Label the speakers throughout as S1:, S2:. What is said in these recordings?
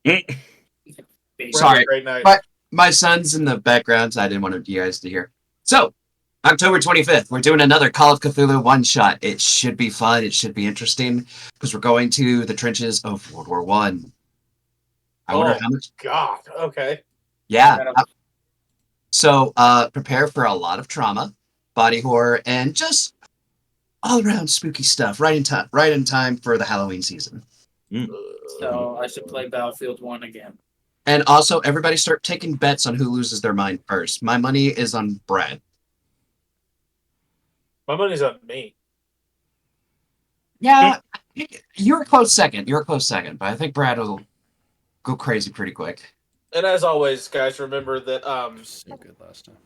S1: Sorry,
S2: Great night.
S1: my son's in the background, so I didn't want you guys to hear. So, October 25th, we're doing another Call of Cthulhu one-shot. It should be fun. It should be interesting, because we're going to the trenches of World War One. I wonder how much...
S2: God. Okay.
S1: Yeah. So, prepare for a lot of trauma, body horror, and just all-around spooky stuff. Right in time for the Halloween season.
S3: So I should play Battlefield 1 again.
S1: And also, everybody start taking bets on who loses their mind first. My money is on Brad.
S2: My money's on me.
S1: Yeah, you're a close second. But I think Brad will go crazy pretty quick.
S2: And as always, guys, remember that
S4: So good last time.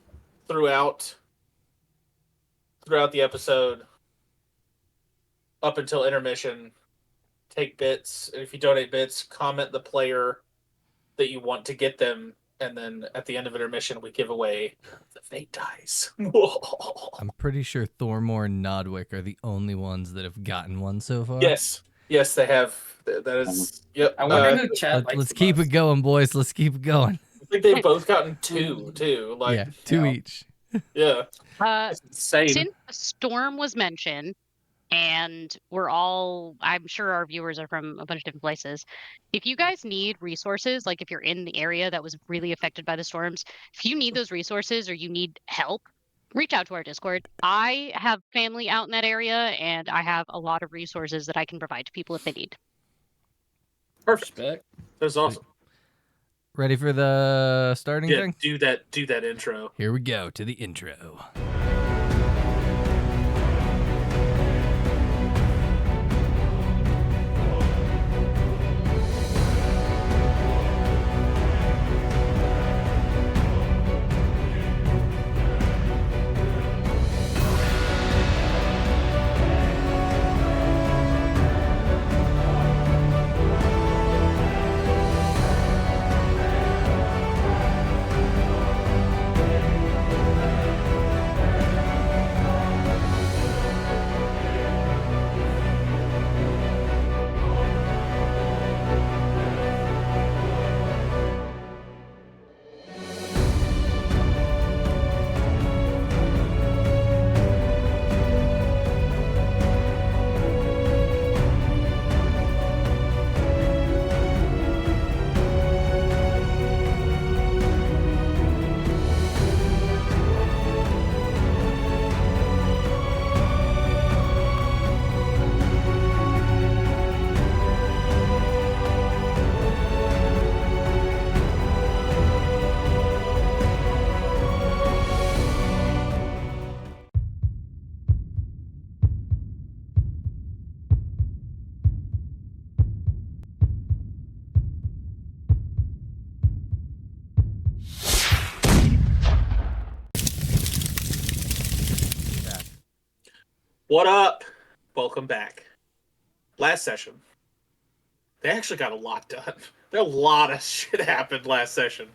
S2: throughout the episode, up until intermission, take bits. And if you donate bits, comment the player that you want to get them, and then at the end of intermission, we give away the fate dice.
S5: I'm pretty sure Thormore and Nodwick are the only ones that have gotten one so far.
S2: Yes, they have. That is. Yep.
S3: I wonder who Chad likes.
S5: Let's keep it going, boys. Let's keep it going.
S2: I think they've both gotten 2 too. Like,
S5: yeah, 2 each.
S2: Yeah.
S6: Since a storm was mentioned, and I'm sure our viewers are from a bunch of different places. If you guys need resources, like if you're in the area that was really affected by the storms, if you need those resources or you need help, reach out to our Discord. I have family out in that area, and I have a lot of resources that I can provide to people if they need.
S2: Perfect. That's awesome.
S5: Ready for the starting thing?
S2: Do that intro.
S5: Here we go to the intro.
S2: What up? Welcome back. Last session, they actually got a lot done. A lot of shit happened last session.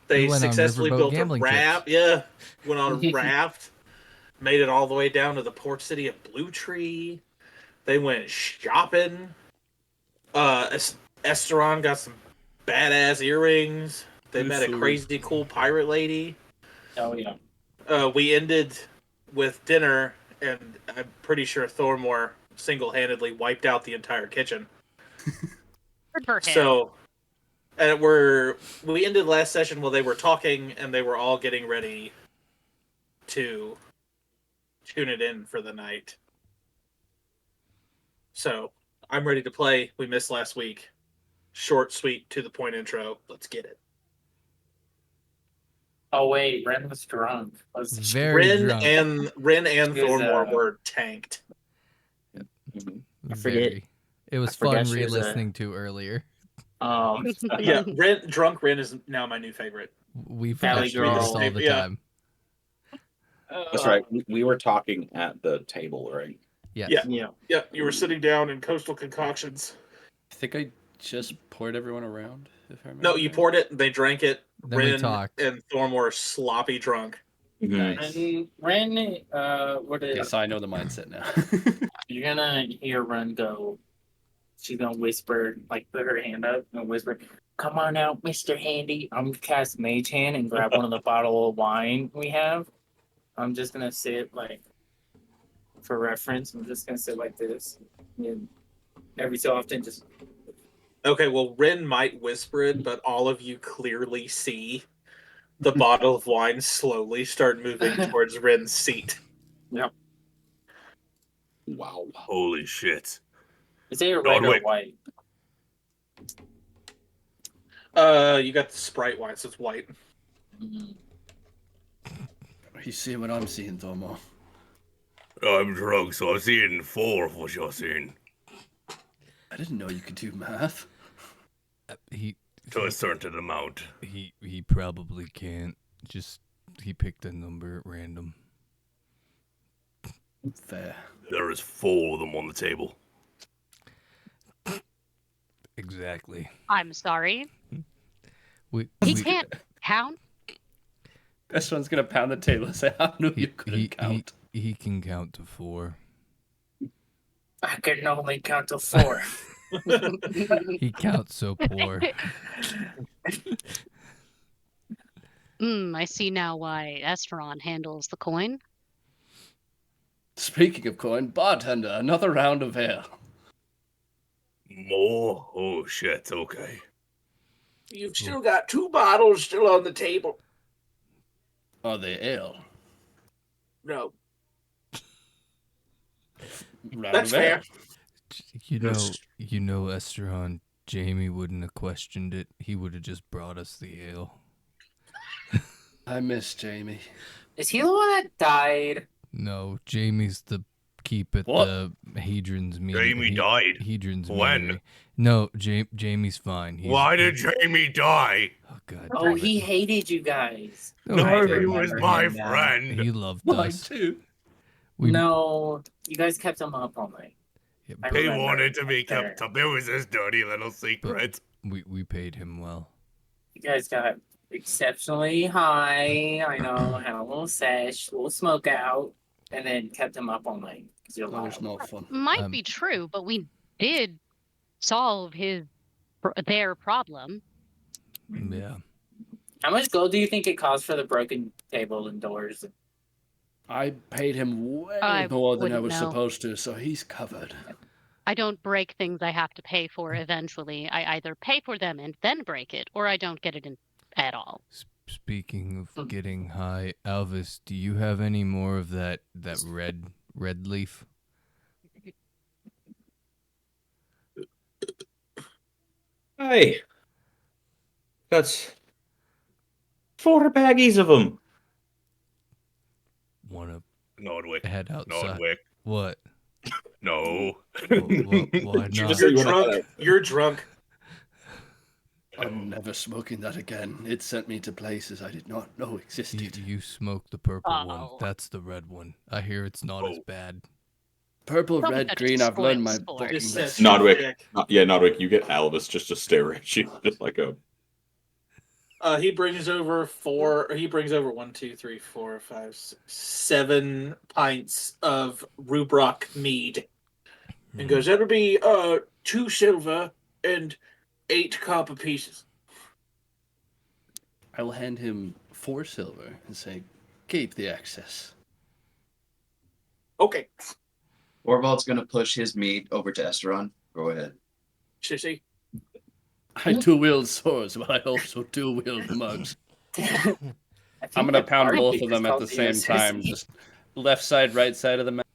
S2: They successfully built a raft. Trips. Yeah, went on a raft. Made it all the way down to the port city of Blue Tree. They went shopping. Esteron got some badass earrings. They met a crazy cool pirate lady.
S3: Oh yeah.
S2: We ended with dinner, and I'm pretty sure Thormore single-handedly wiped out the entire kitchen.
S6: Good for him.
S2: So, and we ended last session while they were talking, and they were all getting ready to tune it in for the night. So, I'm ready to play. We missed last week. Short, sweet, to the point intro. Let's get it.
S3: Oh wait, Ren was drunk.
S5: Very drunk.
S2: Ren and Thormore were tanked.
S4: I forget.
S5: It was fun re-listening to earlier.
S2: Yeah, drunk Ren is now my new favorite.
S5: We've watched this all the time.
S4: That's right. We were talking at the table, right?
S2: Yeah. You were sitting down in Coastal Concoctions.
S7: I think I just poured everyone around. If I remember.
S2: No, you poured it. They drank it.
S5: Then
S2: Ren
S5: we talked.
S2: and Thorm were sloppy drunk.
S3: Nice. And Ren, what is?
S7: Yes, I know the mindset now.
S3: You're gonna hear Ren go. she's gonna whisper, like put her hand up and whisper, "Come on out, Mr. Handy." I'm gonna cast Mage Hand and grab one of the bottle of wine we have. I'm just gonna sit like, for reference, I'm just gonna sit like this, and every so often just.
S2: Okay, well, Ren might whisper it, but all of you clearly see the bottle of wine slowly start moving towards Ren's seat.
S3: Yep.
S4: Wow.
S8: Holy shit.
S3: Is it red or
S8: Nodwick.
S3: white?
S2: You got the Sprite wine, so it's white.
S3: Mm-hmm.
S7: Are you seeing what I'm seeing, Thormore?
S8: I'm drunk, so I'm seeing 4 of what you're seeing.
S7: I didn't know you could do math.
S8: To a certain amount.
S5: He probably can't. Just he picked a number at random.
S7: Fair.
S8: There is 4 of them on the table.
S5: Exactly.
S6: I'm sorry.
S5: We
S6: Can't count.
S7: This one's gonna pound the table and say, "I knew you couldn't count."
S5: He can count to 4.
S3: I can only count to 4.
S5: He counts so poor.
S6: I see now why Esteron handles the coin.
S7: Speaking of coin, bartender, another round of ale.
S8: More? Oh shit, okay.
S2: You've still got 2 bottles still on the table.
S7: Are they ale?
S2: No.
S7: Round
S2: That's
S7: of ale.
S2: fair.
S5: You know, Esteron, Jamie wouldn't have questioned it. He would have just brought us the ale.
S7: I miss Jamie.
S3: Is he the one that died?
S5: No, Jamie's the keep at
S7: What?
S5: the Hadron's meeting.
S8: Jamie died?
S5: Hadron's
S8: When?
S5: meeting. No, Jamie's fine.
S8: Why did Jamie die?
S5: Oh god.
S3: Oh,
S5: damn it.
S3: he hated you guys.
S8: No,
S3: I
S8: he was
S3: remember
S8: my
S3: him now.
S8: friend.
S5: He loved
S7: Mine
S5: us.
S7: too.
S3: No, you guys kept him up all night.
S5: Yeah,
S3: I
S8: He
S3: remember.
S8: wanted to be
S3: There.
S8: kept up. It was his dirty little secret.
S5: we paid him well.
S3: You guys got exceptionally high. I know, had a little sesh, a little smoke out, and then kept him up all night. 'Cause you're
S7: That was
S3: loud.
S7: not fun.
S6: Might be true, but we did solve their problem.
S5: Yeah.
S3: How much gold do you think it cost for the broken table and doors?
S7: I paid him way
S6: I
S7: more than I
S6: wouldn't
S7: was
S6: know.
S7: supposed to, so he's covered.
S6: I don't break things I have to pay for eventually. I either pay for them and then break it, or I don't get it in at all.
S5: Speaking of getting high, Alvis, do you have any more of that red leaf?
S4: Hey, that's 4 baggies of them.
S5: Wanna
S8: Nodwick.
S5: head outside?
S8: Nodwick.
S5: What?
S8: No.
S5: Why
S4: You
S5: not?
S4: just-
S2: You're
S4: you wanna
S2: drunk.
S4: head out.
S2: You're drunk.
S7: I'm never smoking that again. It sent me to places I did not know existed.
S5: You smoke the purple one.
S6: Oh.
S5: That's the red one. I hear it's not as
S8: Oh.
S5: bad.
S7: Purple,
S6: Probably
S7: red,
S6: not
S7: green,
S6: just
S7: I've learned my
S6: spoiled sport.
S7: fucking
S2: Just
S7: lesson.
S4: Nodwick. Nodwick, you get Albus just to stare at you, just like a.
S2: He brings over 1, 2, 3, 4, 5, 6, 7 pints of Rubrock mead, and goes, "That'll be 2 silver and 8 copper pieces."
S7: I will hand him 4 silver and say, keep the excess.
S2: Okay,
S1: Orvald's gonna push his meat over to Esteron. Go ahead.
S2: sissy.
S7: I dual-wield swords, but I also dual-wield mugs. I'm gonna pound both of them at the same time, just left side, right side of the map.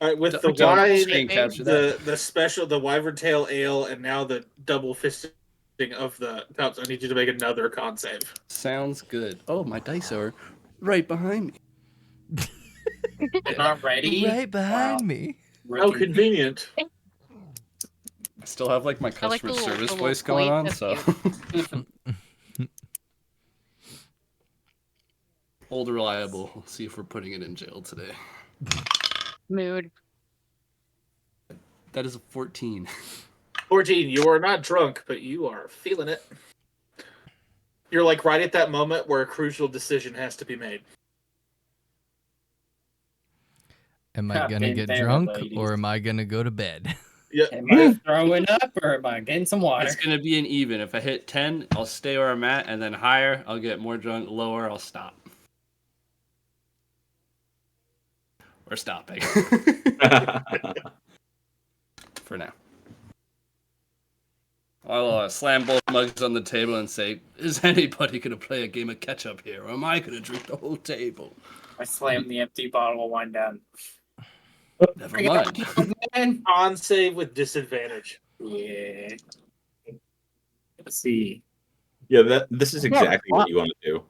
S2: All right, with the
S7: Don't
S2: wine,
S7: screen capture that.
S2: the special, the Wyvern Tail Ale, and now the double fisting of the cups. I need you to make another con save.
S7: Sounds good. Oh, my dice are right behind me.
S3: They're not ready.
S5: Right behind
S3: Wow.
S5: me.
S2: How convenient.
S7: I still have like my
S6: I like
S7: customer
S6: the little-
S7: service
S6: the
S7: voice
S6: little
S7: going on,
S6: point
S7: so old reliable. We'll see if we're putting it in jail today.
S6: Mood.
S7: That is a 14.
S2: 14, you are not drunk, but you are feeling it. You're like right at that moment where a crucial decision has to be made.
S5: Am I
S3: Have
S5: gonna
S3: been
S5: get
S3: there,
S5: drunk
S3: ladies.
S5: or am I gonna go to bed?
S2: Yeah.
S3: Am I throwing up or am I getting some water?
S7: It's gonna be an even. If I hit 10, I'll stay where I'm at, and then higher, I'll get more drunk. Lower, I'll stop. We're stopping for now. I'll slam both mugs on the table and say, "Is anybody gonna play a game of catch up here, or am I gonna drink the whole table?"
S3: I slam the empty bottle of wine down.
S7: Never mind.
S2: On save with disadvantage.
S3: Yeah. Let's see.
S4: Yeah, this is exactly what you want to do.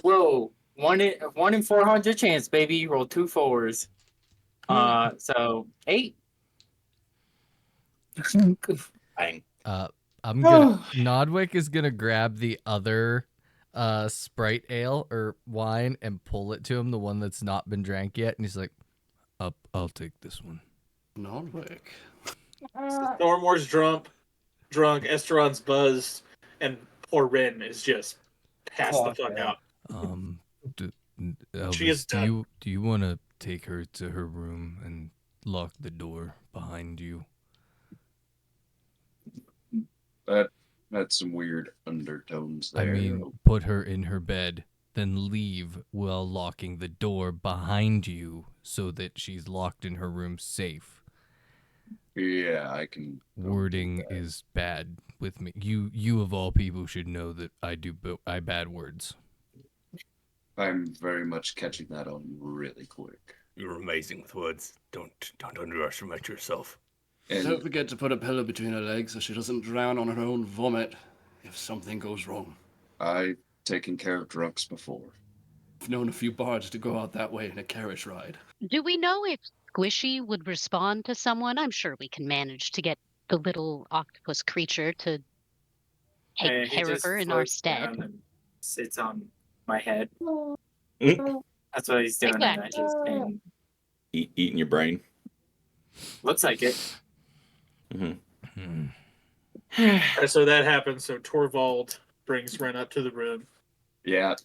S3: Whoa. 1 in 400 chance, baby. Roll 2 4s. So 8.
S4: Bang.
S5: I'm gonna Nodwick is gonna grab the other Sprite ale or wine and pull it to him, the one that's not been drank yet, and he's like, I'll take this one.
S7: Nodwick.
S2: Thormore's drunk, Esteron's buzzed, and poor Rin is just passed the fuck out. She is
S5: Elvis, do you want to take her to her room and lock the door behind you?
S1: That's some weird undertones there.
S5: I mean, put her in her bed, then leave while locking the door behind you so that she's locked in her room safe.
S1: Yeah, I can.
S5: Wording is bad with me. You of all people should know that I bad words.
S1: I'm very much catching that on really quick.
S8: You're amazing with words. Don't underestimate yourself.
S1: And
S7: Don't forget to put a pillow between her legs so she doesn't drown on her own vomit if something goes wrong.
S1: I've taken care of drunks before.
S7: I've known a few bards to go out that way in a carriage ride.
S6: Do we know if Squishy would respond to someone? I'm sure we can manage to get the little octopus creature to take care of her in our stead.
S3: And sits on my head.
S4: Mm.
S3: That's what he's doing.
S6: Exactly.
S4: Eating your brain.
S3: Looks like it.
S4: Mm-hmm.
S2: And so that happens. So Torvald brings Ren up to the room.
S1: Yeah,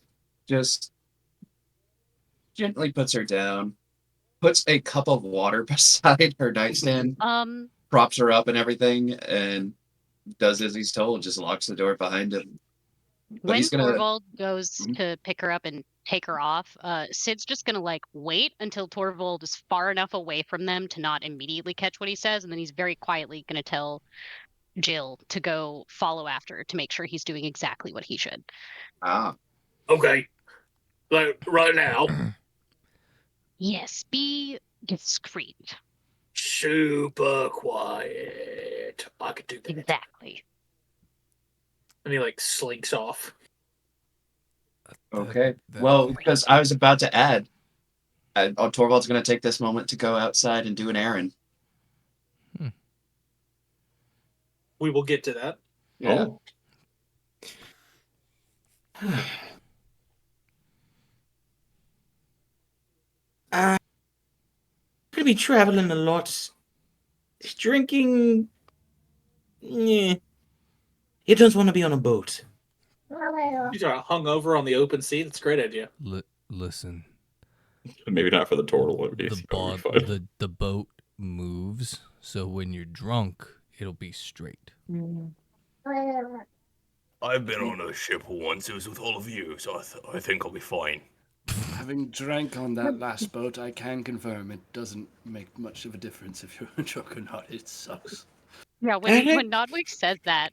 S1: just gently puts her down, puts a cup of water beside her nightstand, props her up and everything, and does as he's told, just locks the door behind him. But
S6: When
S1: he's gonna...
S6: Torvald goes to pick her up and take her off, Sid's just gonna wait until Torvald is far enough away from them to not immediately catch what he says, and then he's very quietly gonna tell Jill to go follow after to make sure he's doing exactly what he should.
S2: Okay. Right now.
S6: Yes, be discreet.
S2: Super quiet. I could do that.
S6: Exactly.
S2: And he slinks off.
S1: Okay. Well, because I was about to add, Torvald's going to take this moment to go outside and do an errand.
S2: We will get to that.
S1: Yeah.
S9: I'm going to be traveling a lot. Drinking... Yeah. You don't want to be on a boat.
S2: You got hung over on the open sea. That's a great idea.
S5: Listen.
S4: Maybe not for the turtle.
S5: The boat moves, so when you're drunk, it'll be straight.
S8: I've been on a ship once. It was with all of you, so I think I'll be fine.
S7: Having drank on that last boat, I can confirm it doesn't make much of a difference if you're drunk or not. It sucks.
S6: Yeah, when Nodwick says that,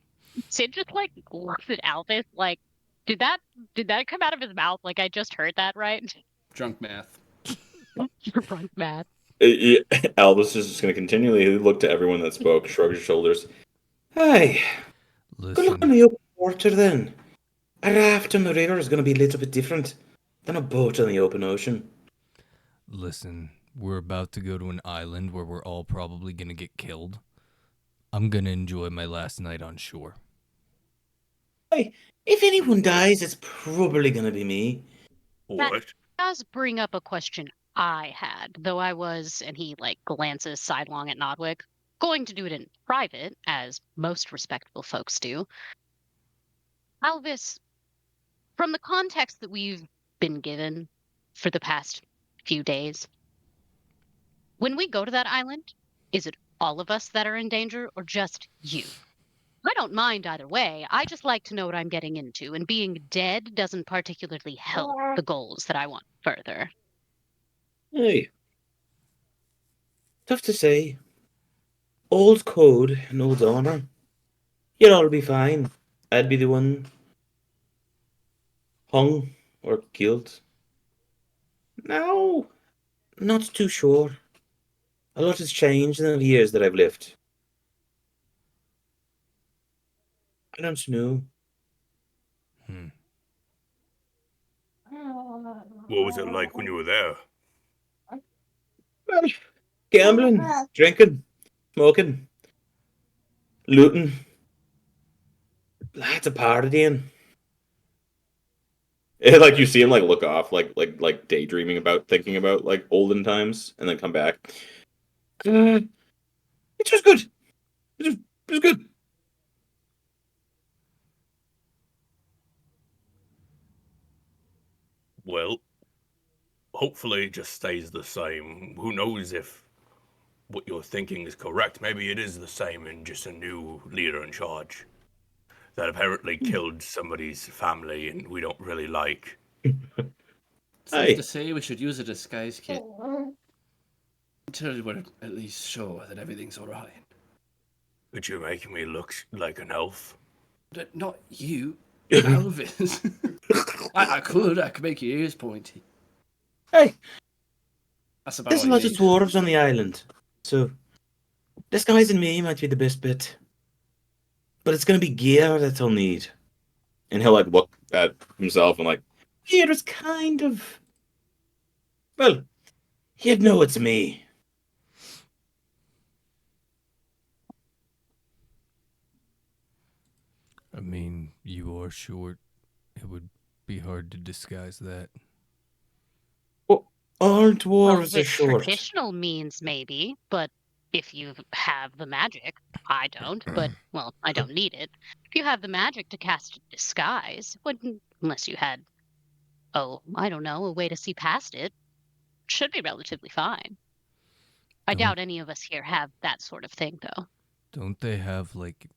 S6: Sid just looks at Albus did that come out of his mouth? I just heard that, right?
S7: Drunk math.
S6: Drunk math.
S4: Albus is just going to continually look to everyone that spoke, shrug his shoulders.
S9: Hey,
S5: Listen.
S9: good luck on the open water then. A raft on the river is going to be a little bit different than a boat on the open ocean.
S5: Listen, we're about to go to an island where we're all probably going to get killed. I'm going to enjoy my last night on shore.
S9: Hey, if anyone dies, it's probably going to be me.
S8: What?
S6: That does bring up a question I had, though I was, and he glances sidelong at Nodwick, going to do it in private, as most respectable folks do. Alvis, from the context that we've been given for the past few days, when we go to that island, is it all of us that are in danger or just you? I don't mind either way. I just like to know what I'm getting into, and being dead doesn't particularly help the goals that I want further.
S9: Hey, tough to say. Old code and old honor. You'd all be fine. I'd be the one hung or killed. No, not too sure. A lot has changed in the years that I've lived. I don't know.
S5: Hmm.
S8: What was it like when you were there?
S9: Well, gambling, drinking, smoking, looting. Lots of partying.
S4: Like you see him like look off, like daydreaming about, thinking about like olden times, and then come back.
S9: It was good. It was good.
S8: Well, hopefully it just stays the same. Who knows if what you're thinking is correct? Maybe it is the same and just a new leader in charge that apparently killed somebody's family and we don't really like.
S7: Safe
S9: Aye.
S7: to say we should use a disguise kit until we're at least sure that everything's alright.
S8: But you're making me look like an elf.
S7: Not you, Elvis. I could make your ears pointy.
S9: Hey,
S7: That's about
S9: there's
S7: all
S9: a
S7: you
S9: lot of
S7: need.
S9: dwarves on the island, so disguising me might be the best bit. But it's gonna be gear that I'll need.
S4: And he'll like look at himself and like,
S9: Gear is kind of. Well, you'd know it's me.
S5: I mean, you are short. It would be hard to disguise that.
S9: All
S6: Well,
S9: dwarves are
S6: with
S9: short.
S6: traditional means, maybe, but if you have the magic, I don't, but, well, I don't need it. If you have the magic to cast disguise, wouldn't, unless you had, oh, I don't know, a way to see past it, should be relatively fine. I
S5: Don't-
S6: doubt any of us here have that sort of thing, though.
S5: Don't they have like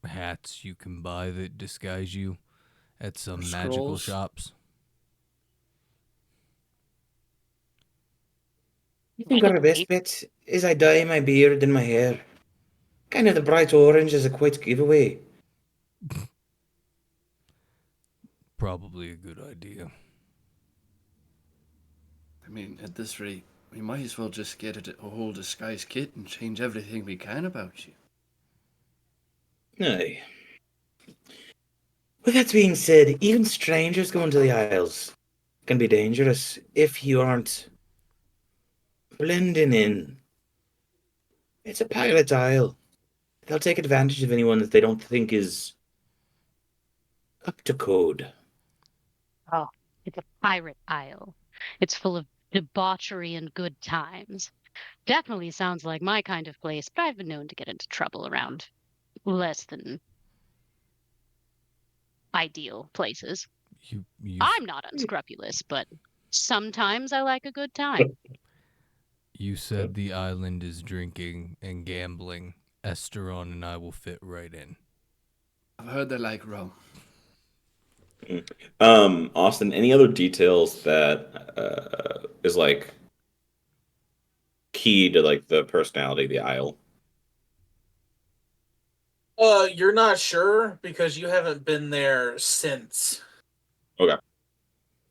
S5: hats you can buy that disguise you at some magical
S7: Scrolls?
S5: shops?
S9: I think our best bet is I dye my beard and my hair. Kind of the bright orange is a quite giveaway.
S5: Probably a good idea.
S7: I mean, at this rate, we might as well just get a whole disguise kit and change everything we can about you.
S9: Aye. With that being said, even strangers going to the Isles can be dangerous if you aren't blending in. It's a pirate isle. They'll take advantage of anyone that they don't think is up to code.
S6: Oh, it's a pirate isle. It's full of debauchery and good times. Definitely sounds like my kind of place, but I've been known to get into trouble around less than ideal places. I'm not unscrupulous, but sometimes I like a good time.
S5: You said the island is drinking and gambling. Esteron and I will fit right in.
S7: I've heard they like rum.
S4: Austin, any other details that is like key to like the personality of the Isle?
S2: You're not sure because you haven't been there since
S4: Okay,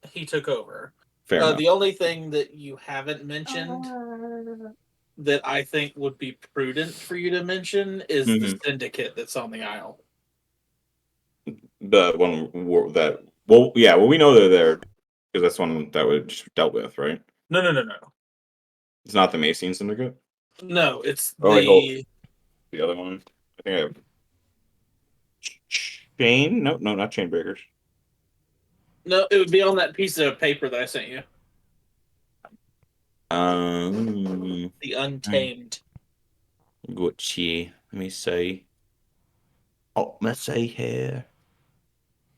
S2: he took over.
S4: fair enough.
S2: The only thing that you haven't mentioned that I think would be prudent for you to mention is the syndicate that's on the Isle.
S4: The one that, well, yeah, well, we know they're there because that's one that we just dealt with, right?
S2: No.
S4: It's not the Macian Syndicate.
S2: No, it's
S4: The other one. I think I have Chain. No, not Chain Breakers.
S2: No, it would be on that piece of paper that I sent you. The Untamed.
S9: Gucci. Let me see. Oh, let's see here.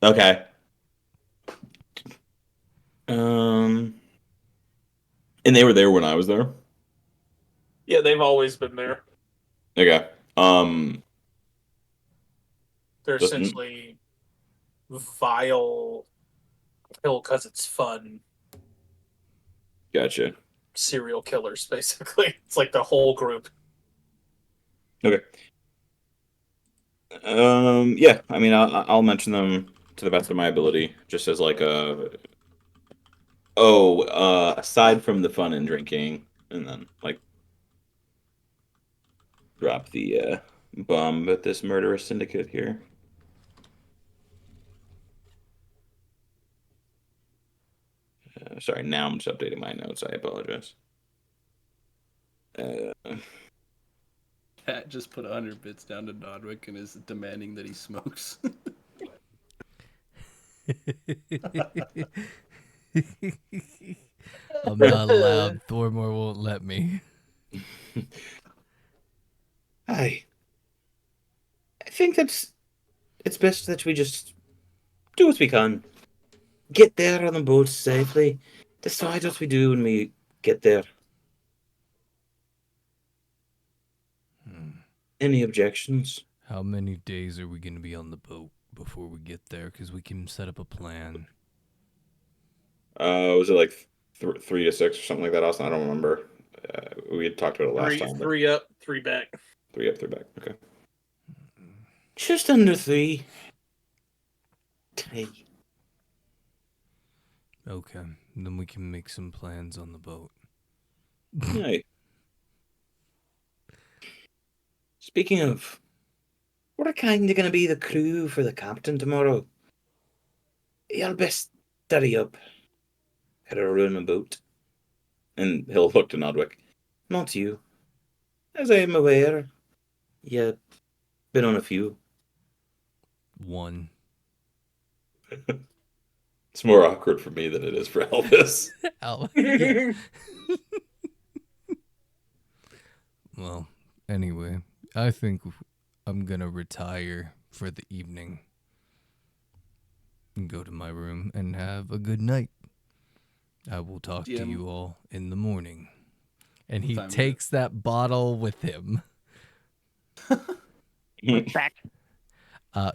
S9: Okay.
S4: And they were there when I was there.
S2: Yeah, they've always been there.
S4: Okay.
S2: They're
S4: Listen.
S2: essentially vile, kill because it's fun
S4: Gotcha.
S2: serial killers, basically. It's like the whole group.
S4: Okay. Yeah. I mean, I'll mention them to the best of my ability, just as like a. Oh, aside from the fun and drinking, and then like drop the bomb at this murderous syndicate here. Sorry, now I'm just updating my notes. I apologize.
S7: Pat just put 100 bits down to Nodwick and is demanding that he smokes.
S5: I'm not allowed. Thormore won't let me.
S9: I think it's best that we just do what we can. Get there on the boat safely. Decide what we do when we get there. Any objections?
S5: How many days are we going to be on the boat before we get there? Because we can set up a plan.
S4: Was it like 3 to 6 or something like that, Austin? I don't remember. We had talked about it last time.
S2: 3 up, 3 back.
S4: 3 up, 3 back. Okay.
S9: Just under 3. 3.
S5: Okay, then we can make some plans on the boat.
S4: Hey.
S9: Speaking of, what are kind of going to be the crew for the captain tomorrow? You'll best hurry up. Had to ruin my boat.
S4: And he'll look to Nodwick.
S9: Not you. As I am aware, you've been on a few.
S5: 1.
S4: It's more awkward for me than it is for Elvis.
S5: Yeah. Well, anyway, I think I'm gonna retire for the evening and go to my room and have a good night. I will talk to you all in the morning. And he takes that bottle with him.
S6: Back.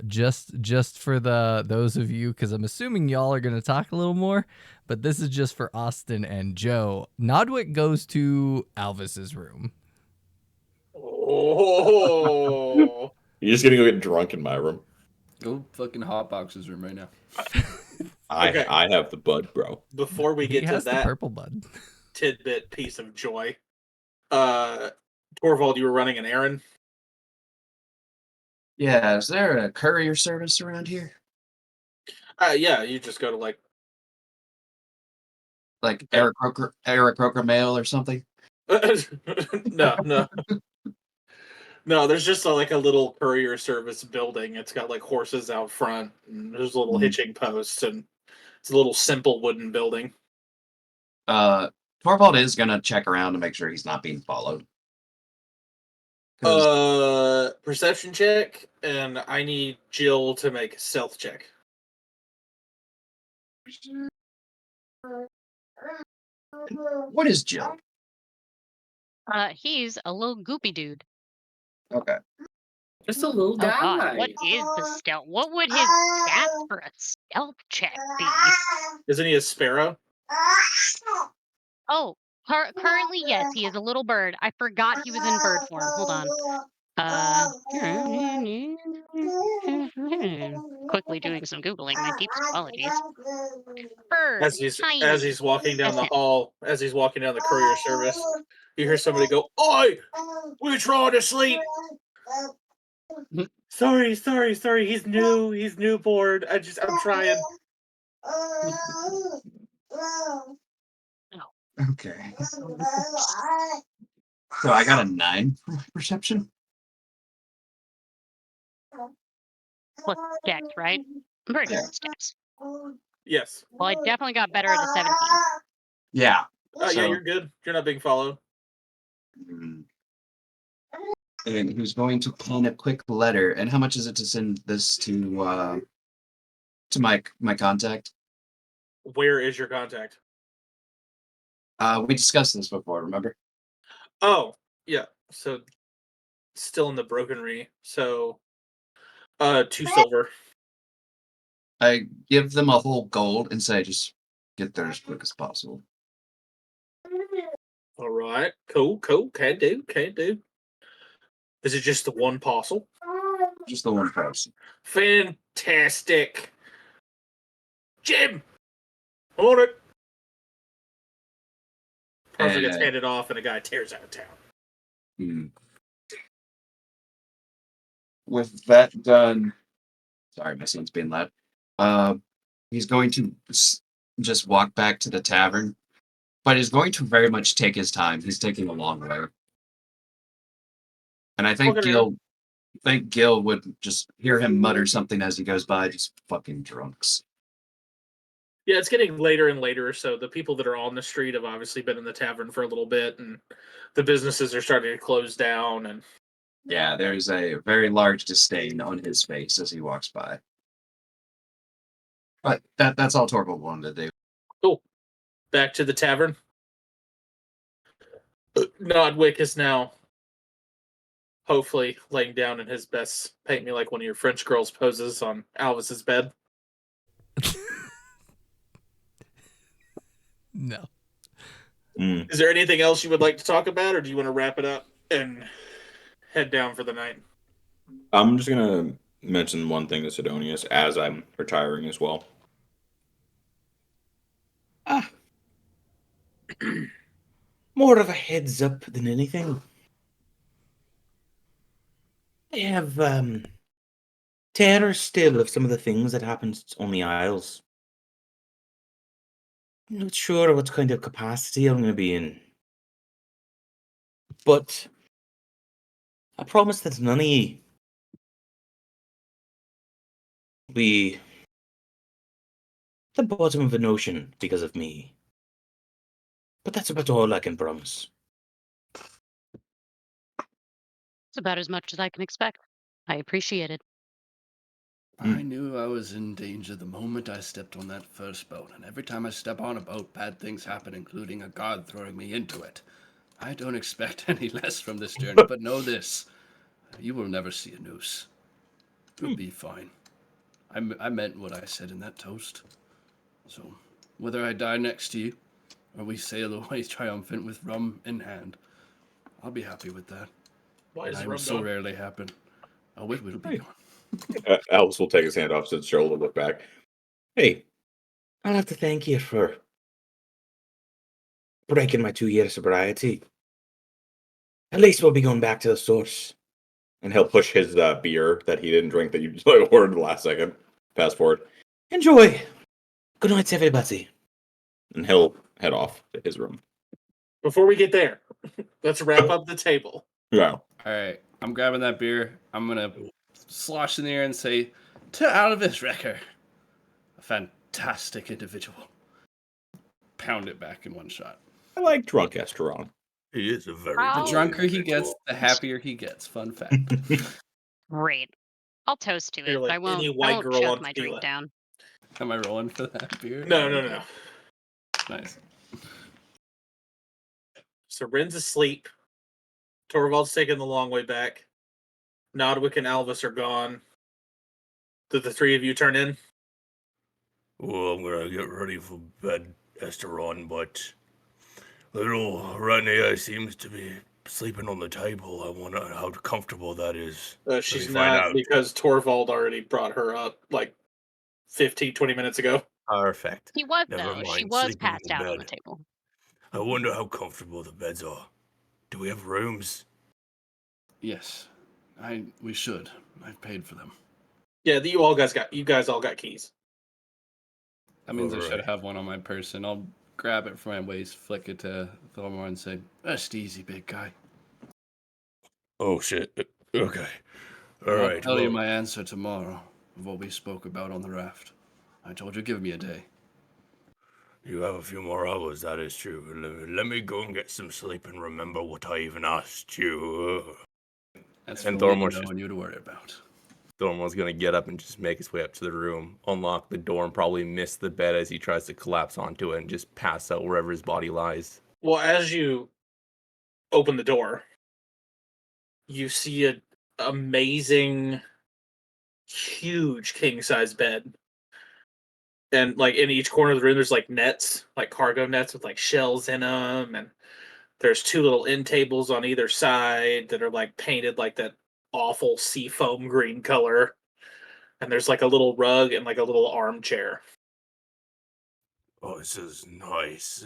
S5: Just for those of you, because I'm assuming y'all are gonna talk a little more, but this is just for Austin and Joe. Nodwick goes to Alvis's room.
S2: Oh.
S4: You're just gonna go get drunk in my room.
S7: Go fucking Hotbox's room right now.
S2: Okay.
S4: I have the bud, bro.
S2: Before we get
S5: He
S2: to
S5: has the
S2: that
S5: purple bud.
S2: tidbit piece of joy, Torvald, you were running an errand?
S1: Yeah, is there a courier service around here?
S2: Yeah, you just go to like
S1: Eric Croker Mail or something?
S2: no. No, there's just like a little courier service building. It's got like horses out front, and there's a little hitching post, and it's a little simple wooden building.
S1: Torvald is gonna check around to make sure he's not being followed.
S2: Perception check, and I need Jill to make a stealth check.
S1: What is Jill?
S6: He's a little goopy dude.
S1: Okay.
S3: Just a little guy.
S6: Oh God, what is the stealth? What would his stats for a stealth check be?
S2: Isn't he a sparrow?
S6: Oh, currently, yes, he is a little bird. I forgot he was in bird form. Hold on. Quickly doing some Googling. My deepest apologies. Bird.
S2: As he's walking down the hall, as he's walking down the courier service, you hear somebody go, "Oi! We're trying to sleep." Sorry. He's newborn. I'm trying.
S1: Okay. So I got a 9 for my perception.
S6: Plus dex, right? I'm pretty sure it's dex.
S2: Yes.
S6: Well, I definitely got better at a 17.
S1: Yeah.
S2: Yeah, you're good. You're not being followed.
S1: And who's going to pen a quick letter? And how much is it to send this to my contact?
S2: Where is your contact?
S1: We discussed this before, remember?
S2: Oh, yeah. So still in the brokenry. So, 2 silver.
S1: I give them a whole gold and say, just get there as quick as possible.
S2: All right. Cool. Can do. Is it just the one parcel?
S1: Just the one person.
S2: Fantastic. Jim! On it. Parcel gets handed off and a guy tears out of town.
S1: With that done, sorry, my son's being loud. He's going to just walk back to the tavern, but he's going to very much take his time. He's taking a long way. And I think Gil would just hear him mutter something as he goes by, just fucking drunks.
S2: Yeah, it's getting later and later, so the people that are on the street have obviously been in the tavern for a little bit, and the businesses are starting to close down. And
S1: yeah, there's a very large disdain on his face as he walks by. But that's all Torvald wanted to do.
S2: Cool. Back to the tavern. Nodwick is now hopefully laying down in his best paint me like one of your French girls poses on Alvis's bed.
S5: No.
S2: Is there anything else you would like to talk about, or do you want to wrap it up and head down for the night?
S4: I'm just gonna mention one thing to Sidonius as I'm retiring as well.
S9: More of a heads up than anything. I have terror still of some of the things that happened on the Isles. I'm not sure what kind of capacity I'm going to be in. But I promise that none of you will be at the bottom of an ocean because of me. But that's about all I can promise.
S6: It's about as much as I can expect. I appreciate it.
S7: I knew I was in danger the moment I stepped on that first boat, and every time I step on a boat, bad things happen, including a guard throwing me into it. I don't expect any less from this journey, but know this. You will never see a noose. You'll be fine. I meant what I said in that toast. So, whether I die next to you, or we sail away triumphant with rum in hand, I'll be happy with that.
S2: Why is
S7: I
S2: rum
S7: will so
S2: gone?
S7: rarely happen. Oh, it will be gone.
S4: Alice will take his hand off his shoulder, look back.
S9: Hey, I'll have to thank you for breaking my 2-year sobriety. At least we'll be going back to the source.
S4: And he'll push his beer that he didn't drink that you just ordered the last second. Fast forward.
S9: Enjoy. Good night, everybody.
S4: And he'll head off to his room.
S2: Before we get there, let's wrap up the table.
S4: Yeah.
S7: All right, I'm grabbing that beer. I'm gonna slosh in the air and say, "To Alvis Wrecker, a fantastic individual." Pound it back in one shot.
S4: I like drunk Esteron.
S8: He is a very
S6: The
S7: The
S8: good
S7: drunker he
S8: individual.
S7: gets, the happier he gets. Fun fact.
S6: Great. I'll toast to it,
S2: You're
S6: but
S2: like
S6: I won't,
S2: any
S6: I
S2: white
S6: won't
S2: girl
S6: chug
S2: on
S6: my
S2: tequila.
S6: drink down.
S7: Am I rolling for that beer?
S2: No.
S7: Nice.
S2: So Ren's asleep. Torvald's taking the long way back. Nodwick and Alvis are gone. Did the 3 of you turn in?
S8: Well, I'm gonna get ready for bed, Esteron, but little Rania seems to be sleeping on the table. I wonder how comfortable that is.
S2: She's
S8: me find
S2: not,
S8: out.
S2: because Torvald already brought her up like 15, 20 minutes ago.
S8: Perfect.
S6: He was,
S8: Never
S6: though. She
S8: mind
S6: was
S8: sleeping in
S6: passed
S8: the
S6: out on the
S8: bed.
S6: table.
S8: I wonder how comfortable the beds are. Do we have rooms?
S7: Yes, we should. I've paid for them.
S2: Yeah, you guys all got keys.
S7: That means I
S8: Alright.
S7: should have one on my person. I'll grab it from my waist, flick it to Thormor, and say, "Rest easy, big guy."
S8: Oh shit. Okay.
S7: And I'll
S8: Alright.
S7: tell you
S8: Well,
S7: my answer tomorrow of what we spoke about on the raft. I told you, give me a day.
S8: you have a few more hours, that is true. Let me go and get some sleep and remember what I even asked you.
S7: That's
S8: And
S7: for me to
S8: Thormor's
S7: know
S8: just-
S7: and you to worry about.
S4: Thormor's gonna get up and just make his way up to the room, unlock the door, and probably miss the bed as he tries to collapse onto it and just pass out wherever his body lies.
S2: Well, as you open the door, you see an amazing, huge king-size bed. And, like, in each corner of the room, there's, like, nets, like cargo nets with, like, shells in them, and there's 2 little end tables on either side that are, like, painted like that awful seafoam green color, and there's, like, a little rug and, like, a little armchair.
S8: Oh, this is nice.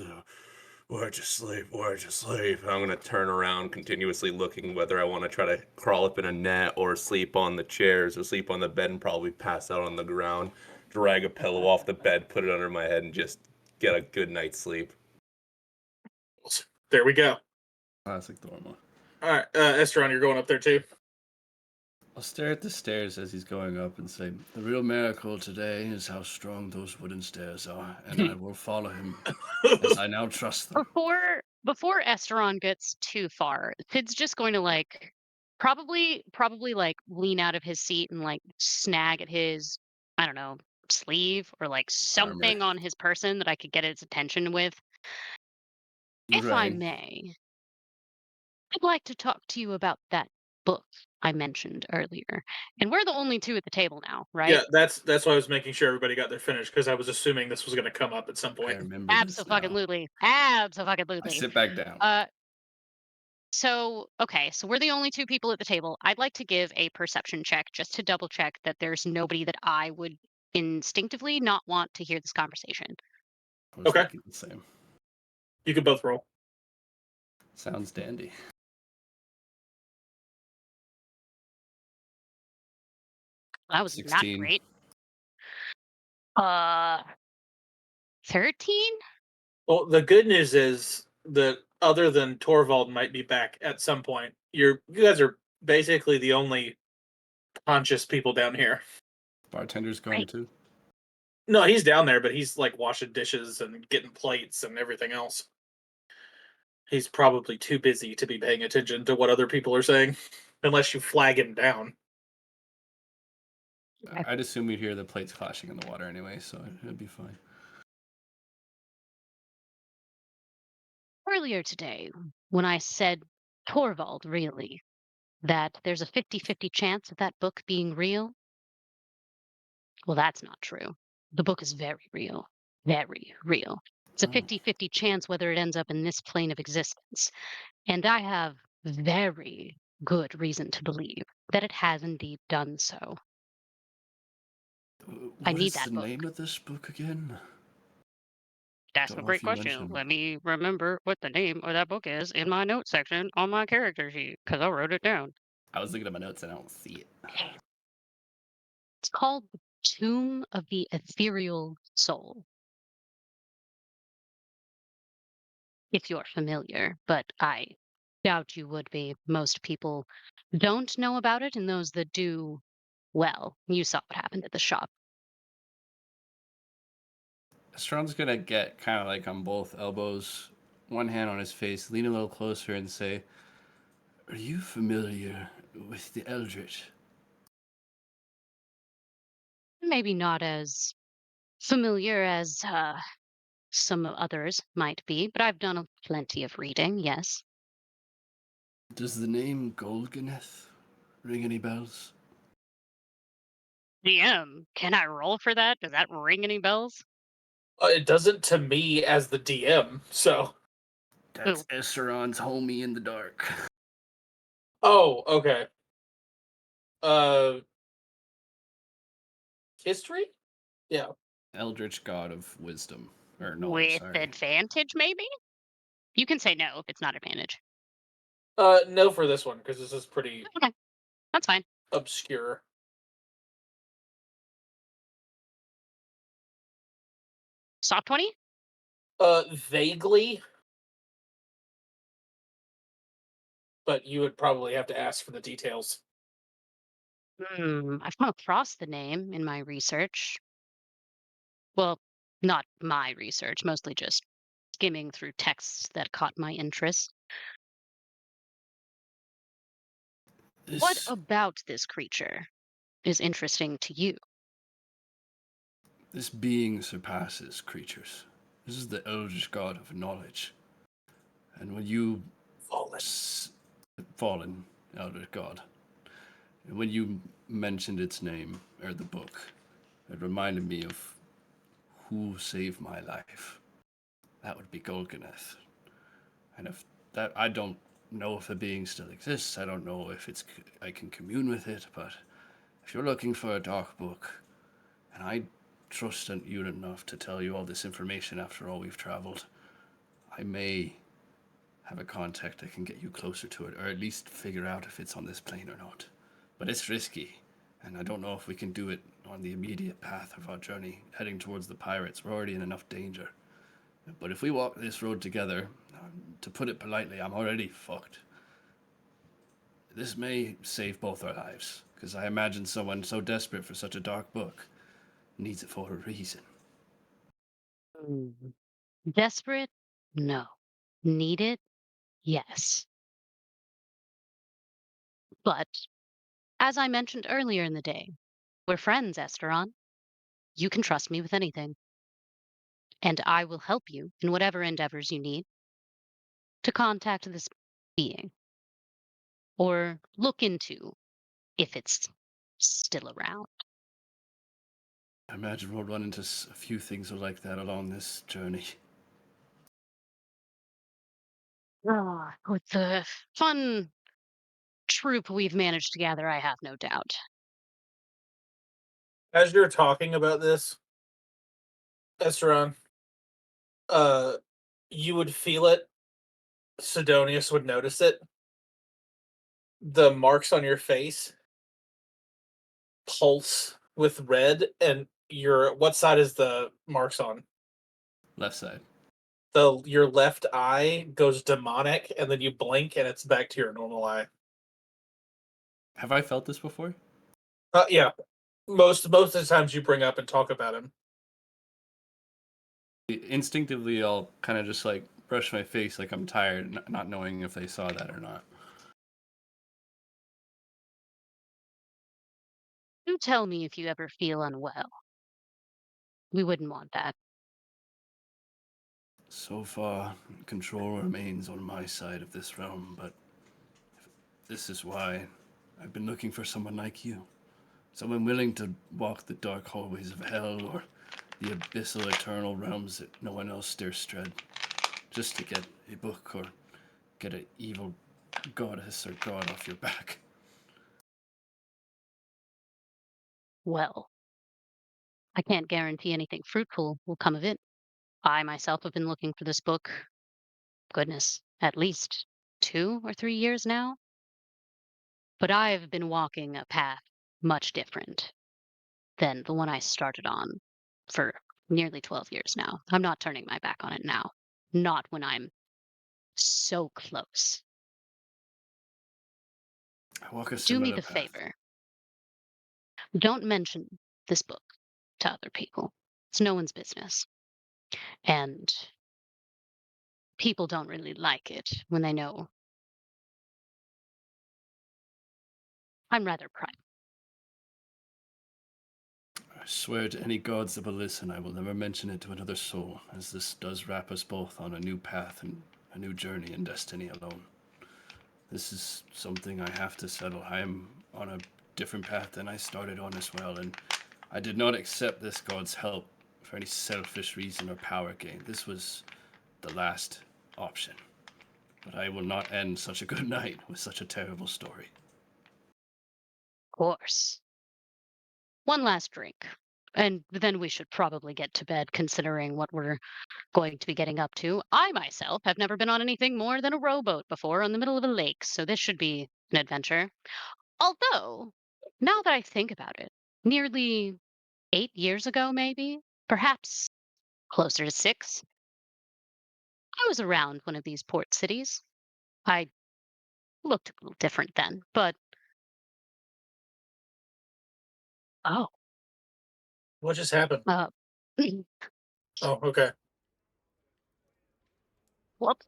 S8: Where'd you sleep? Where'd you sleep? I'm gonna turn around, continuously looking whether I want to try to crawl up in a net or sleep on the chairs or sleep on the bed and probably pass out on the ground. Drag a pillow off the bed, put it under my head, and just get a good night's sleep.
S2: There we go.
S7: Classic Thorma.
S2: Alright, Esteron, you're going up there too?
S7: I'll stare at the stairs as he's going up and say, "The real miracle today is how strong those wooden stairs are, and I will follow him, as I now trust them."
S6: Before Esteron gets too far, Fid's just going to like probably like lean out of his seat and like snag at his, I don't know, sleeve or like something
S7: Armor.
S6: on his person that I could get its attention with. If I
S7: Right.
S6: may, I'd like to talk to you about that book I mentioned earlier. And we're the only two at the table now,
S2: Yeah,
S6: right?
S2: that's why I was making sure everybody got their finish, because I was assuming this was gonna come up at some
S7: I
S2: point.
S7: remember this now.
S6: Absolutely.
S7: I
S6: Absolutely.
S7: sit back down.
S6: So, okay, so we're the only two people at the table. I'd like to give a perception check just to double check that there's nobody that I would instinctively not want to hear this conversation.
S7: I was
S2: Okay.
S7: thinking the same.
S2: You can both roll.
S7: Sounds dandy.
S6: That was
S7: 16.
S6: not great. 13?
S2: Well, the good news is that other than Torvald might be back at some point, you guys are basically the only conscious people down here.
S7: Bartender's going
S6: Right.
S7: too.
S2: No, he's down there, but he's like washing dishes and getting plates and everything else. He's probably too busy to be paying attention to what other people are saying, unless you flag him down.
S7: I'd assume we'd hear the plates clashing in the water anyway, so it'd be fine.
S6: Earlier today, when I said Torvald, really, that there's a 50-50 chance of that book being real, well, that's not true. The book is very real. Very real. It's a
S7: Oh.
S6: 50-50 chance whether it ends up in this plane of existence. And I have very good reason to believe that it has indeed done so. I
S7: What
S6: need
S7: is
S6: that
S7: the
S6: book.
S7: name of this book again?
S6: That's
S7: Don't
S6: a
S7: know
S6: great
S7: if you
S6: question.
S7: mentioned.
S6: Let me remember what the name of that book is in my notes section on my character sheet, because I wrote it down.
S7: I was looking at my notes and I don't see it.
S6: It's called The Tomb of the Ethereal Soul. If you're familiar, but I doubt you would be. Most people don't know about it, and those that do, well, you saw what happened at the shop.
S7: Strawn's gonna get kind of like on both elbows, one hand on his face, lean a little closer and say, "Are you familiar with the Eldritch?"
S6: Maybe not as familiar as some others might be, but I've done plenty of reading, yes.
S7: Does the name Golganeth ring any bells?
S6: DM, can I roll for that? Does that ring any bells?
S2: It doesn't to me as the DM, so.
S7: That's Esseron's homie in the dark.
S2: Oh, okay. History? Yeah.
S7: Eldritch god of wisdom. Or no,
S6: With
S7: sorry.
S6: advantage, maybe? You can say no if it's not advantage.
S2: No for this one, because this is pretty
S6: Okay, that's fine.
S2: obscure.
S6: Soft 20?
S2: Vaguely. But you would probably have to ask for the details.
S6: I've come across the name in my research. Well, not my research, mostly just skimming through texts that caught my interest. What
S7: This,
S6: about this creature is interesting to you?
S7: this being surpasses creatures. This is the Eldritch god of knowledge. And when you
S2: Fallen.
S7: fallen, Elder God. When you mentioned its name, or the book, it reminded me of who saved my life. That would be Golganeth. And if that, I don't know if the being still exists. I don't know if I can commune with it. But if you're looking for a dark book, and I trust you enough to tell you all this information after all we've traveled, I may have a contact that can get you closer to it, or at least figure out if it's on this plane or not. But it's risky, and I don't know if we can do it on the immediate path of our journey heading towards the pirates. We're already in enough danger. But if we walk this road together, to put it politely, I'm already fucked. This may save both our lives, because I imagine someone so desperate for such a dark book needs it for a reason.
S6: Desperate? No. Need it? Yes. But, as I mentioned earlier in the day, we're friends, Esteron. You can trust me with anything. And I will help you in whatever endeavors you need to contact this being. Or look into if it's still around.
S7: I imagine we'll run into a few things like that along this journey.
S6: With the fun troop we've managed to gather, I have no doubt.
S2: As you're talking about this, Esteron, you would feel it. Sidonius would notice it. The marks on your face pulse with red, and what side is the marks on?
S7: Left side.
S2: Your left eye goes demonic, and then you blink, and it's back to your normal eye.
S7: Have I felt this before?
S2: Yeah. Most of the times you bring up and talk about him.
S7: Instinctively, I'll kind of just like brush my face like I'm tired, not knowing if they saw that or not.
S6: Do tell me if you ever feel unwell. We wouldn't want that.
S7: So far, control remains on my side of this realm, but this is why I've been looking for someone like you. Someone willing to walk the dark hallways of hell or the abyssal eternal realms that no one else dares tread, just to get a book or get an evil goddess or god off your back.
S6: Well, I can't guarantee anything fruitful will come of it. I myself have been looking for this book, goodness, at least 2 or 3 years now. But I've been walking a path much different than the one I started on for nearly 12 years now. I'm not turning my back on it now. Not when I'm so close.
S7: I walk a
S6: Do me
S7: similar
S6: the
S7: path.
S6: favor. Don't mention this book to other people. It's no one's business. And people don't really like it when they know I'm rather private.
S7: I swear to any gods that will listen, I will never mention it to another soul, as this does wrap us both on a new path and a new journey in destiny alone. This is something I have to settle. I am on a different path than I started on as well, and I did not accept this god's help for any selfish reason or power gain. This was the last option. But I will not end such a good night with such a terrible story.
S6: Of course. One last drink. And then we should probably get to bed considering what we're going to be getting up to. I myself have never been on anything more than a rowboat before in the middle of a lake, so this should be an adventure. Although, now that I think about it, nearly 8 years ago, maybe, perhaps closer to 6, I was around one of these port cities. I looked a little different then, but oh,
S2: What just happened?
S6: uh,
S2: Oh, okay.
S6: whoops.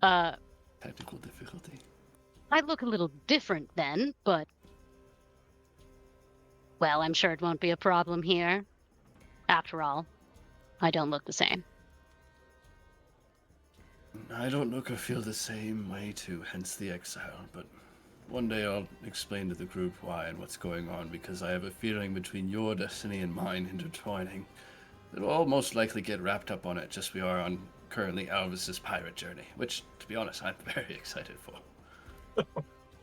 S6: Uh,
S7: Technical difficulty.
S6: I look a little different then, but well, I'm sure it won't be a problem here. After all, I don't look the same.
S7: I don't look or feel the same way too, hence the exile, but one day I'll explain to the group why and what's going on, because I have a feeling between your destiny and mine intertwining, that we'll all most likely get wrapped up on it, just we are on currently Alvis's pirate journey, which, to be honest, I'm very excited for.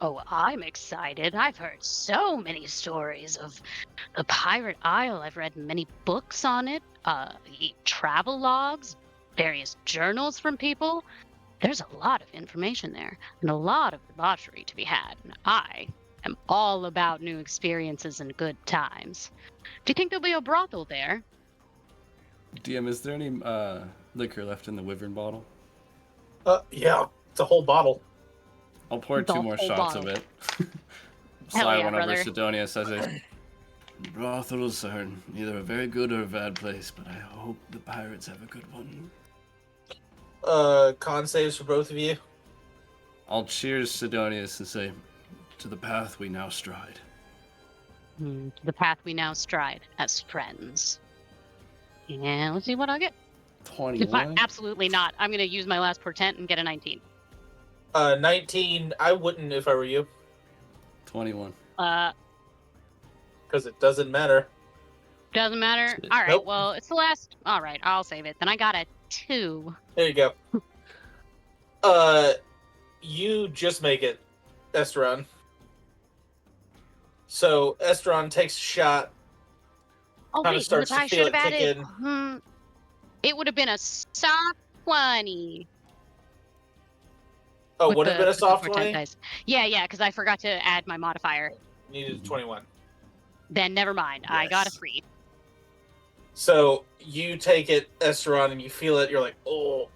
S6: Oh, I'm excited. I've heard so many stories of the Pirate Isle. I've read many books on it, travel logs, various journals from people. There's a lot of information there and a lot of debauchery to be had. And I am all about new experiences and good times. Do you think there'll be a brothel there?
S7: DM, is there any liquor left in the wyvern bottle?
S2: Yeah, it's a whole bottle.
S7: I'll pour
S6: The
S7: 2 more
S6: whole
S7: shots
S6: bottle.
S7: of it.
S6: Hell
S7: Slide
S6: yeah,
S7: one over
S6: brother.
S7: Sidonia, says it. Brothels are either a very good or a bad place, but I hope the pirates have a good one.
S2: Con saves for both of you.
S7: I'll cheers Sidonius and say, to the path we now stride.
S6: To the path we now stride as friends. And let's see what I'll get.
S7: 21?
S6: Absolutely not. I'm going to use my last portent and get a 19.
S2: 19, I wouldn't if I were you.
S7: 21.
S2: Because it doesn't matter.
S6: Doesn't matter. All right,
S2: Nope.
S6: well, it's the last. All right, I'll save it. Then I got a 2.
S2: There you go. You just make it, Esteron. So Esteron takes a shot.
S6: Oh,
S2: Kinda
S6: wait,
S2: starts
S6: what
S2: to
S6: I
S2: feel
S6: should
S2: it
S6: have
S2: kick
S6: added?
S2: in.
S6: It would have been a soft 20.
S2: Oh,
S6: with
S2: would have
S6: the-
S2: been a
S6: with the
S2: soft
S6: portent
S2: 20?
S6: dice. Yeah, because I forgot to add my modifier.
S2: Needed 21.
S6: Then never mind. I got a
S2: Yes.
S6: 3.
S2: So you take it, Esteron, and you feel it. You're like, oh,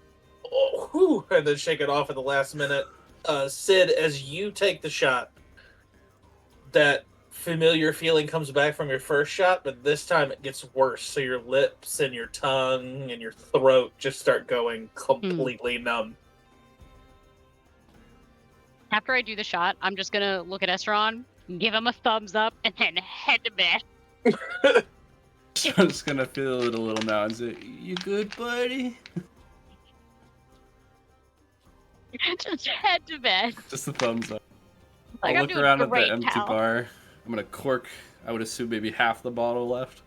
S2: whew, and then shake it off at the last minute. Sid, as you take the shot, that familiar feeling comes back from your first shot, but this time it gets worse. So your lips and your tongue and your throat just start going completely numb.
S6: After I do the shot, I'm just going to look at Esron, give him a thumbs up, and then head to bed.
S7: So I'm just gonna feel it a little now and say, you good, buddy?
S6: Just head to bed.
S7: Just a thumbs up.
S6: Like,
S7: I'll
S6: I'm
S7: look
S6: doing
S7: around at
S6: great,
S7: the empty
S6: pal.
S7: bar. I'm gonna cork, I would assume maybe half the bottle left.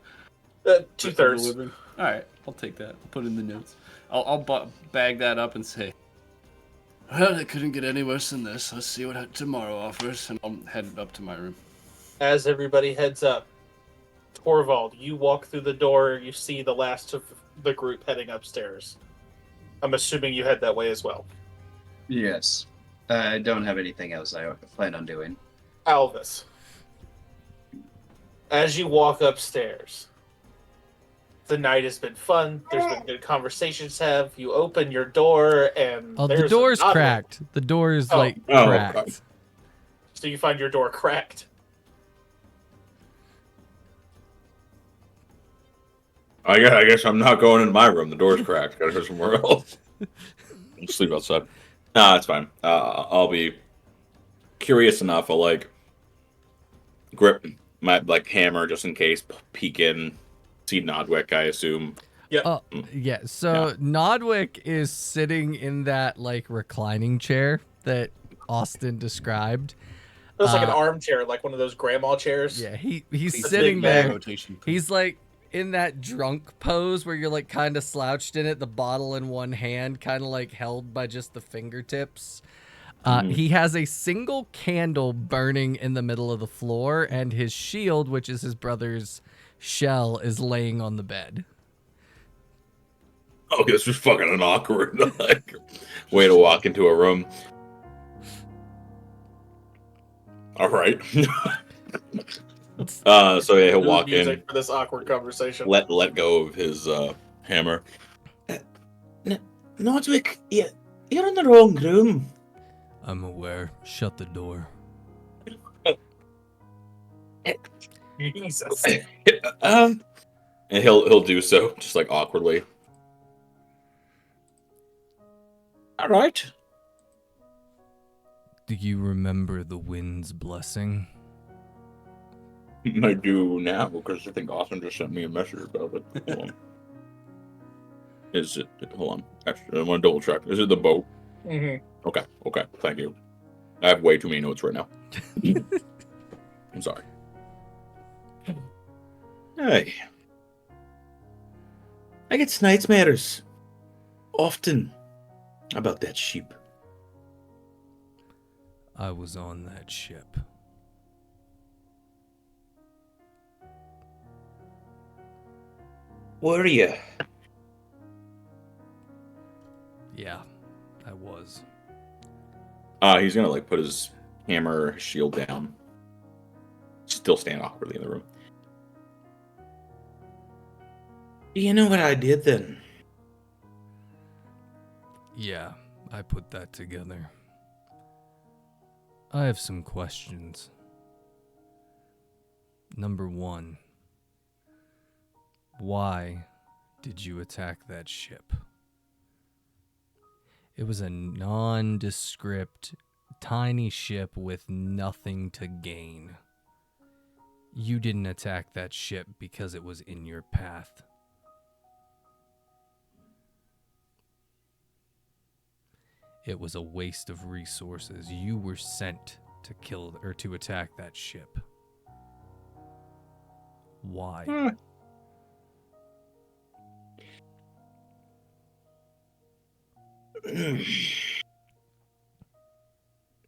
S2: 2/3.
S7: Alright, I'll take that. I'll put it in the notes. I'll bag that up and say, well, it couldn't get any worse than this. Let's see what tomorrow offers. And I'll head up to my room.
S2: As everybody heads up, Torvald, you walk through the door, you see the last of the group heading upstairs. I'm assuming you head that way as well.
S1: Yes. I don't have anything else I plan on doing.
S2: Alvis, as you walk upstairs, the night has been fun. There's been good conversations to have. You open your door and
S5: Oh, the
S2: there's
S5: door's
S2: a Nodwick.
S5: cracked. The door is
S2: Oh.
S5: cracked.
S4: Okay.
S2: So you find your door cracked.
S4: I guess I'm not going into my room. The door's cracked. Gotta go somewhere else. I'll sleep outside. Nah, it's fine. I'll be curious enough. I'll grip my hammer just in case. Peek in, see Nodwick. I assume.
S2: Yeah.
S5: Yeah. So Nodwick is sitting in that reclining chair that Austin described.
S2: It was like an armchair, like one of those grandma chairs.
S5: Yeah, he's
S2: It's a
S5: sitting
S2: big bag.
S5: there.
S7: Rotation.
S5: He's in that drunk pose where you're kind of slouched in it, the bottle in one hand, kind of held by just the fingertips. He has a single candle burning in the middle of the floor, and his shield, which is his brother's shell, is laying on the bed.
S4: Oh, this was fucking an awkward way to walk into a room. All right. So yeah, he'll walk in,
S2: for this awkward conversation.
S4: let go of his hammer.
S9: Nodwick, you're in the wrong room.
S5: I'm aware. Shut the door.
S2: Jesus.
S4: And he'll do so, just awkwardly.
S9: All right.
S5: Do you remember the wind's blessing?
S4: I do now, because I think Austin just sent me a message about it. Hold on. Is it? Hold on. Actually, I want to double check. Is it the boat?
S2: Mm-hmm.
S4: Okay. Thank you. I have way too many notes right now. I'm sorry.
S9: Hey. I get nightmares. Often. About that sheep.
S5: I was on that ship.
S9: Were you?
S5: Yeah, I was.
S4: He's gonna like put his hammer shield down. Still stand awkwardly in the room.
S9: Do you know what I did then?
S5: Yeah, I put that together. I have some questions. Number 1. Why did you attack that ship? It was a nondescript, tiny ship with nothing to gain. You didn't attack that ship because it was in your path. It was a waste of resources. You were sent to kill or to attack that ship. Why?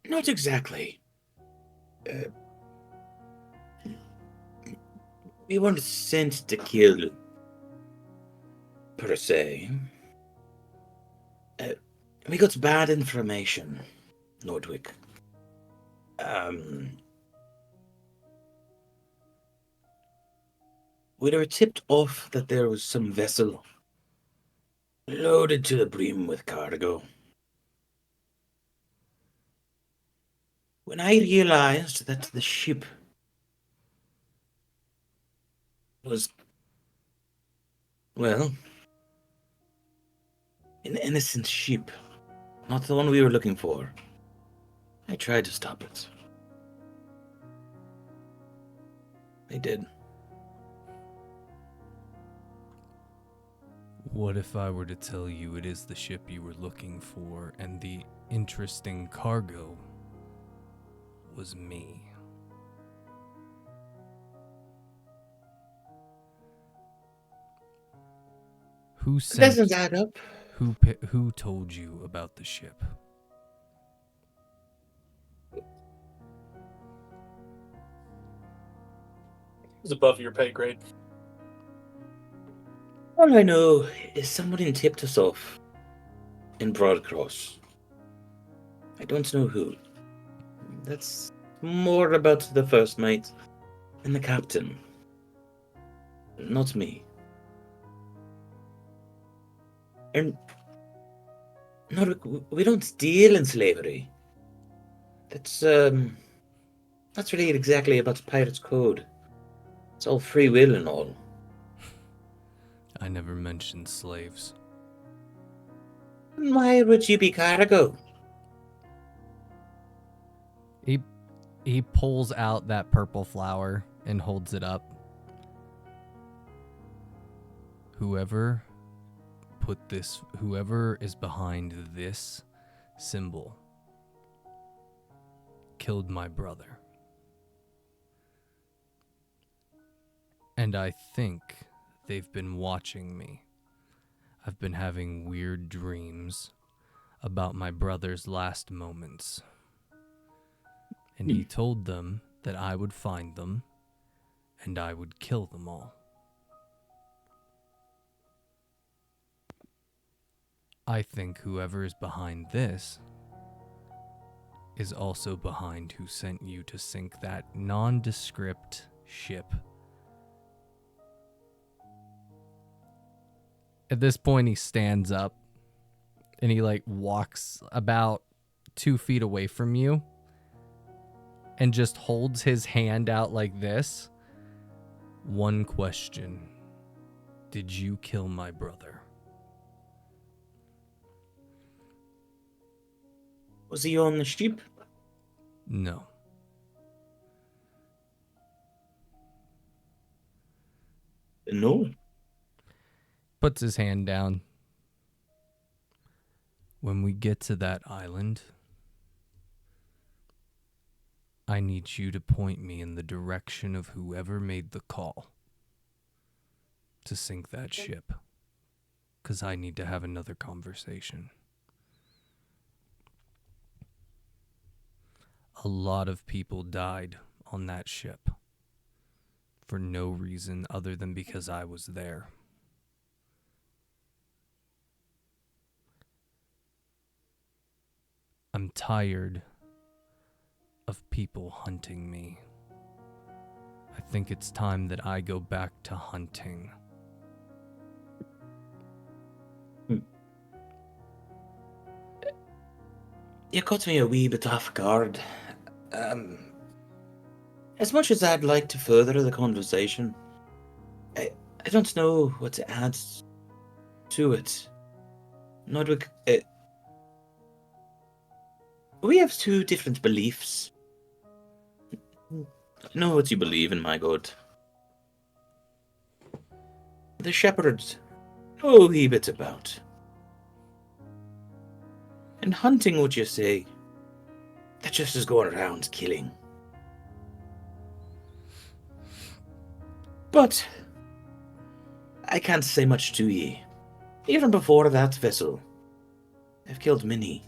S9: Not exactly. We weren't sent to kill, per se. We got bad information, Nordwick. We were tipped off that there was some vessel loaded to the brim with cargo. When I realized that the ship was, well, an innocent ship, not the one we were looking for, I tried to stop it. I did.
S5: What if I were to tell you it is the ship you were looking for and the interesting cargo was me? Who sent?
S9: Doesn't add up.
S5: Who told you about the ship?
S2: It was above your pay grade.
S9: All I know is somebody tipped us off in Broadcross. I don't know who. That's more about the first mate and the captain. Not me. And no, we don't deal in slavery. That's really exactly about the pirate's code. It's all free will and all.
S5: I never mentioned slaves.
S9: Why would you be cargo?
S5: He pulls out that purple flower and holds it up. Whoever is behind this symbol killed my brother. And I think they've been watching me. I've been having weird dreams about my brother's last moments. And he told them that I would find them and I would kill them all. I think whoever is behind this is also behind who sent you to sink that nondescript ship. At this point, he stands up and he walks about 2 feet away from you and just holds his hand out like this. One question. Did you kill my brother?
S9: Was he on the ship?
S5: No.
S9: No.
S5: Puts his hand down. When we get to that island, I need you to point me in the direction of whoever made the call to sink that ship. 'Cause I need to have another conversation. A lot of people died on that ship for no reason other than because I was there. I'm tired of people hunting me. I think it's time that I go back to hunting.
S9: You caught me a wee bit off guard. As much as I'd like to further the conversation, I don't know what to add to it. Nodwick, we have two different beliefs. I know what you believe in, my god. The shepherds know a wee bit about. And hunting, would you say? That just is going around killing. But I can't say much to ye. Even before that vessel, I've killed many.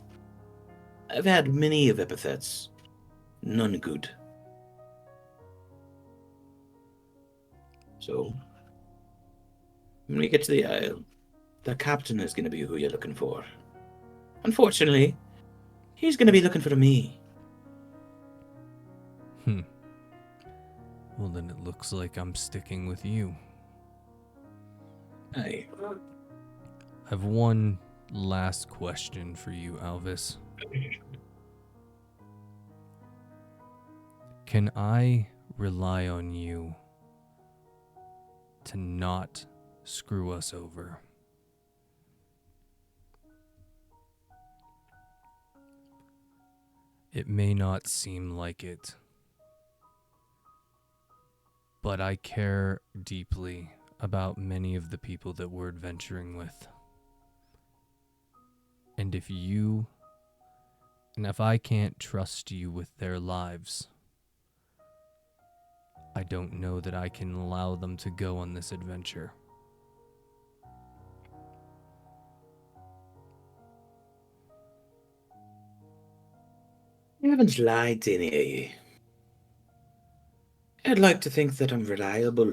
S9: I've had many of epithets. None good. So, when we get to the Isle, the captain is going to be who you're looking for. Unfortunately, he's going to be looking for me.
S5: Well, then it looks like I'm sticking with you.
S9: Aye.
S5: I've one last question for you, Alvis. Can I rely on you to not screw us over? It may not seem like it, but I care deeply about many of the people that we're adventuring with. And if I can't trust you with their lives, I don't know that I can allow them to go on this adventure.
S9: You haven't lied to any of you. I'd like to think that I'm reliable.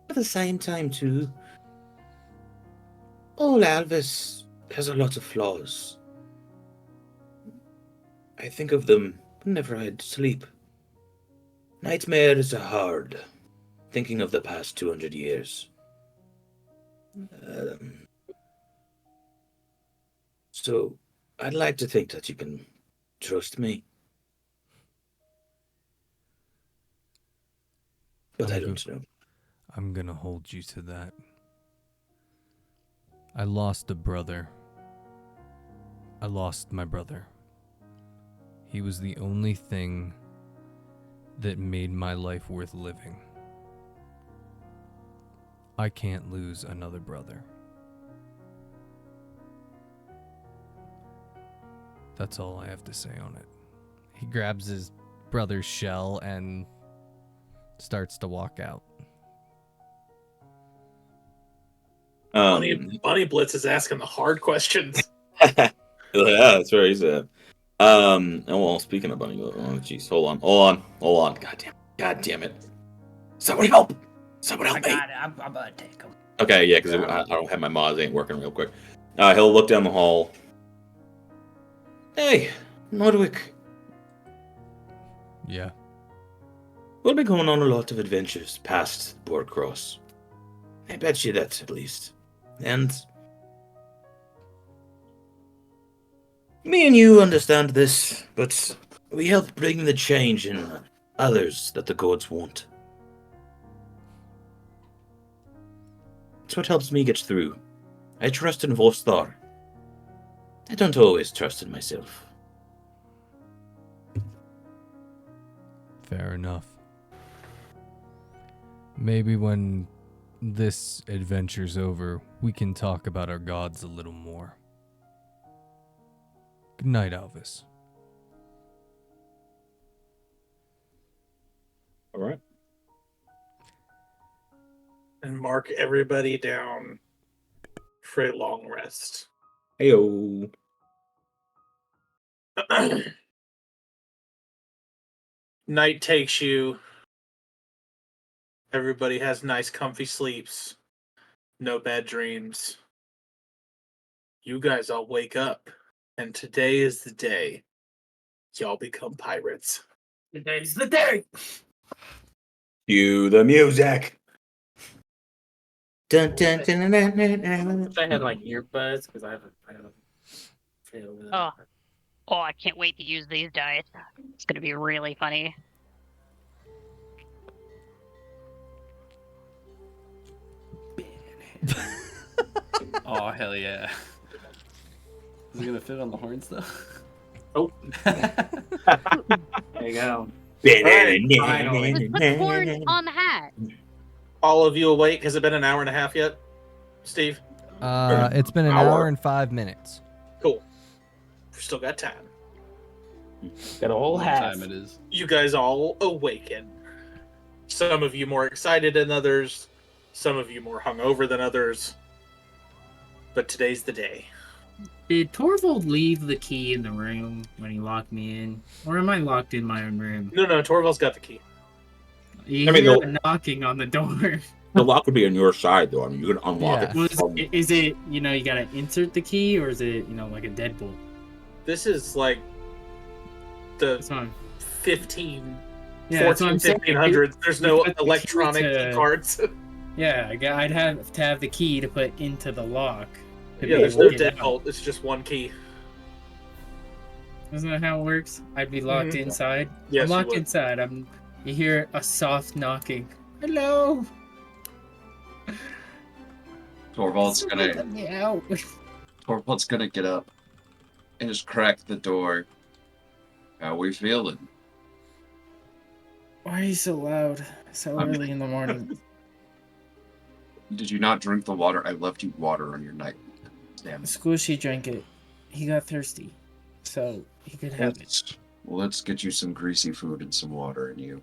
S9: At the same time, too, old Alvis has a lot of flaws. I think of them whenever I'd sleep. Nightmares are hard, thinking of the past 200 years. So, I'd like to think that you can trust me. But I don't know.
S5: I'm gonna hold you to that. I lost a brother. I lost my brother. He was the only thing that made my life worth living. I can't lose another brother. That's all I have to say on it. He grabs his brother's shell and starts to walk out.
S2: Bunny Blitz is asking the hard questions.
S4: Yeah, that's right. He's oh well. Speaking of Bunny, oh jeez, hold on. God damn it! Someone help! Someone help me!
S3: I got it. I'm gonna take him.
S4: Okay, yeah, because I don't have my Moz ain't working real quick. He'll look down the hall.
S9: Hey, Nodwick.
S5: Yeah.
S9: We'll be going on a lot of adventures past Board Cross. I bet you that, at least. And me and you understand this, but we help bring the change in others that the gods want. It's what helps me get through. I trust in Vostar. I don't always trust in myself.
S5: Fair enough. Maybe when this adventure's over, we can talk about our gods a little more. Good night, Alvis.
S4: All right.
S2: And mark everybody down for a long rest.
S4: Heyo.
S2: Night takes you. Everybody has nice, comfy sleeps. No bad dreams. You guys all wake up, and today is the day y'all become pirates.
S3: Today's the day.
S4: Cue the music.
S9: Dun, dun, dun, dun, dun, dun, dun.
S3: I had like earbuds because I have a fail with
S6: Oh. Oh, I can't wait to use these dice. It's gonna be really funny.
S7: Oh, hell yeah. Is it gonna fit on the horns though?
S3: Oh, there you go.
S6: Let's put the horn on the hat.
S2: All of you awake? Has it been an hour and a half yet, Steve?
S5: It's been an hour and 5 minutes.
S2: Cool. We've still got time.
S3: Got a whole
S7: What
S3: half.
S7: time it is?
S2: You guys all awaken. Some of you more excited than others. Some of you more hungover than others. But today's the day.
S3: Did Torvald leave the key in the room when he locked me in? Or am I locked in my own room?
S2: No, Torvald's got the key.
S3: You
S4: I mean,
S3: hear a knocking on the door.
S4: The lock would be on your side, though. I mean, you can unlock
S5: Yeah.
S4: it.
S3: Was, is it, you know, you gotta insert the key, or is it, you know, like a deadbolt?
S2: This is like the
S3: That's what I'm,
S2: 15,
S3: yeah, that's what
S2: 14,
S3: I'm saying.
S2: 1500s. There's no
S3: Put the key
S2: electronic
S3: to-
S2: key cards.
S3: Yeah, I'd have to have the key to put into the lock. to
S2: Yeah,
S3: be
S2: there's
S3: able
S2: no
S3: to get out.
S2: deadbolt. It's just one key.
S3: Isn't that how it works? I'd be locked
S2: Mhm.
S3: inside.
S2: Yes,
S3: I'm
S2: you
S3: locked
S2: would.
S3: inside. You hear a soft knocking. Hello.
S1: Torvald's
S3: Someone
S1: gonna
S3: let me out.
S1: Torvald's gonna get up and just crack the door. How we feeling?
S3: Why are you so loud so
S1: I'm-
S3: early in the morning?
S1: Did you not drink the water? I left you water on your night. Damn.
S3: Squishy drank it. He got thirsty, so he could have it.
S1: Let's get you some greasy food and some water in you.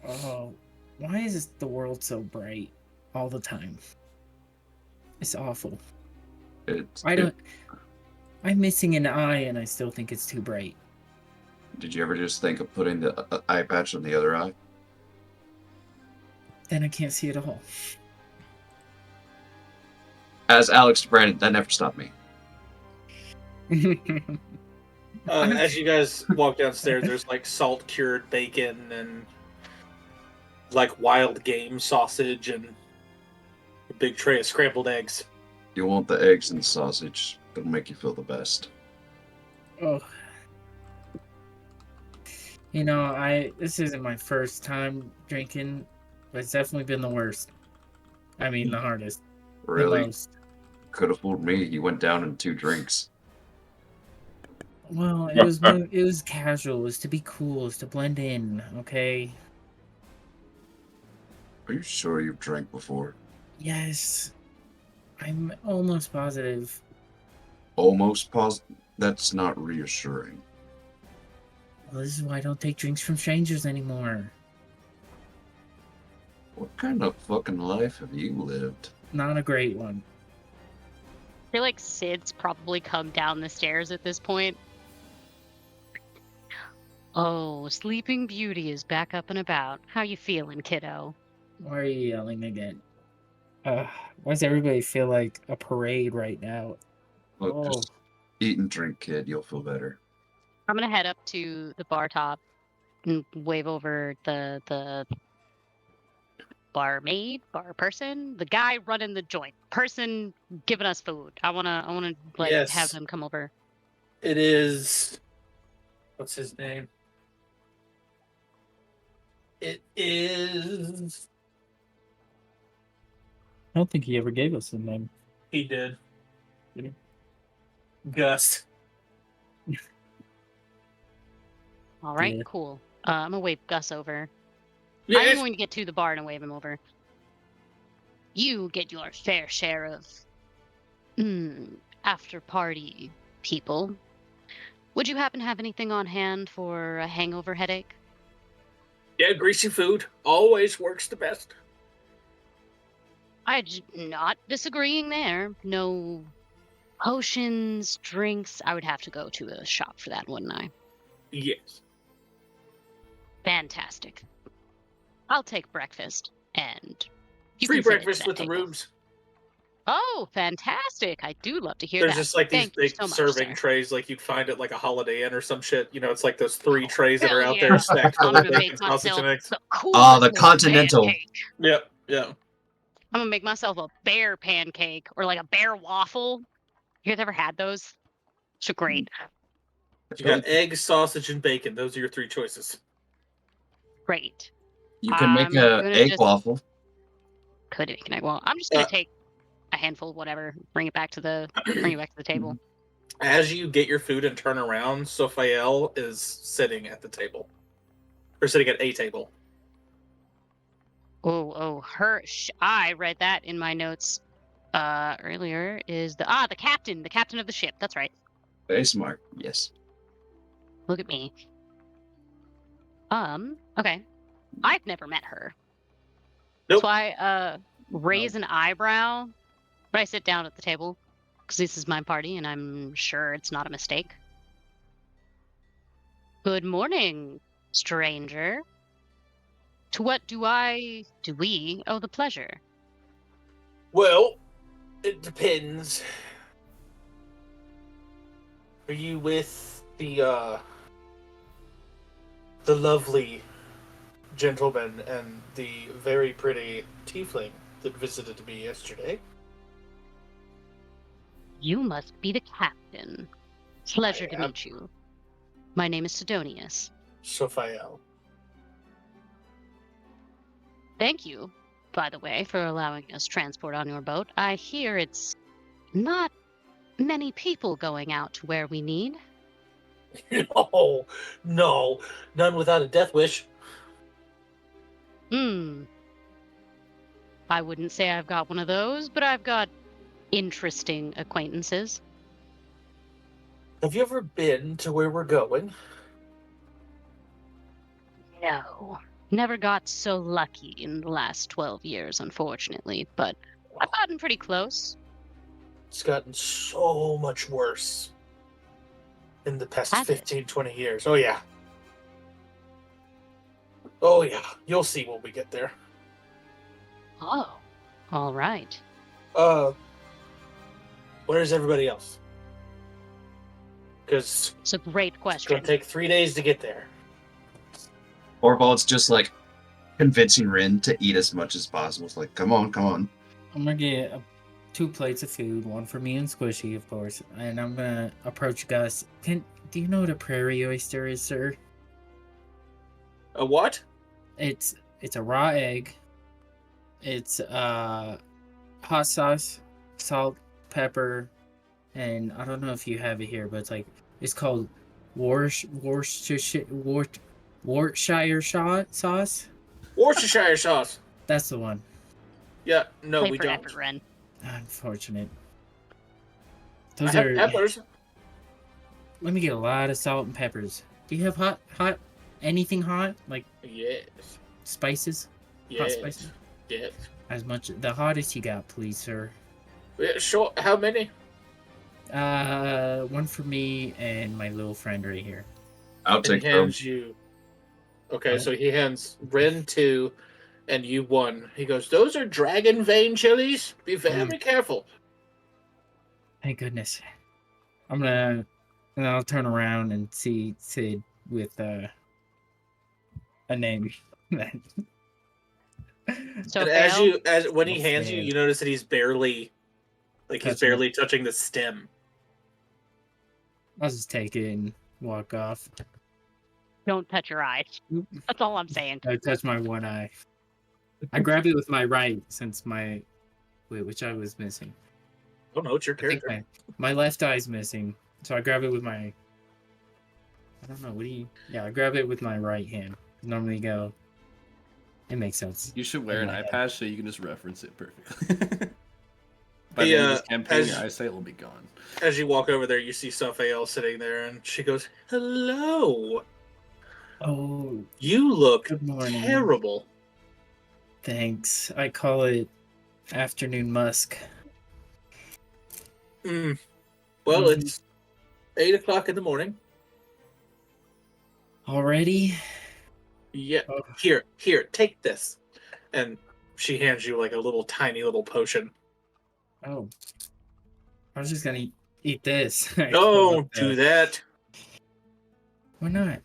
S3: Oh, why is the world so bright all the time? It's awful. I'm missing an eye, and I still think it's too bright.
S1: Did you ever just think of putting the eye patch on the other eye?
S3: Then I can't see at all.
S1: As Alex Brandon, that never stopped me.
S2: As you guys walk downstairs, there's like salt cured bacon and like wild game sausage and a big tray of scrambled eggs.
S1: You want the eggs and sausage. It'll make you feel the best.
S3: Oh. You know, this isn't my first time drinking, but it's definitely been the worst. I mean, the hardest. The
S1: Really?
S3: most.
S1: Could have fooled me. You went down in 2 drinks.
S3: Well, it was casual. It was to be cool. It was to blend in. Okay.
S1: Are you sure you've drank before?
S3: Yes. I'm almost positive.
S1: Almost positive? That's not reassuring.
S3: Well, this is why I don't take drinks from strangers anymore.
S1: What kind of fucking life have you lived?
S3: Not a great one.
S6: I feel like Sid's probably come down the stairs at this point. Oh, Sleeping Beauty is back up and about. How you feeling, kiddo?
S3: Why are you yelling again? Why does everybody feel like a parade right now?
S1: Look, just eat and drink, kid. You'll feel better.
S6: I'm gonna head up to the bar top and wave over the barmaid, bar person, the guy running the joint, person giving us food. I wanna like
S2: Yes.
S6: have them come over.
S2: It is. What's his name? It is.
S3: I don't think he ever gave us a name.
S2: He did. Gus.
S6: All right,
S3: Yeah.
S6: cool. I'm gonna wave Gus over. I'm
S2: Yes.
S6: going to get to the bar and wave him over. You get your fair share of after party people. Would you happen to have anything on hand for a hangover headache?
S2: Yeah, greasy food always works the best.
S6: I'm not disagreeing there. No potions, drinks. I would have to go to a shop for that, wouldn't I?
S2: Yes.
S6: Fantastic. I'll take breakfast and you
S2: Free
S6: can sit at
S2: breakfast
S6: that
S2: with the
S6: table.
S2: rooms.
S6: Oh, fantastic. I do love to hear
S2: There's
S6: that.
S2: just like these
S6: Thank you
S2: big
S6: so much,
S2: serving
S6: sir.
S2: trays like you'd find at like a Holiday Inn or some shit. You know, it's like those 3 trays that are
S6: Hell
S2: out
S6: yeah.
S2: there stacked full
S6: I'm
S2: of
S6: gonna
S2: bacon,
S6: make
S2: sausage,
S6: myself
S2: and eggs.
S6: the coolest
S1: The
S6: little
S1: Continental.
S6: pancake.
S2: Yep, yeah.
S6: I'm gonna make myself a bear pancake or like a bear waffle. You guys ever had those? So great.
S2: You got eggs, sausage, and bacon. Those are your 3 choices.
S6: Great.
S1: You can make
S6: I'm
S1: a
S6: gonna
S1: egg
S6: just
S1: waffle.
S6: could make an egg waffle. I'm just gonna take a handful of whatever, bring it back to the table.
S2: As you get your food and turn around, Sophiel is sitting at the table. Or sitting at a table.
S6: I read that in my notes earlier. Is the captain of the ship. That's right.
S1: Very smart. Yes.
S6: Look at me. Okay. I've never met her.
S2: Nope.
S6: So I raise an eyebrow when I sit down at the table because this is my party and I'm sure it's not a mistake. Good morning, stranger. To what do we owe the pleasure?
S2: Well, it depends. Are you with the lovely gentleman and the very pretty tiefling that visited me yesterday?
S6: You must be the captain. Pleasure to meet you. My name is Sidonius.
S2: Sophiel.
S6: Thank you, by the way, for allowing us transport on your boat. I hear it's not many people going out to where we need.
S2: No, none without a death wish.
S6: I wouldn't say I've got one of those, but I've got interesting acquaintances.
S2: Have you ever been to where we're going?
S6: No. Never got so lucky in the last 12 years, unfortunately, but I've gotten pretty close.
S2: It's gotten so much worse in the past
S6: Has
S2: 15, 20 years. Oh, yeah. Oh, yeah. You'll see when we get there.
S6: Oh, all right.
S2: Where's everybody else? Because
S6: it's a great question.
S2: It's going to take 3 days to get there.
S1: Orvald's just like convincing Rin to eat as much as possible. It's like, come on.
S3: I'm gonna get 2 plates of food, one for me and Squishy, of course, and I'm gonna approach Gus. Do you know what a prairie oyster is, sir?
S2: A what?
S3: It's a raw egg. It's hot sauce, salt, pepper, and I don't know if you have it here, but it's called Worcestershire sauce.
S2: Worcestershire sauce.
S3: That's the one.
S2: Yeah, no,
S6: Play
S2: we
S6: for
S2: don't.
S6: effort, Ren.
S3: Unfortunate.
S2: I have peppers.
S3: Let me get a lot of salt and peppers. Do you have hot, anything hot? Like
S2: yes,
S3: spices?
S2: Yes.
S3: Hot spices?
S2: Yes.
S3: As much, the hottest you got, please, sir.
S2: Yeah, sure. How many?
S3: One for me and my little friend right here.
S1: I'll
S2: And
S1: take
S2: he
S1: them.
S2: hands you. Okay, so he hands Ren 2 and you 1. He goes, "Those are dragon vein chilies. Be very careful."
S3: Thank goodness. And I'll turn around and see Sid with a name.
S6: So
S2: and when he hands you, you notice that he's barely touching the stem.
S3: I'll just take it and walk off.
S6: Don't touch your eyes. That's all I'm saying.
S3: I touch my one eye. I grab it with my right since which eye was missing?
S2: Oh no, it's your character.
S3: My left eye's missing, so I grab it with my. I don't know. I grab it with my right hand. Normally go. It makes sense.
S7: You should wear an eye patch so you can just reference it perfectly. By the end of this campaign, your eyesight will be gone.
S2: As you walk over there, you see Sophiel sitting there, and she goes, "Hello."
S3: Oh,
S2: You look
S3: good morning.
S2: terrible.
S3: Thanks. I call it afternoon musk.
S2: Well, it's 8 o'clock in the morning.
S3: Already?
S2: Yeah.
S3: Oh.
S2: Here, take this. And she hands you like a little tiny little potion.
S3: Oh. I was just gonna eat this.
S2: Don't do that.
S3: Why not?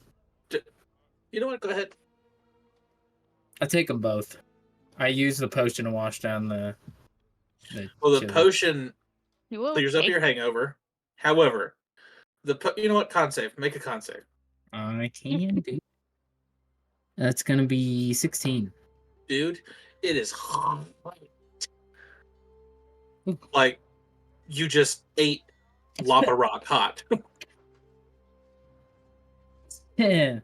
S2: You know what? Go ahead.
S3: I take them both. I use the potion to wash down the
S2: Well, the
S3: chili.
S2: potion
S6: You
S2: clears up
S6: okay?
S2: your hangover. However, you know what? Con save. Make a con save.
S3: I can do. That's gonna be 16.
S2: Dude, it is hot. Like, you just ate lava rock hot.
S3: Yeah.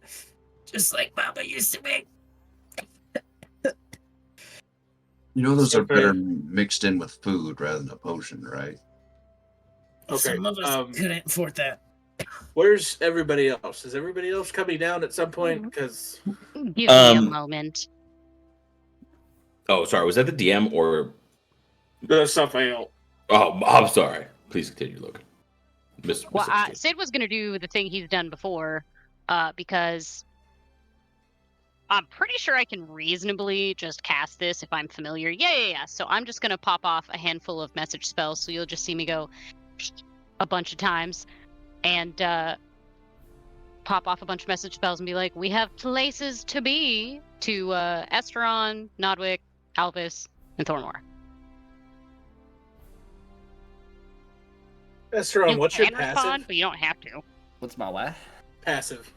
S3: Just like Mama used to make.
S1: You know those
S2: So
S1: are better mixed in with food rather than a potion, right?
S2: Okay.
S3: Some of us couldn't afford that.
S2: Where's everybody else? Is everybody else coming down at some point? Because
S6: Give me a moment.
S4: Oh, sorry. Was that the DM or?
S2: something else.
S4: Oh, I'm sorry. Please continue, Logan.
S6: Well, Sid was going to do the thing he's done before, because I'm pretty sure I can reasonably just cast this if I'm familiar. Yeah. So I'm just going to pop off a handful of message spells, so you'll just see me go a bunch of times and pop off a bunch of message spells and be like, we have places to be to Esteron, Nodwick, Alvis, and Thornmore.
S2: Esteron, what's your
S6: can
S2: passive?
S6: respond, but you don't have to.
S7: What's my what?
S2: Passive.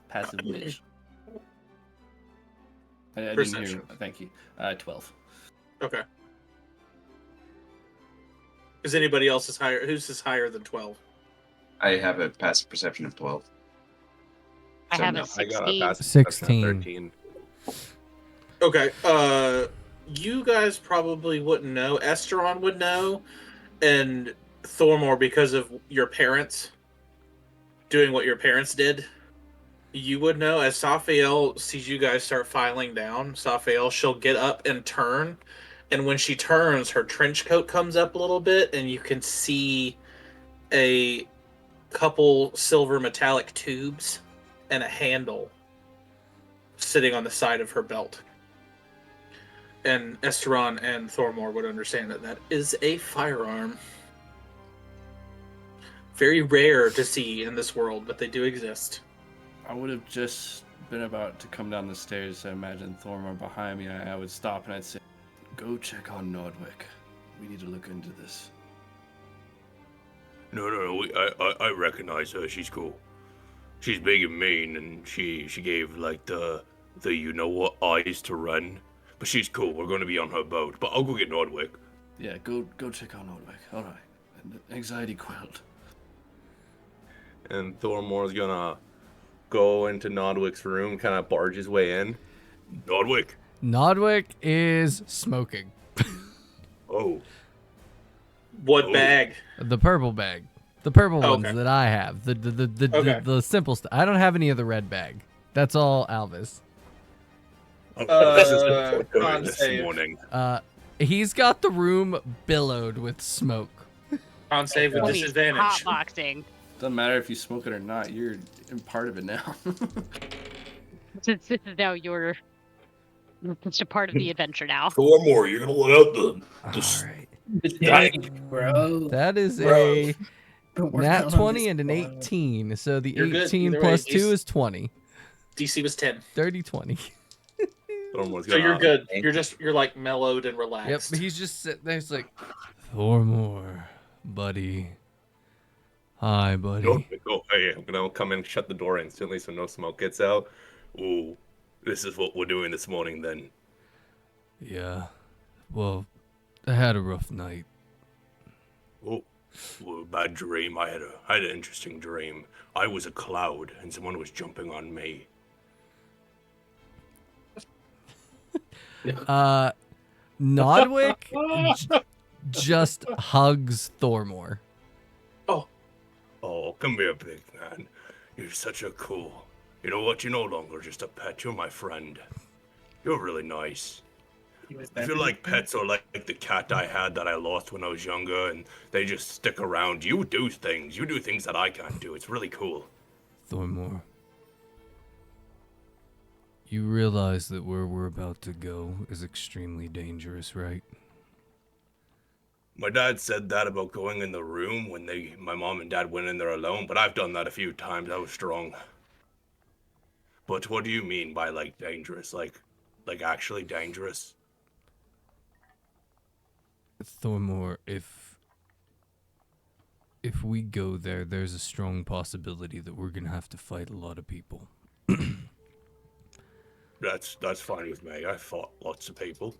S7: Passive bitch. I didn't
S2: Perception.
S7: hear. Thank you. 12.
S2: Okay. Is anybody else higher? Who's higher than 12?
S1: I have a passive perception of 12.
S6: I
S1: So
S6: have
S1: no.
S6: a
S8: I got a
S6: 16.
S8: passive
S5: 16.
S8: 13.
S2: Okay. You guys probably wouldn't know. Esteron would know, and Thormore, because of your parents doing what your parents did, you would know. As Safael sees you guys start filing down, Safael, she'll get up and turn, and when she turns, her trench coat comes up a little bit, and you can see a couple silver metallic tubes and a handle sitting on the side of her belt. And Esteron and Thormore would understand that is a firearm. Very rare to see in this world, but they do exist.
S7: I would have just been about to come down the stairs. I imagine Thormor behind me. I would stop and I'd say, "Go check on Nordwick. We need to look into this."
S8: No. I recognize her. She's cool. She's big and mean, and she gave like the you know what eyes to run. But she's cool. We're going to be on her boat. But I'll go get Nordwick.
S7: Yeah, go check on Nordwick. All right. And anxiety quelled.
S8: And Thormore's gonna go into Nodwick's room, kind of barge his way in. Nodwick.
S5: Nodwick is smoking.
S8: Oh.
S2: What bag?
S5: The purple bag. The purple ones
S2: Okay.
S5: that I have. The simple stuff. I don't have any of the red bag. That's all Alvis.
S8: This is the
S2: con
S8: this
S2: save.
S8: morning.
S5: He's got the room billowed with smoke.
S2: Con save with
S6: Oh, he's
S2: disadvantage.
S6: hotboxing.
S7: Doesn't matter if you smoke it or not. You're part of it now.
S6: Since this is now your it's a part of the adventure now.
S4: Thormore, you're gonna let out the
S3: Dang, bro.
S5: That is
S2: Bro.
S3: We're
S5: nat
S3: on
S5: 20
S3: this
S5: and an
S3: squad.
S5: 18. So the
S2: You're good
S5: 18
S2: either
S5: plus
S2: way.
S5: 2 is 20.
S2: DC was 10.
S5: 30, 20.
S8: Thormore's
S2: So you're
S8: gonna-
S2: good. You're like mellowed and
S5: Yep,
S2: relaxed.
S5: he's just sitting there. He's like, Thormore, buddy. Hi, buddy.
S8: Nodwick, oh, hey, I'm gonna come in, shut the door instantly so no smoke gets out. Ooh, this is what we're doing this morning then.
S5: Yeah. Well, I had a rough night.
S8: Oh, well, bad dream. I had an interesting dream. I was a cloud and someone was jumping on me.
S5: Nodwick just hugs Thormore.
S8: Oh, come here, big man. You're such a cool. You know what? You're no longer just a pet. You're my friend. You're really nice. I feel like pets are like the cat I had that I lost when I was younger, and they just stick around. You do things. You do things that I can't do. It's really cool.
S5: Thormore, you realize that where we're about to go is extremely dangerous, right?
S8: My dad said that about going in the room when my mom and dad went in there alone, but I've done that a few times. I was strong. But what do you mean by like dangerous? Like actually dangerous?
S5: Thormore, if we go there, there's a strong possibility that we're gonna have to fight a lot of people.
S8: That's fine with me. I fought lots of people.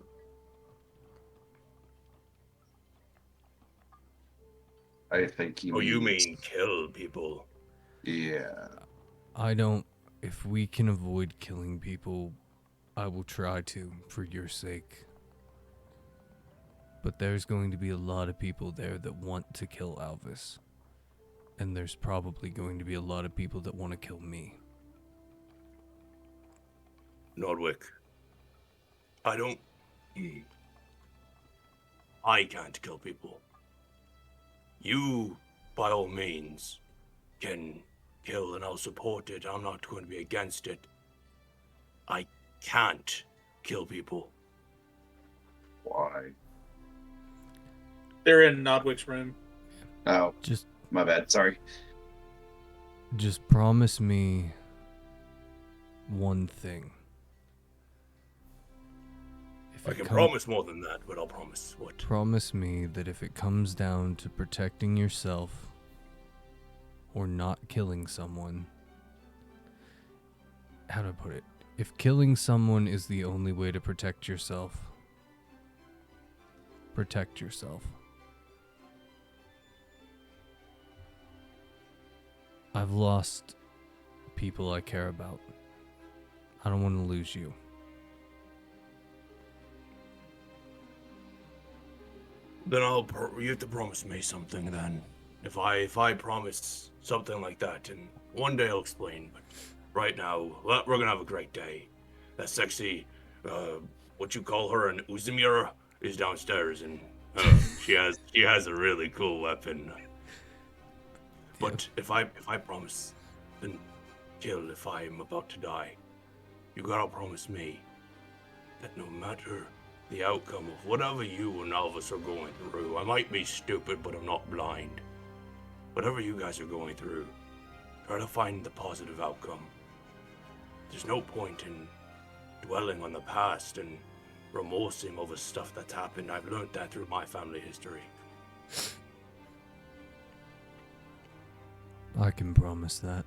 S1: I think he
S8: Oh, you
S1: means...
S8: mean kill people?
S1: Yeah.
S5: If we can avoid killing people, I will try to, for your sake. But there's going to be a lot of people there that want to kill Alvis. And there's probably going to be a lot of people that want to kill me.
S8: Nordwick. I can't kill people. You, by all means, can kill and I'll support it. I'm not going to be against it. I can't kill people.
S1: Why?
S2: They're in Nodwick's room.
S1: Oh, my bad. Sorry.
S5: Just promise me one thing.
S8: I can promise more than that, but I'll promise what?
S5: Promise me that if it comes down to protecting yourself or not killing someone, how do I put it? If killing someone is the only way to protect yourself, protect yourself. I've lost people I care about. I don't want to lose you.
S8: Then you have to promise me something then. If I promise something like that, and one day I'll explain, but right now, we're gonna have a great day. That sexy, what you call her, an Uzumira, is downstairs, and she has a really cool weapon. But if I promise, then kill if I'm about to die, you gotta promise me that no matter the outcome of whatever you and Alvis are going through, I might be stupid, but I'm not blind. Whatever you guys are going through, try to find the positive outcome. There's no point in dwelling on the past and remorsing over stuff that's happened. I've learned that through my family history.
S5: I can promise that.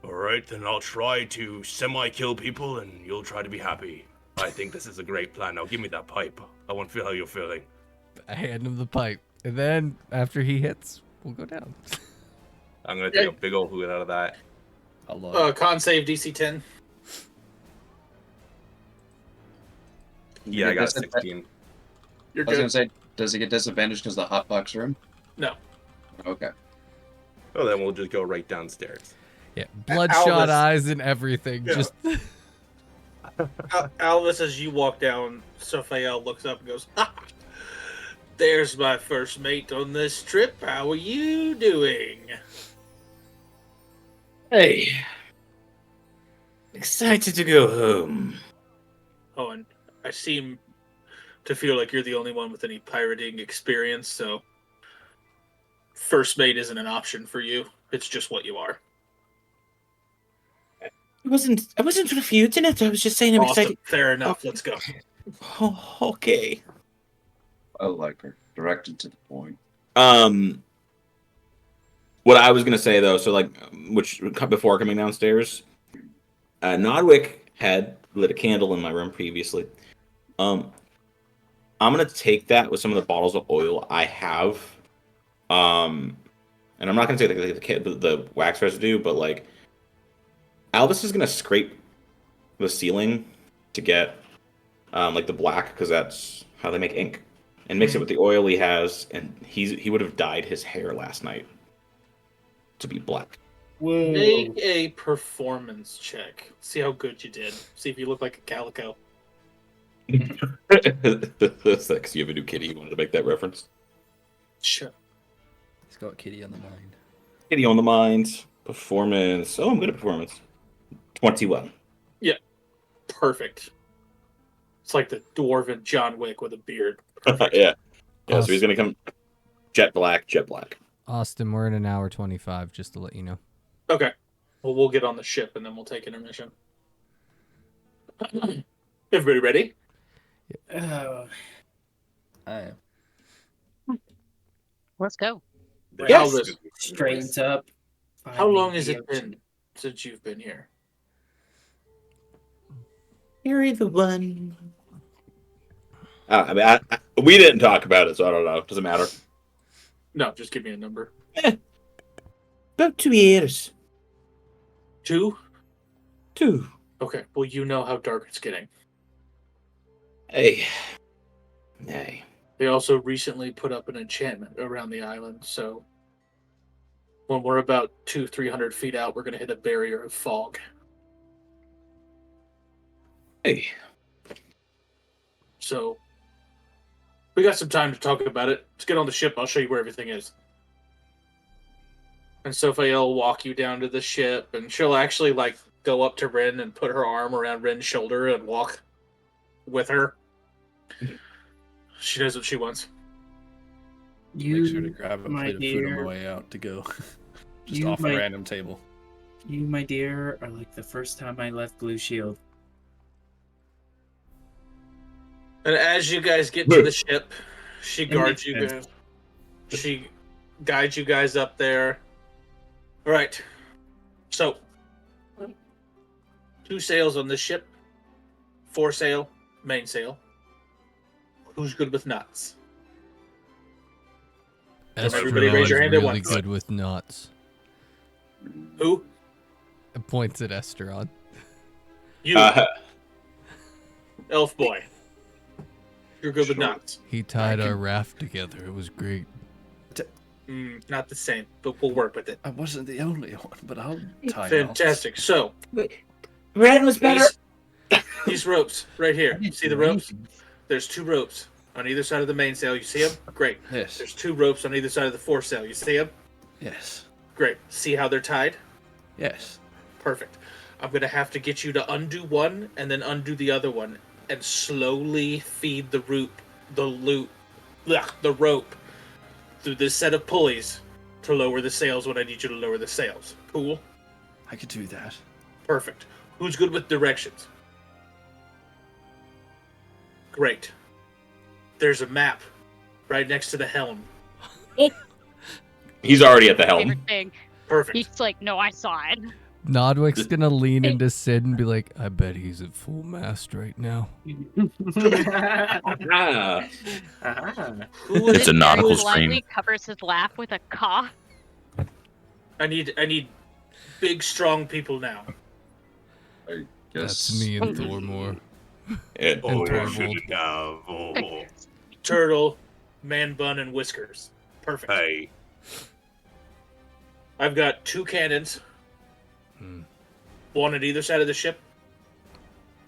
S8: Alright, then I'll try to semi-kill people and you'll try to be happy. I think this is a great plan. Now give me that pipe. I want to feel how you're feeling.
S5: I hand him the pipe. And then, after he hits, we'll go down.
S4: I'm going to take a big old hoot out of that.
S2: Con save DC 10.
S4: Yeah, I got 16.
S2: You're
S1: I was
S2: good.
S1: going to say, does he get disadvantage because of the hotbox room?
S2: No.
S1: Okay.
S4: Oh, then we'll just go right downstairs.
S5: Yeah, bloodshot
S2: Alvis.
S5: eyes and everything.
S2: Yeah.
S5: Just
S2: Alvis, as you walk down, Raphael looks up and goes, "Ha! There's my first mate on this trip. How are you doing?"
S9: Hey. Excited to go home.
S2: Oh, and I seem to feel like you're the only one with any pirating experience, so first mate isn't an option for you. It's just what you are.
S9: I wasn't refuting it. I was just saying I'm
S2: Awesome.
S9: excited.
S2: Fair enough. Let's go.
S9: Oh, okay.
S1: I like her. Directed to the point.
S4: What I was gonna say though, so like, which before coming downstairs, Nodwick had lit a candle in my room previously. I'm gonna take that with some of the bottles of oil I have, and I'm not gonna take the wax residue, but like, Albus is gonna scrape the ceiling to get like the black, because that's how they make ink, and mix it with the oil he has, and he would have dyed his hair last night to be black.
S3: Whoa.
S2: Make a performance check. See how good you did. See if you look like a calico.
S4: That's like, you have a new kitty. You wanted to make that reference.
S2: Sure.
S10: He's got Kitty on the mind.
S4: Kitty on the mind. Performance. Oh, I'm good at performance. 21.
S2: Perfect. It's like the dwarven John Wick with a beard.
S4: Yeah. Yeah, so he's going to come jet black.
S5: Austin, we're in an hour 25, just to let you know.
S2: Okay. Well, we'll get on the ship and then we'll take intermission. Everybody ready?
S3: Oh,
S10: I am.
S6: Let's go.
S4: Yes.
S3: straightens up.
S2: How long has it been since you've been here?
S9: You're the one.
S4: I mean, we didn't talk about it, so I don't know. Doesn't matter.
S2: No, just give me a number.
S9: About 2 years.
S2: 2?
S9: 2.
S2: Okay. Well, you know how dark it's getting.
S9: Hey.
S2: They also recently put up an enchantment around the island, so when we're about 200-300 feet out, we're going to hit a barrier of fog.
S9: Hey.
S2: So we got some time to talk about it. Let's get on the ship. I'll show you where everything is. And Sophia will walk you down to the ship, and she'll actually go up to Rin and put her arm around Rin's shoulder and walk with her. She knows what she wants.
S10: Make sure to grab a
S3: my
S10: plate of food on
S3: dear.
S10: the way out to go. Just
S3: You,
S10: off
S3: my-
S10: a random table.
S3: You, my dear, are like the first time I left Blue Shield.
S2: And as you guys get to the ship, she guards you
S3: makes
S2: guys. She guides you guys up there. All right. So, 2 sails on this ship. 4 sail, main sail. Who's good with knots? Everybody raise your hand at
S5: really
S2: once.
S5: good with knots.
S2: Who?
S5: It points at Esteron.
S2: You, elf boy. You're good with knots.
S5: He tied our raft together. It was great.
S2: Not the same, but we'll work with it.
S10: I wasn't the only one, but I'll tie
S2: Fantastic. So,
S9: Ren was better.
S2: these ropes right here. See the ropes? There's 2 ropes on either side of the mainsail. You see them? Great.
S10: Yes.
S2: There's 2 ropes on either side of the foresail. You see them?
S10: Yes.
S2: Great. See how they're tied?
S10: Yes.
S2: Perfect. I'm going to have to get you to undo one and then undo the other one and slowly feed the rope through this set of pulleys to lower the sails when I need you to lower the sails. Cool?
S10: I could do that.
S2: Perfect. Who's good with directions? Great. There's a map right next to the helm.
S4: He's already at the helm.
S6: Favorite thing.
S2: Perfect.
S6: He's like, no, I saw it.
S5: Nodwick's gonna lean into Sid and be like, I bet he's at full mast right now.
S4: Ah.
S6: It's
S4: a nautical
S6: politely
S4: scream.
S6: covers his laugh with a cough.
S2: I need big, strong people now.
S1: I
S5: That's
S1: guess.
S5: me and Thormore.
S4: And-
S8: Oh,
S5: And
S8: you
S5: Torvald.
S8: shouldn't have. Oh.
S2: Turtle, man bun, and whiskers. Perfect.
S8: Hey.
S2: I've got 2 cannons.
S5: Hmm.
S2: One at either side of the ship.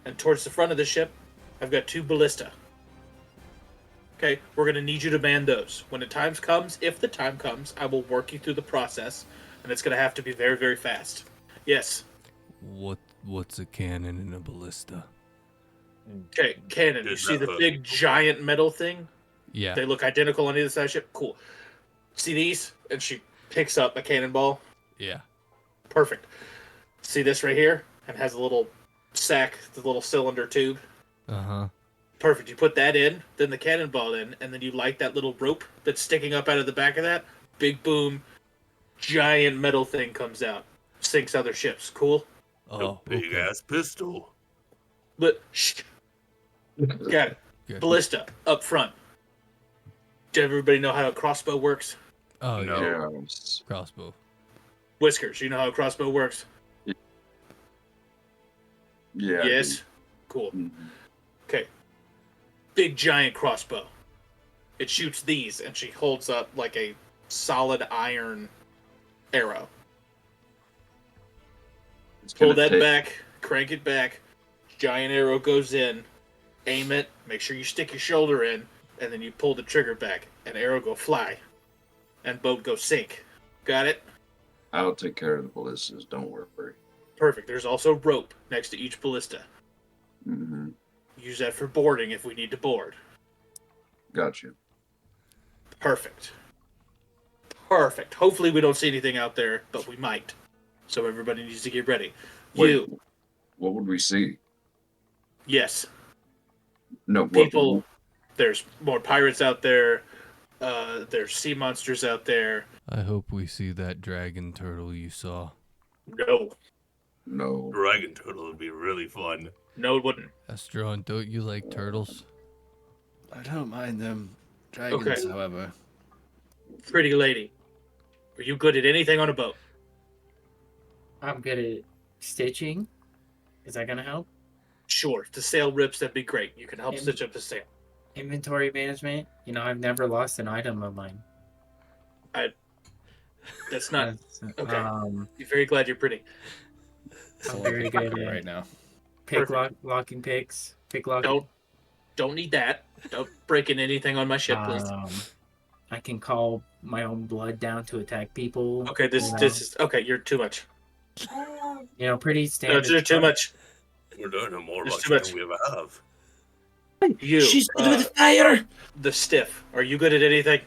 S2: And towards the front of the ship, I've got 2 ballista. Okay, we're going to need you to man those. When the time comes, if the time comes, I will work you through the process. And it's going to have to be very, very fast. Yes.
S5: What's a cannon and a ballista?
S2: Okay, cannon. You see the big giant metal thing?
S5: Yeah.
S2: They look identical on either side of the ship? Cool. See these? And she picks up a cannonball.
S5: Yeah.
S2: Perfect. See this right here? It has a little sack, the little cylinder tube.
S5: Uh-huh.
S2: Perfect. You put that in, then the cannonball in, and then you light that little rope that's sticking up out of the back of that. Big boom. Giant metal thing comes out. Sinks other ships. Cool?
S5: Oh,
S8: A big
S5: okay.
S8: ass pistol.
S2: But, shh. Got it.
S5: Good.
S2: Ballista, up front. Does everybody know how a crossbow works?
S5: Oh,
S8: No.
S5: yeah.
S1: Yes.
S5: Crossbow.
S2: Whiskers, you know how a crossbow works?
S1: Yeah.
S2: Yes? Cool.
S1: Mhm.
S2: Okay. Big giant crossbow. It shoots these, and she holds up like a solid iron arrow. Pull that back, crank it back. Giant arrow goes in. Aim it. Make sure you stick your shoulder in, and then you pull the trigger back. And arrow go fly, and boat go sink. Got it?
S1: I'll take care of the ballistas. Don't worry.
S2: Perfect. There's also rope next to each ballista.
S1: Mm-hmm.
S2: Use that for boarding if we need to board.
S1: Gotcha.
S2: Perfect. Perfect. Hopefully we don't see anything out there, but we might. So everybody needs to get ready.
S1: Wait, what would we see?
S2: Yes.
S1: No,
S2: people. There's more pirates out there. There's sea monsters out there.
S5: I hope we see that dragon turtle you saw.
S2: No.
S8: Dragon turtle would be really fun.
S2: No, it wouldn't.
S5: Astron, don't you like turtles?
S10: I don't mind them. Dragons, however.
S2: Pretty lady, are you good at anything on a boat?
S3: I'm good at stitching. Is that gonna help?
S2: Sure. If the sail rips, that'd be great. You can help stitch up the sail.
S3: Inventory management. You know, I've never lost an item of mine.
S2: That's not okay. You're very glad you're pretty.
S3: I'm very good at
S10: right now.
S3: Locking picks. Pick locking.
S2: Don't need that. Don't break in anything on my ship, please.
S3: I can call my own blood down to attack people.
S2: Okay, this is okay. You're too much.
S3: You know, pretty standard.
S2: No, you're too much.
S8: We're learning more about
S2: too much.
S8: than we ever have.
S2: You.
S9: She's good with fire.
S2: The stiff. Are you good at anything?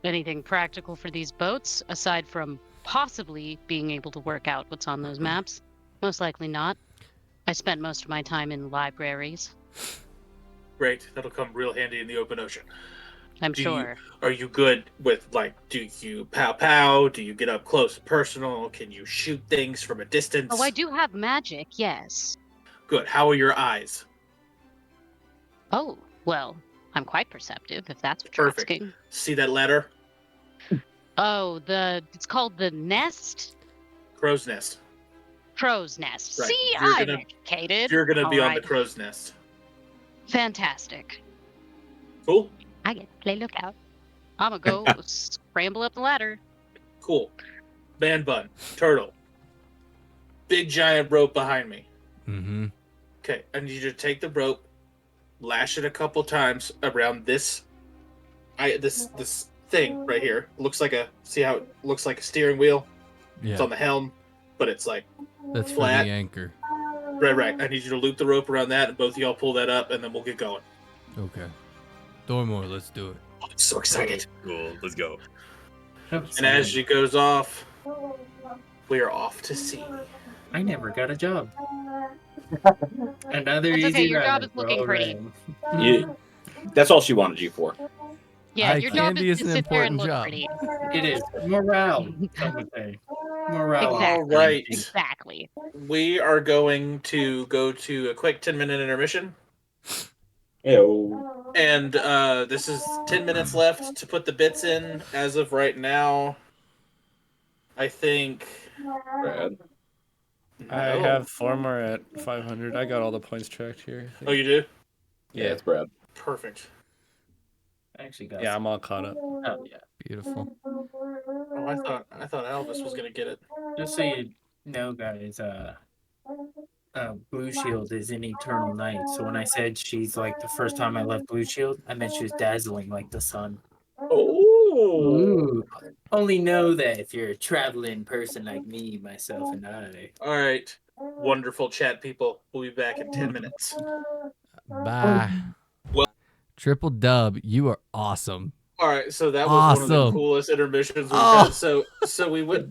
S6: Anything practical for these boats, aside from possibly being able to work out what's on those maps? Most likely not. I spent most of my time in libraries.
S2: Great. That'll come real handy in the open ocean.
S6: I'm sure.
S2: Are you good with, like, do you pow? Do you get up close and personal? Can you shoot things from a distance?
S6: Oh, I do have magic, yes.
S2: Good. How are your eyes?
S6: Oh, well, I'm quite perceptive, if that's what you're asking.
S2: See that ladder?
S6: Oh, it's called the nest?
S2: Crow's nest.
S6: Crow's nest.
S2: Right.
S6: See, I'm educated.
S2: You're going to be on the
S6: right.
S2: crow's nest.
S6: Fantastic.
S2: Cool?
S6: I get to play lookout. I'm going to go scramble up the ladder.
S2: Cool. Man bun. Turtle. Big giant rope behind me.
S5: Mm-hmm.
S2: Okay, I need you to take the rope, lash it a couple times around this thing right here. See how it looks like a steering wheel?
S5: Yeah.
S2: It's on the helm, but it's like
S5: That's
S2: flat.
S5: for the anchor.
S2: Right. I need you to loop the rope around that, and both of y'all pull that up, and then we'll get going.
S5: Okay. Dormor, let's do it.
S2: Oh, I'm so excited.
S8: Cool, let's go.
S2: And as she goes off, we are off to sea.
S3: I never got a job. Another
S6: That's
S3: easy
S6: okay, your
S3: ride,
S6: job is looking
S3: bro,
S6: pretty.
S3: right.
S9: That's all she wanted you for.
S6: Yeah,
S5: Eye
S6: your job
S5: candy
S6: is
S5: is
S6: to
S5: an
S6: sit there and
S5: important
S6: look
S5: job.
S6: pretty.
S3: It is. Morale, some would say. Morale.
S6: Exactly.
S2: All right.
S6: Exactly.
S2: We are going to go to a quick 10-minute intermission.
S9: Ew.
S2: And this is 10 minutes left to put the bits in as of right now. I think...
S4: Brad.
S10: I
S2: No.
S10: have 4 more at 500. I got all the points tracked here.
S2: Oh, you do?
S4: Yeah, it's Brad.
S2: Perfect.
S3: I actually got
S10: Yeah, I'm all caught up.
S3: Oh, yeah.
S5: Beautiful.
S2: Oh, I thought Elvis was gonna get it.
S3: Just so you know, guys, Blue Shield is an eternal night. So when I said she's like the first time I left Blue Shield, I meant she was dazzling like the sun.
S2: Oh.
S3: Ooh. Only know that if you're a traveling person like me, myself, and I.
S2: All right. Wonderful chat, people. We'll be back in 10 minutes.
S5: Bye.
S2: Well-
S5: Triple dub, you are awesome.
S2: All right. So that was one of the
S5: Awesome.
S2: coolest intermissions we've
S5: Oh.
S2: had. So we went.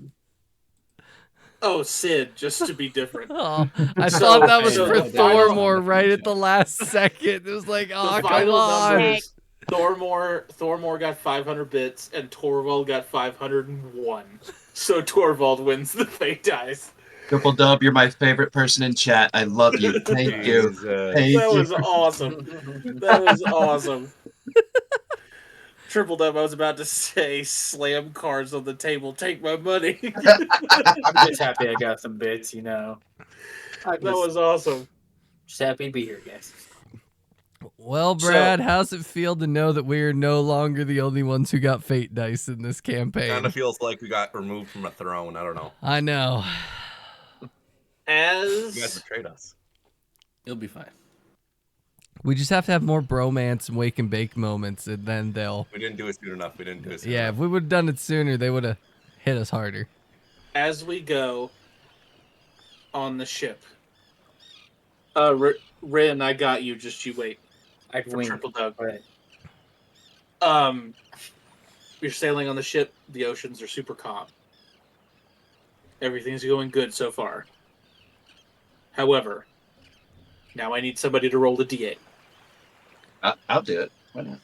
S2: Oh, Sid, just to be different.
S5: Oh, I
S2: So-
S5: thought that was
S2: so
S5: for
S2: the final-
S5: Thormore right at the last second. It was like, oh,
S2: The
S5: come
S2: final
S5: on.
S2: numbers. Thormore got 500 bits, and Torvald got 501. So Torvald wins the fake dice.
S1: Triple dub, you're my favorite person in chat. I love you. Thank you. Thank
S2: That
S1: you.
S2: was awesome. That was awesome. Triple dub, I was about to say slam cards on the table, take my money.
S3: I'm just happy I got some bits, you know.
S2: That was awesome.
S3: Just happy to be here, guys.
S5: Well, Brad, how's it feel to know that we're no longer the only ones who got fate dice in this campaign?
S8: Kind of feels like we got removed from a throne. I don't know.
S5: I know.
S8: You guys betrayed us.
S7: You'll be fine.
S5: We just have to have more bromance and wake and bake moments, and then they'll...
S8: We didn't do it soon enough.
S5: Yeah, if we would have done it sooner, they would have hit us harder.
S2: As we go on the ship, Rin, I got you. Just you wait.
S3: I
S2: For
S3: wink.
S2: Triple Doug.
S3: Right.
S2: You're sailing on the ship. The oceans are super calm. Everything's going good so far. However, now I need somebody to roll the d8.
S1: I'll do it. Why not?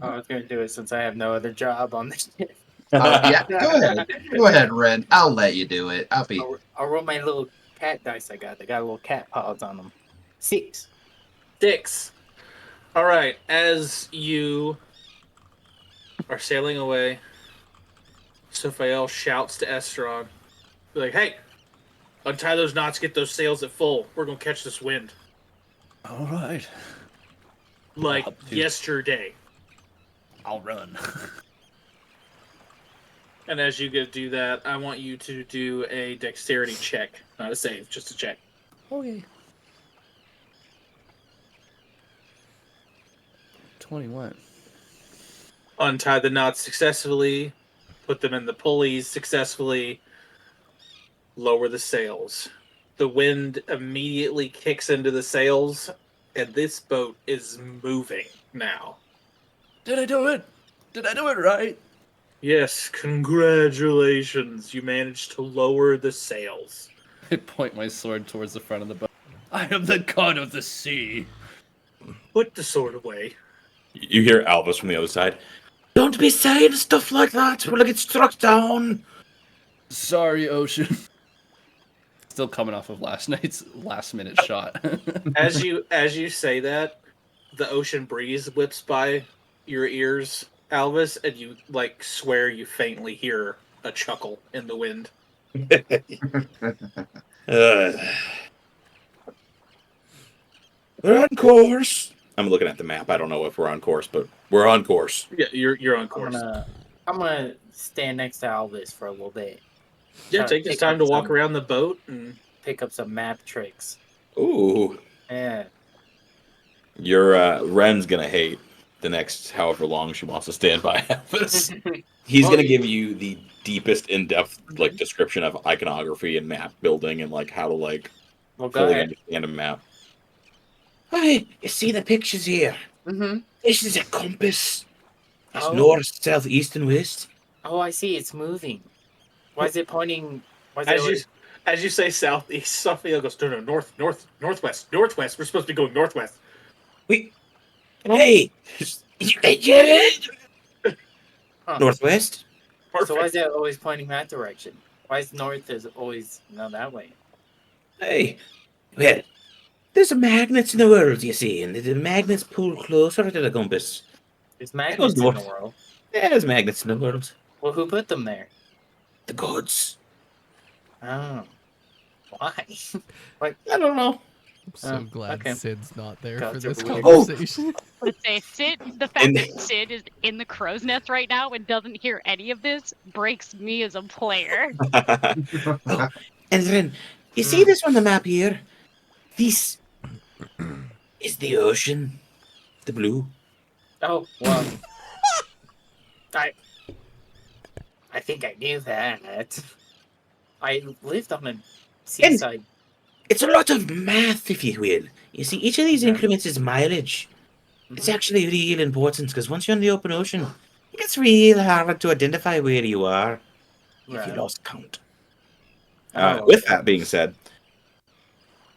S3: Oh, I was gonna do it since I have no other job on this ship.
S1: Yeah, go ahead. Go ahead, Ren. I'll let you do it.
S3: I'll roll my little cat dice I got. They got little cat paws on them. 6.
S2: 6. All right. As you are sailing away, Sophiel shouts to Estron, like, "Hey, untie those knots. Get those sails at full. We're gonna catch this wind."
S7: All right.
S2: Like yesterday.
S7: I'll run.
S2: And as you go do that, I want you to do a dexterity check. Not a save, just a check.
S7: Okay. 21.
S2: Untie the knots successfully. Put them in the pulleys successfully. Lower the sails. The wind immediately kicks into the sails, and this boat is moving now.
S7: Did I do it? Did I do it right?
S2: Yes, congratulations. You managed to lower the sails.
S7: I point my sword towards the front of the boat. I am the god of the sea.
S2: Put the sword away.
S4: You hear Albus from the other side.
S9: Don't be saying stuff like that. We'll get struck down.
S7: Sorry, Ocean. Still coming off of last night's last-minute shot.
S2: As you say that, the ocean breeze whips by your ears, Albus, and you swear you faintly hear a chuckle in the wind.
S9: We're on course.
S4: I'm looking at the map. I don't know if we're on course, but we're on course.
S2: Yeah, you're on course.
S3: I'm gonna stand next to Albus for a little bit.
S2: Yeah, take this time to walk around the boat and
S3: pick up some map tricks.
S4: Ooh.
S3: Yeah.
S4: Your Ren's gonna hate the next however long she wants to stand by Albus. He's gonna give you the deepest, in-depth description of iconography and map building and how to fully understand a map.
S9: Hey, you see the pictures here?
S3: Mm-hmm.
S9: This is a compass. It's
S3: Oh.
S9: north, south, east, and west.
S3: Oh, I see. It's moving. Why is it pointing? Why is
S2: as you say southeast, Sophia goes, no, northwest. We're supposed to be going northwest.
S9: Wait. Hey! You idiot!
S3: Huh.
S9: Northwest?
S2: Perfect.
S3: So why is it always pointing that direction? Why is north is always that way?
S9: Hey. Well, there's magnets in the world, you see, and the magnets pull closer to the compass.
S3: There's magnets in the
S9: north.
S3: world.
S9: Yeah, there's magnets in the world.
S3: Well, who put them there?
S9: The gods.
S3: Oh. Why?
S9: I don't know.
S5: I'm so glad
S3: okay.
S5: Sid's not there
S3: Gods
S5: for
S3: are
S5: this
S3: weird.
S5: conversation.
S6: Let's say the fact that Sid is in the crow's nest right now and doesn't hear any of this breaks me as a player.
S9: Oh, and then, you see this on the map here? This is the ocean. The blue.
S3: Oh, well. I think I knew that. I lived on a seaside.
S9: It's a lot of math, if you will. You see, each of these increments is mileage. It's actually real important, because once you're in the open ocean, it gets real hard to identify where you are if you lost count.
S4: With that being said,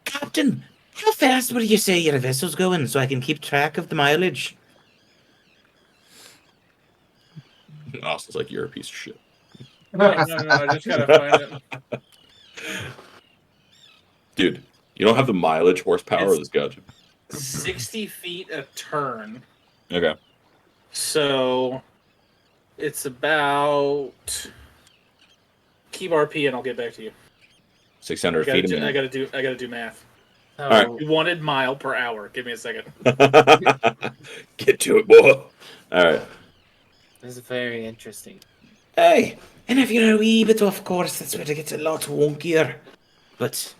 S9: Captain, how fast would you say your vessel's going so I can keep track of the mileage?
S4: Austin's like, you're a piece of shit.
S2: No, I just gotta find it.
S4: Dude, you don't have the mileage horsepower of this guy.
S2: 60 feet a turn.
S4: Okay.
S2: So it's about keep RP and I'll get back to you.
S4: 600 feet a minute.
S2: I gotta do math.
S3: So,
S4: All right.
S2: You wanted mile per hour. Give me a second.
S4: Get to it, boy. All right.
S3: this is very interesting.
S9: Aye, and if you're a wee bit off course, that's where it gets a lot wonkier. But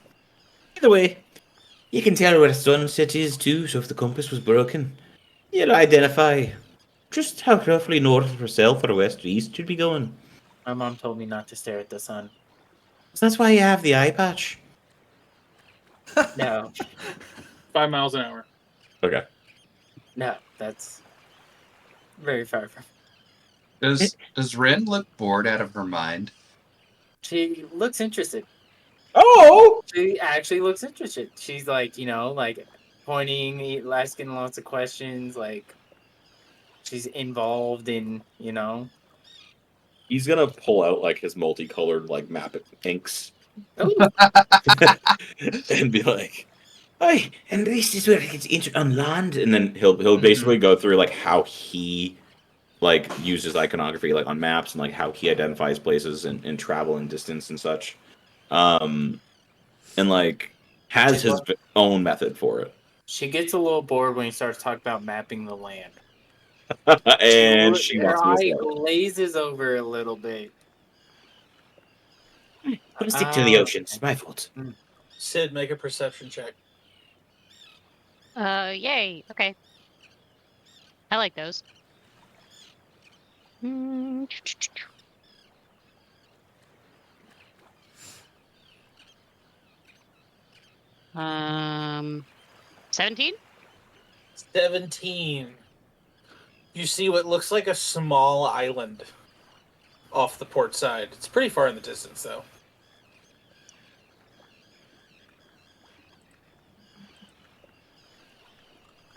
S9: either way, you can tell where sunset is too, so if the compass was broken, you'll identify just how roughly north or south or west or east you'd be going.
S3: My mom told me not to stare at the sun.
S9: So that's why you have the eye patch.
S3: No,
S2: 5 miles an hour.
S4: Okay.
S3: no, that's very far from.
S1: Does Rin look bored out of her mind?
S3: She looks interested.
S9: Oh!
S3: She actually looks interested. She's like, like pointing, asking lots of questions. Like she's involved in,
S4: He's gonna pull out like his multicolored like map inks
S3: Oh,
S4: and be like,
S9: Aye, and this is where it gets on land.
S4: and then he'll basically go through like how he like uses iconography like on maps and like how he identifies places and travel and distance and such. And like has his own method for it.
S3: she gets a little bored when he starts talking about mapping the land.
S4: And she wants
S3: Her
S4: to go
S3: eye
S4: slow.
S3: glazes over a little bit.
S9: Gotta stick to the oceans. My fault.
S2: Sid, make a perception check.
S6: Yay. Okay. I like those. Um, 17?
S2: 17. You see what looks like a small island off the port side. It's pretty far in the distance, though.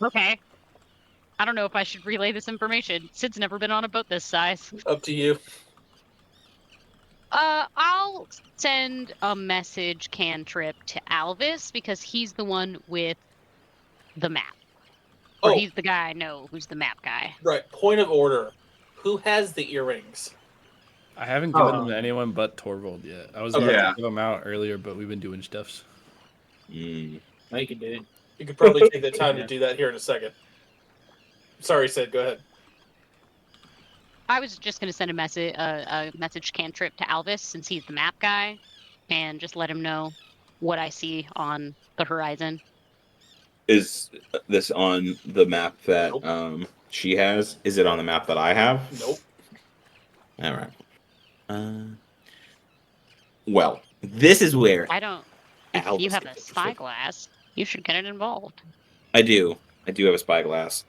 S6: Okay. I don't know if I should relay this information. Sid's never been on a boat this size.
S2: Up to you.
S6: I'll send a message cantrip to Alvis because he's the one with the map. Or he's the guy I know who's the map guy.
S2: Right. Point of order. Who has the earrings?
S10: I haven't given them to anyone but Torvald yet. I was about
S1: Yeah.
S10: to give them out earlier, but we've been doing stuffs.
S3: No, you can do it.
S2: You could probably take the time to do that here in a second. Sorry, Sid. Go ahead.
S6: I was just going to send a message cantrip to Alvis since he's the map guy and just let him know what I see on the horizon.
S4: Is this on the map that she has? Is it on the map that I have?
S2: Nope.
S4: All right. Well, this is where
S6: I don't. If
S4: Alvis
S6: you have a
S4: gets
S6: spyglass, you should get it involved.
S4: I do. I do have a spyglass.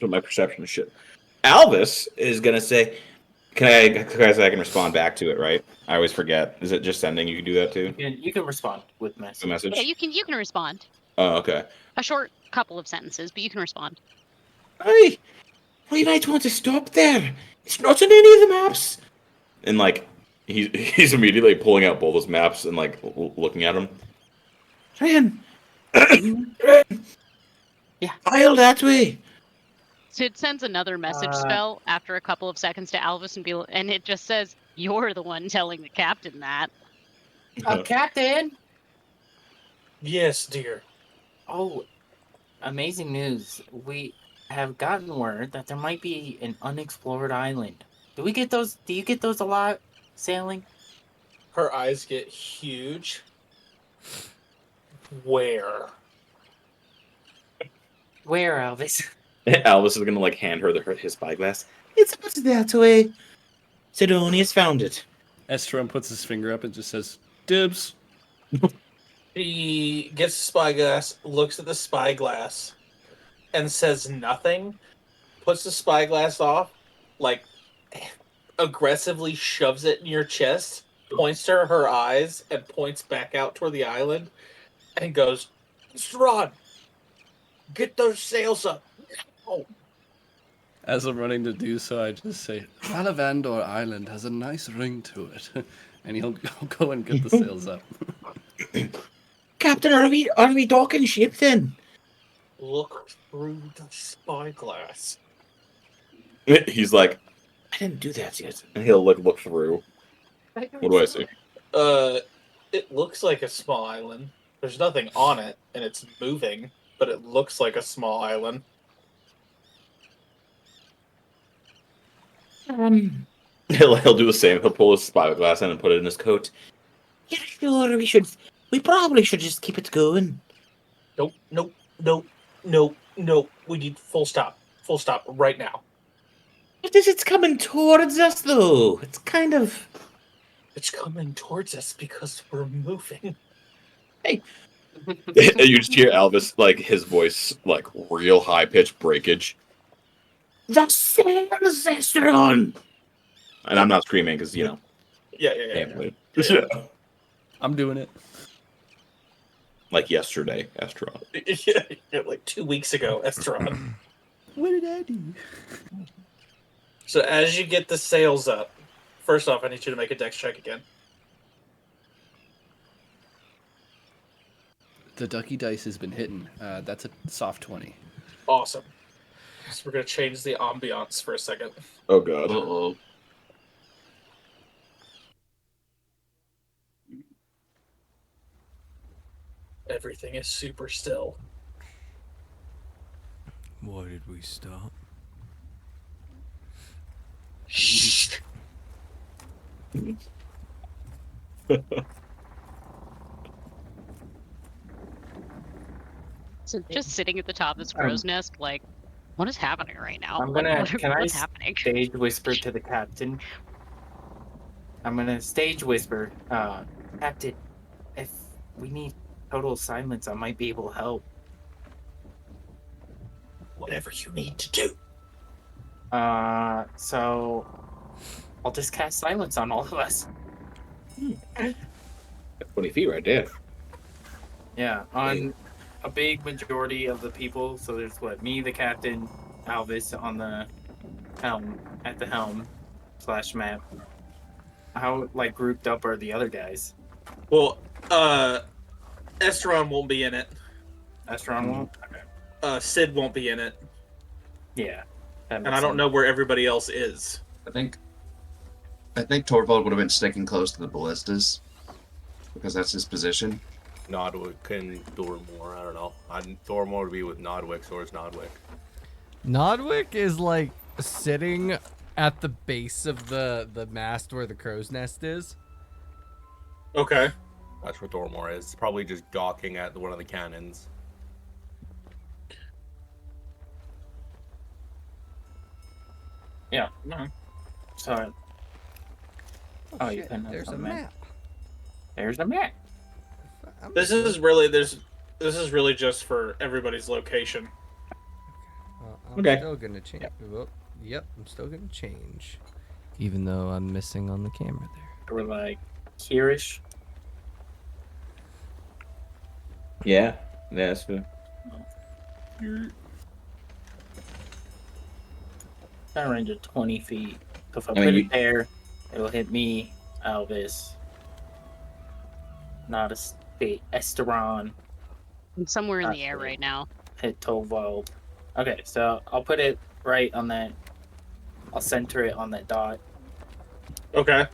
S4: For my perception of shit. Alvis is gonna say, I can respond back to it, right? I always forget. Is it just sending? You can do that too?
S3: You can respond with
S4: A
S3: message.
S4: message?
S6: Yeah, you can respond.
S4: Oh, okay.
S6: A short couple of sentences, but you can respond.
S9: Aye, we might want to stop there. It's not on any of the maps.
S4: And like he's immediately pulling out both his maps and like looking at them.
S9: Ren.
S3: Yeah.
S9: File that way.
S6: Sid sends another message spell after a couple of seconds to Alvis and it just says, "You're the one telling the captain that."
S3: Captain.
S2: Yes, dear.
S3: Oh, amazing news! We have gotten word that there might be an unexplored island. Do you get those a lot sailing?
S2: Her eyes get huge. Where?
S3: Where, Elvis?
S4: Alvis is gonna like hand her his spyglass.
S9: It's not that way. Sidonius found it.
S10: Estron puts his finger up and just says, "Dibs."
S2: He gets the spyglass, looks at the spyglass, and says nothing. Puts the spyglass off, like aggressively shoves it in your chest, points to her eyes, and points back out toward the island, and goes, "Strahd, get those sails up." Oh,
S10: As I'm running to do so, I just say, "Valavandor Island has a nice ring to it," and he'll go and get the sails up.
S9: Captain, are we docking ship then?
S2: look through the spyglass.
S4: He's like,
S9: I didn't do that yet.
S4: and he'll look through. What do I see?
S2: It looks like a small island. There's nothing on it, and it's moving, but it looks like a small island.
S4: He'll do the same. He'll pull his spyglass in and put it in his coat.
S9: Yeah, sure. We probably should just keep it going.
S2: Nope. We need full stop. Full stop right now.
S9: It's coming towards us, though. It's kind of.
S2: It's coming towards us because we're moving.
S9: Hey.
S4: You just hear Elvis, like, his voice, like, real high-pitched breakage.
S9: The sails, Estron!
S4: And I'm not screaming because, you know.
S2: Yeah.
S10: I'm doing it.
S4: Like yesterday, Estron.
S2: Yeah, like 2 weeks ago, Estron.
S10: What did I do?
S2: So as you get the sails up, first off, I need you to make a dex check again.
S10: The ducky dice has been hitting. That's a soft 20.
S2: Awesome. So we're going to change the ambiance for a second.
S4: Oh, God.
S1: Uh-oh.
S2: Everything is super still.
S5: Why did we stop?
S2: Shh.
S6: So just sitting at the top of this crow's nest, like, what is happening right now?
S3: I'm gonna.
S6: What's happening?
S3: Stage whisper to the captain? I'm gonna stage whisper, Captain. If we need total silence, I might be able to help.
S2: Whatever you need to do.
S3: So I'll just cast silence on all of us.
S4: 20 feet right there.
S3: Yeah, on a big majority of the people. So there's me, the captain, Alvis on the helm, at the helm / map. How grouped up are the other guys?
S2: Well, Esteron won't be in it.
S3: Esteron won't? Okay.
S2: Sid won't be in it.
S3: Yeah.
S2: And I don't know where everybody else is.
S1: I think Torvald would have been sticking close to the ballistas because that's his position.
S8: Nodwick and Thormore. I don't know. Thormore would be with Nodwick, so is Nodwick.
S5: Nodwick is like sitting at the base of the mast where the crow's nest is.
S2: Okay.
S8: That's where Thormore is. Probably just docking at one of the cannons.
S3: Yeah. No. Sorry. Oh, you can.
S5: There's a map.
S3: There's a map.
S2: This is really just for everybody's location.
S5: I'm still gonna change. Yep, I'm still gonna change, even though I'm missing on the camera there.
S3: We're here-ish.
S4: Yeah, that's good.
S3: Kind of range of 20 feet. So if I put it there, it'll hit me, Alvis. Not a state. Esteron.
S6: I'm somewhere in the air right now.
S3: Hit Torvald. Okay, so I'll put it right on that. I'll center it on that dot.
S2: Okay.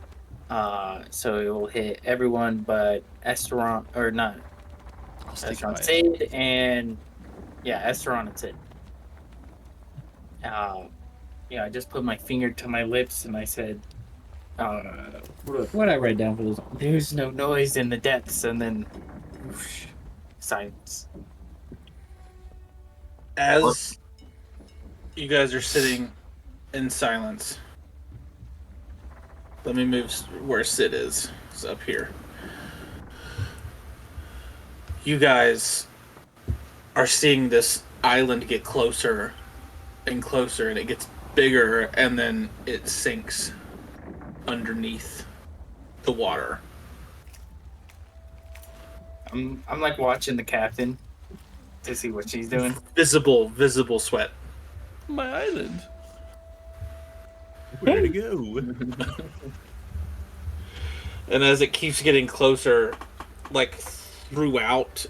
S3: So it will hit everyone but Esteron, or not. Esteron, Sid, and Esteron and Sid. I just put my finger to my lips and I said, what I write down for this? There's no noise in the depths, and then whoosh, silence.
S2: As you guys are sitting in silence, let me move where Sid is. It's up here. You guys are seeing this island get closer and closer, and it gets bigger, and then it sinks underneath the water.
S3: I'm watching the captain to see what she's doing.
S2: Visible sweat.
S10: My island.
S8: Where to go?
S2: And as it keeps getting closer, throughout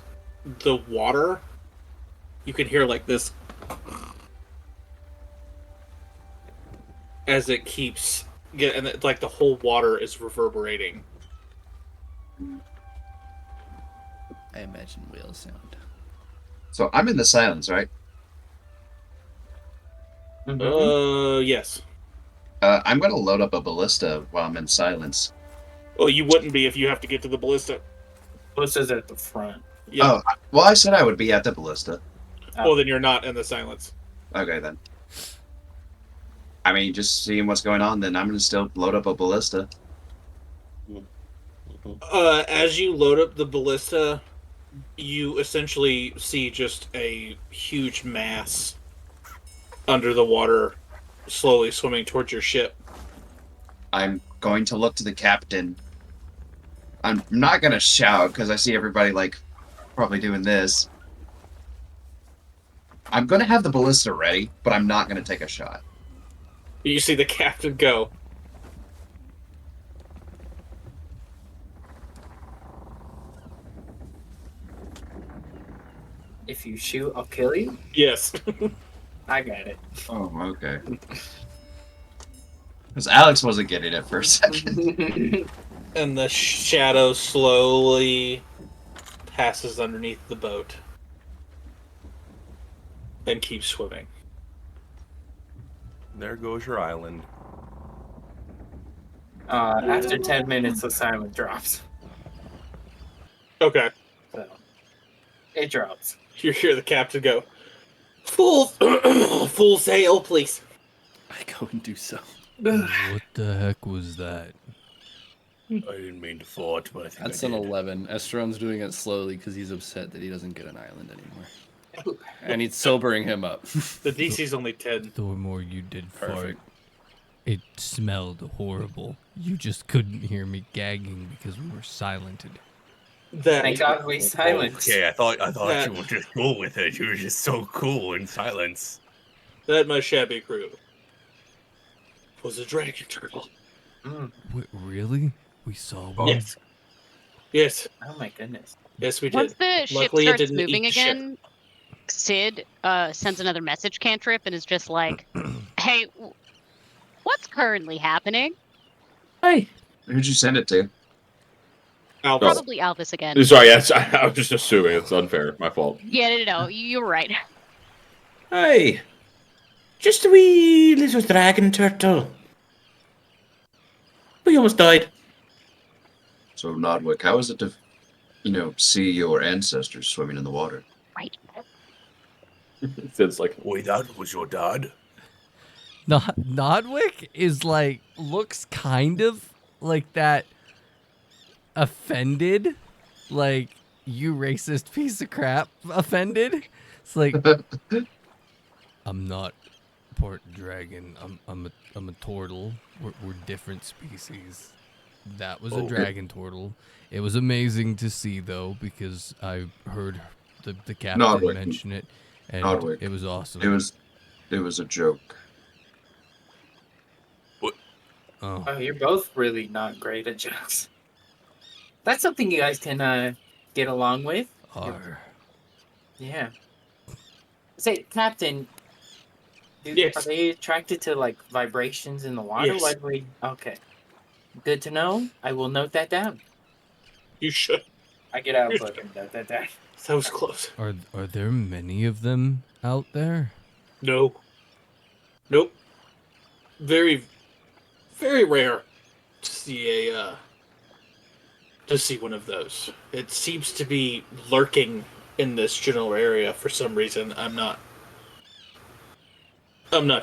S2: the water, you can hear this as it keeps getting, and the whole water is reverberating.
S10: I imagine whale sound.
S1: So I'm in the silence, right?
S2: Yes.
S1: I'm going to load up a ballista while I'm in silence.
S2: Well, you wouldn't be if you have to get to the ballista.
S3: Ballista's at the front.
S2: Yeah.
S1: Oh, well, I said I would be at the ballista.
S2: Well, then you're not in the silence.
S1: Okay, then. I mean, just seeing what's going on, then I'm going to still load up a ballista.
S2: As you load up the ballista, you essentially see just a huge mass under the water, slowly swimming towards your ship.
S1: I'm going to look to the captain. I'm not going to shout because I see everybody, like, probably doing this. I'm going to have the ballista ready, but I'm not going to take a shot.
S2: You see the captain go.
S3: If you shoot, I'll kill you.
S2: Yes.
S3: I got it.
S1: Oh, okay. Because Alex wasn't getting it for a second.
S2: And the shadow slowly passes underneath the boat and keeps swimming.
S8: There goes your island.
S3: After 10 minutes, the silent drops.
S2: Okay.
S3: So, it drops.
S2: You hear the captain go, full sail, please.
S10: I go and do so.
S5: What the heck was that?
S8: I didn't mean to fart, but I think
S10: That's
S8: I
S10: an
S8: did.
S10: 11. Estron's doing it slowly because he's upset that he doesn't get an island anymore. And he's sobering him up.
S2: The DC's only 10.
S5: Thormore, you did fart.
S10: Perfect.
S5: It smelled horrible. You just couldn't hear me gagging because we were silented.
S3: Thank God we silenced.
S8: Okay, I thought you were just cool with it. You were just so cool in silence.
S2: That my shabby crew was a dragon turtle.
S5: Wait, really? We saw one?
S2: Yes. Yes.
S3: Oh my goodness.
S2: Yes, we did.
S6: Once the ship
S2: Luckily, it
S6: starts
S2: didn't
S6: moving
S2: eat the ship.
S6: again, Sid sends another message cantrip and is just like, "Hey, what's currently happening?"
S1: Hey, who'd you send it to?
S2: Albus.
S6: Probably Alvis again.
S4: Sorry, yes, I was just assuming. It's unfair. My fault.
S6: Yeah, no, you're right.
S9: Hey, just a wee little dragon turtle. We almost died.
S1: So, Nodwick, how is it to, see your ancestors swimming in the water?
S6: Right.
S4: It's like,
S8: Wait, that was your dad?
S5: Nodwick is like, looks kind of like that offended, like, you racist piece of crap offended. It's like, I'm not part dragon. I'm a turtle. We're different species. That was a dragon turtle. It was amazing to see though, because I heard the captain
S1: Nodwick.
S5: mention it, and
S1: Nodwick.
S5: it was awesome.
S1: It was a joke.
S5: Oh,
S3: Oh, you're both really not great at jokes. That's something you guys can get along with.
S5: arr.
S3: Yeah. Say, Captain.
S2: Yes.
S3: Are they attracted to like vibrations in the water?
S2: Yes.
S3: Why do we? Okay. Good to know. I will note that down.
S2: You should.
S3: I get out book and note that down.
S2: That was close.
S5: Are there many of them out there?
S2: No. Nope. Very, very rare to see one of those. It seems to be lurking in this general area for some reason. I'm not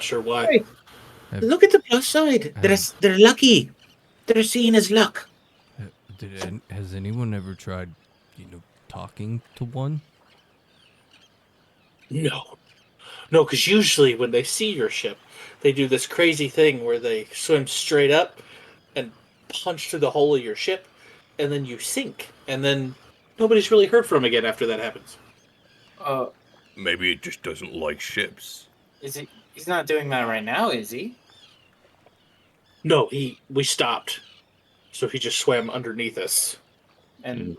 S2: sure why.
S9: Hey, look at the plus side. They're lucky. They're seen as luck.
S5: Has anyone ever tried, talking to one?
S2: No, because usually when they see your ship, they do this crazy thing where they swim straight up and punch through the hole of your ship, and then you sink, and then nobody's really heard from again after that happens.
S8: Maybe it just doesn't like ships.
S3: Is he? He's not doing that right now, is he?
S2: No, we stopped, so he just swam underneath us.
S3: And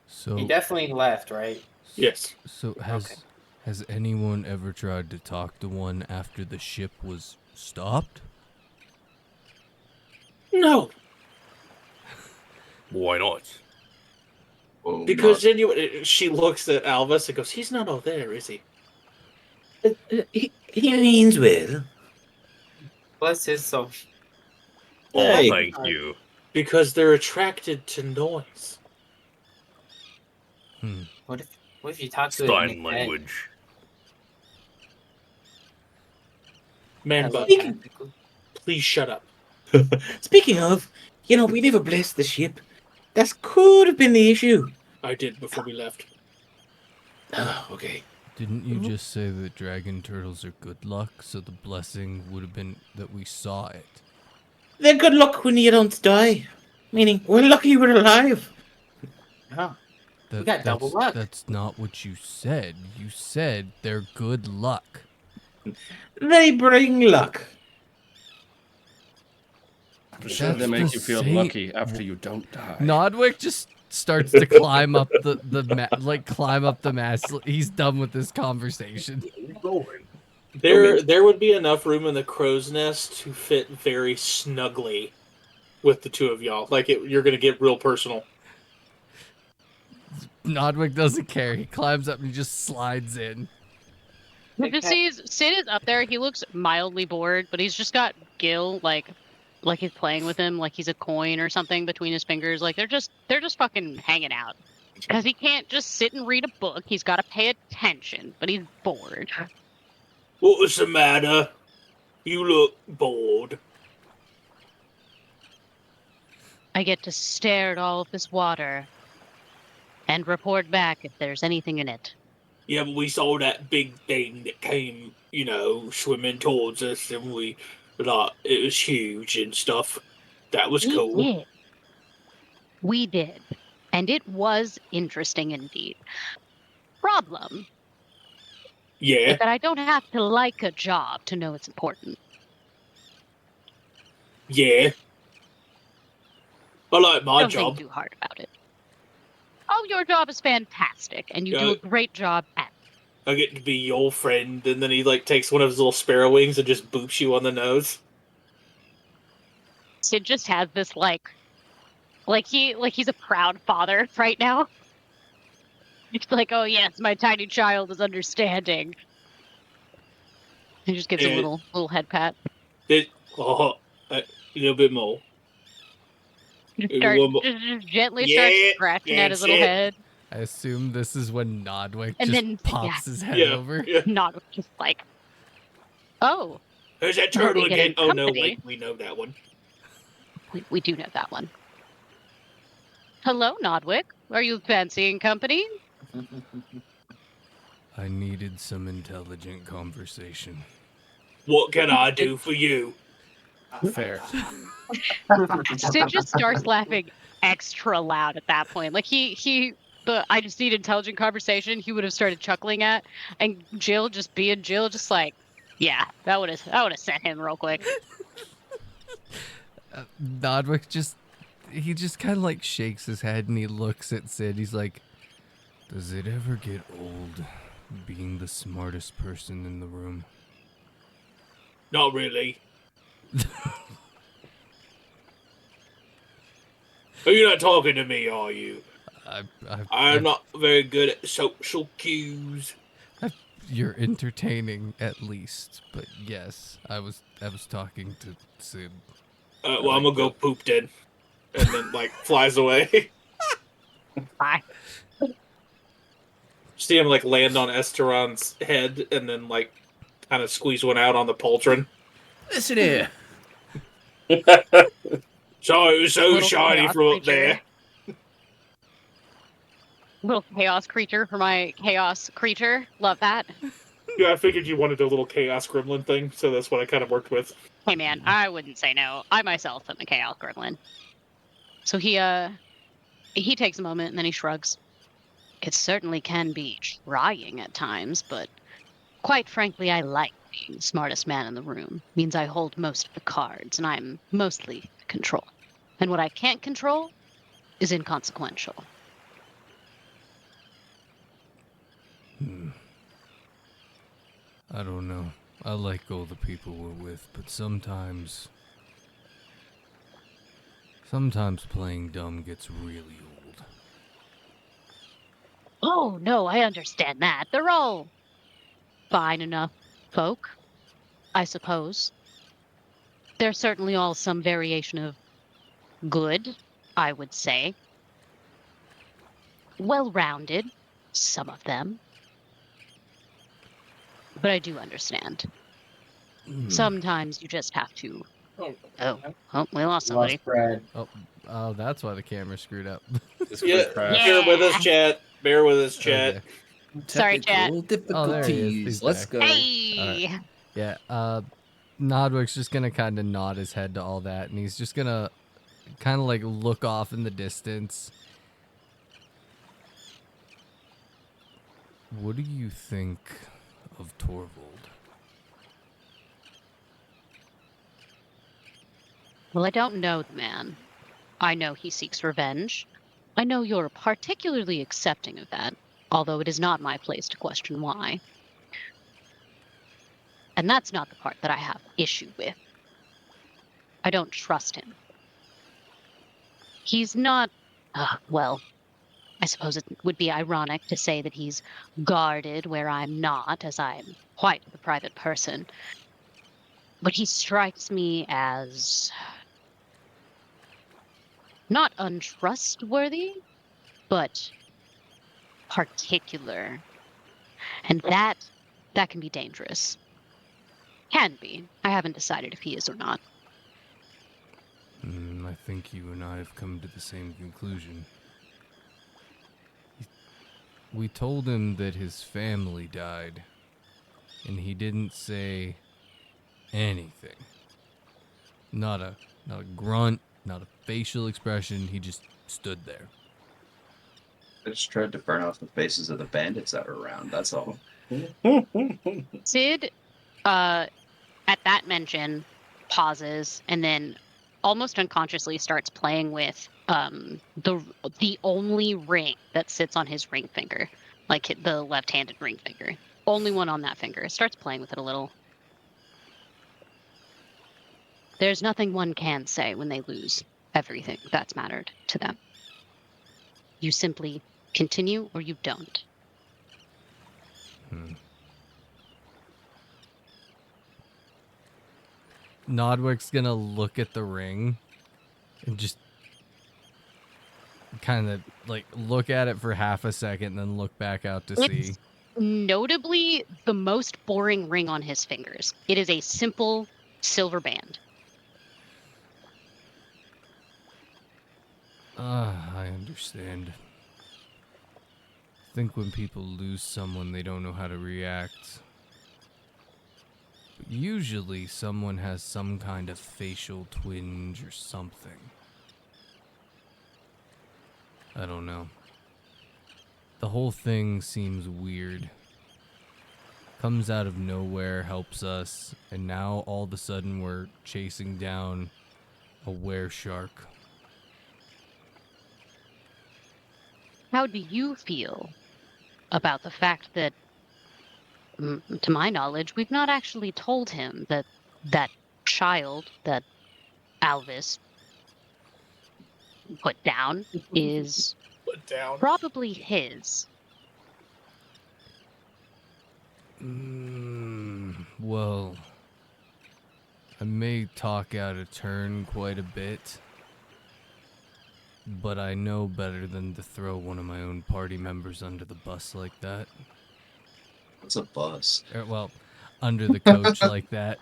S5: So
S3: he definitely left, right?
S2: Yes.
S5: So has anyone ever tried to talk to one after the ship was stopped?
S2: No.
S8: Why not?
S4: Well,
S2: Because she looks at Albus and goes, "He's not all there, is he?"
S9: He means well.
S3: Bless his soul.
S8: Oh,
S9: Hey.
S8: thank you.
S2: Because they're attracted to noise.
S3: What if you talk to it in its
S8: Stein
S3: head?
S8: language.
S2: Man,
S3: Hello,
S2: but
S3: tactical.
S2: please shut up.
S9: Speaking of, we never blessed the ship. That could have been the issue.
S2: I did before we left.
S9: Oh, okay.
S5: Didn't you just say that dragon turtles are good luck, so the blessing would have been that we saw it?
S9: They're good luck when you don't die. Meaning, we're lucky we're alive.
S3: Oh, we got double luck.
S5: That's not what you said. You said they're good luck.
S9: They bring luck.
S10: For sure, they
S5: That's
S10: make
S5: the
S10: you feel
S5: same-
S10: lucky after you don't die.
S5: Nodwick just starts to climb up climb up the mast. He's done with this conversation.
S2: There would be enough room in the crow's nest to fit very snugly with the two of y'all. Like you're gonna get real personal.
S5: Nodwick doesn't care. He climbs up and he just slides in.
S6: Just sees Sid is up there. He looks mildly bored, but he's just got Gil like he's playing with him, like he's a coin or something between his fingers. Like they're just fucking hanging out. Because he can't just sit and read a book. He's got to pay attention, but he's bored.
S2: What was the matter? You look bored.
S6: I get to stare at all of this water and report back if there's anything in it.
S2: Yeah, but we saw that big thing that came, swimming towards us, and it was huge and stuff. That was cool.
S6: We did. And it was interesting indeed. Problem.
S2: Yeah.
S6: Is that I don't have to like a job to know it's important.
S2: Yeah. I like my
S6: Don't
S2: job.
S6: think too hard about it. Oh, your job is fantastic, and you do a great job at it.
S2: I get to be your friend, and then he takes one of his little sparrow wings and just boops you on the nose.
S6: Sid just has this he's a proud father right now. He's like, oh yes, my tiny child is understanding. He just gives a little head pat.
S2: A little bit more.
S6: Just gently starts scratching at his little head.
S5: I assume this is when Nodwick
S6: And
S5: just
S6: then
S5: pops his head over.
S2: Yeah.
S6: Nodwick just like, oh.
S2: Who's that turtle again? Oh no, wait, we know that one.
S6: We do know that one. Hello, Nodwick. Are you fancying company?
S5: I needed some intelligent conversation.
S2: What can I do for you?
S10: Fair.
S6: Sid just starts laughing extra loud at that point. Like I just need intelligent conversation. He would have started chuckling at, and Jill just being Jill, just like, yeah, that would have sent him real quick.
S5: Nodwick just kind of like shakes his head and he looks at Sid. He's like, does it ever get old being the smartest person in the room?
S2: Not really. Are you not talking to me, are you? I'm not very good at social cues.
S5: You're entertaining, at least. But yes, I was talking to Sid.
S2: Well, I'm gonna go poop then, and then flies away.
S6: Bye.
S2: See him land on Esteron's head, and then kind of squeeze one out on the pauldron.
S10: Listen here.
S2: Sorry, it was so
S6: Little
S2: shiny
S6: chaos
S2: from up
S6: creature.
S2: there.
S6: Little chaos creature for my chaos creature. Love that.
S2: Yeah, I figured you wanted a little chaos gremlin thing, so that's what I kind of worked with.
S6: Hey man, I wouldn't say no. I myself am a chaos gremlin. So he takes a moment and then he shrugs. It certainly can be trying at times, but quite frankly, I like being the smartest man in the room. Means I hold most of the cards, and I'm mostly in control. And what I can't control is inconsequential.
S5: I don't know. I like all the people we're with, but sometimes Sometimes playing dumb gets really old.
S6: Oh, no, I understand that. They're all fine enough folk, I suppose. They're certainly all some variation of good, I would say. Well-rounded, some of them. But I do understand. Sometimes you just have to. Oh, we lost somebody.
S3: Lost Brad.
S5: Oh, that's why the camera screwed up.
S2: Yeah,
S3: crashed.
S2: bear with us,
S6: Yeah.
S2: chat. Bear with us, chat.
S5: Okay.
S6: Sorry, chat.
S10: Technical
S5: Oh, there he is.
S10: difficulties.
S5: He's
S10: Let's
S5: back.
S10: go.
S6: Hey!
S5: Yeah, Nodwick's just gonna kind of nod his head to all that, and he's just gonna kind of like look off in the distance. What do you think of Torvald?
S6: Well, I don't know the man. I know he seeks revenge. I know you're particularly accepting of that, although it is not my place to question why. And that's not the part that I have issue with. I don't trust him. He's not, well, I suppose it would be ironic to say that he's guarded where I'm not, as I'm quite the private person. But he strikes me as not untrustworthy, but particular. And that can be dangerous. Can be. I haven't decided if he is or not.
S5: I think you and I have come to the same conclusion. We told him that his family died, and he didn't say anything. Not a grunt, not a facial expression. He just stood there.
S1: I just tried to burn off the faces of the bandits that were around. That's all.
S6: Sid, at that mention, pauses and then almost unconsciously starts playing with the only ring that sits on his ring finger, like the left-handed ring finger, only one on that finger. Starts playing with it a little. There's nothing one can say when they lose everything that's mattered to them. You simply continue or you don't.
S5: Nodwick's gonna look at the ring and just kind of like look at it for half a second, then look back out to see.
S6: It's notably the most boring ring on his fingers. It is a simple silver band.
S5: I understand. I think when people lose someone, they don't know how to react. But usually, someone has some kind of facial twinge or something. I don't know. The whole thing seems weird. Comes out of nowhere, helps us, and now all of a sudden we're chasing down a wereshark.
S6: How do you feel about the fact that, to my knowledge, we've not actually told him that that child that Alvis put down is
S2: Put down.
S6: probably his?
S5: Well, I may talk out of turn quite a bit, but I know better than to throw one of my own party members under the bus like that.
S1: What's a bus?
S5: Well, under the coach like that.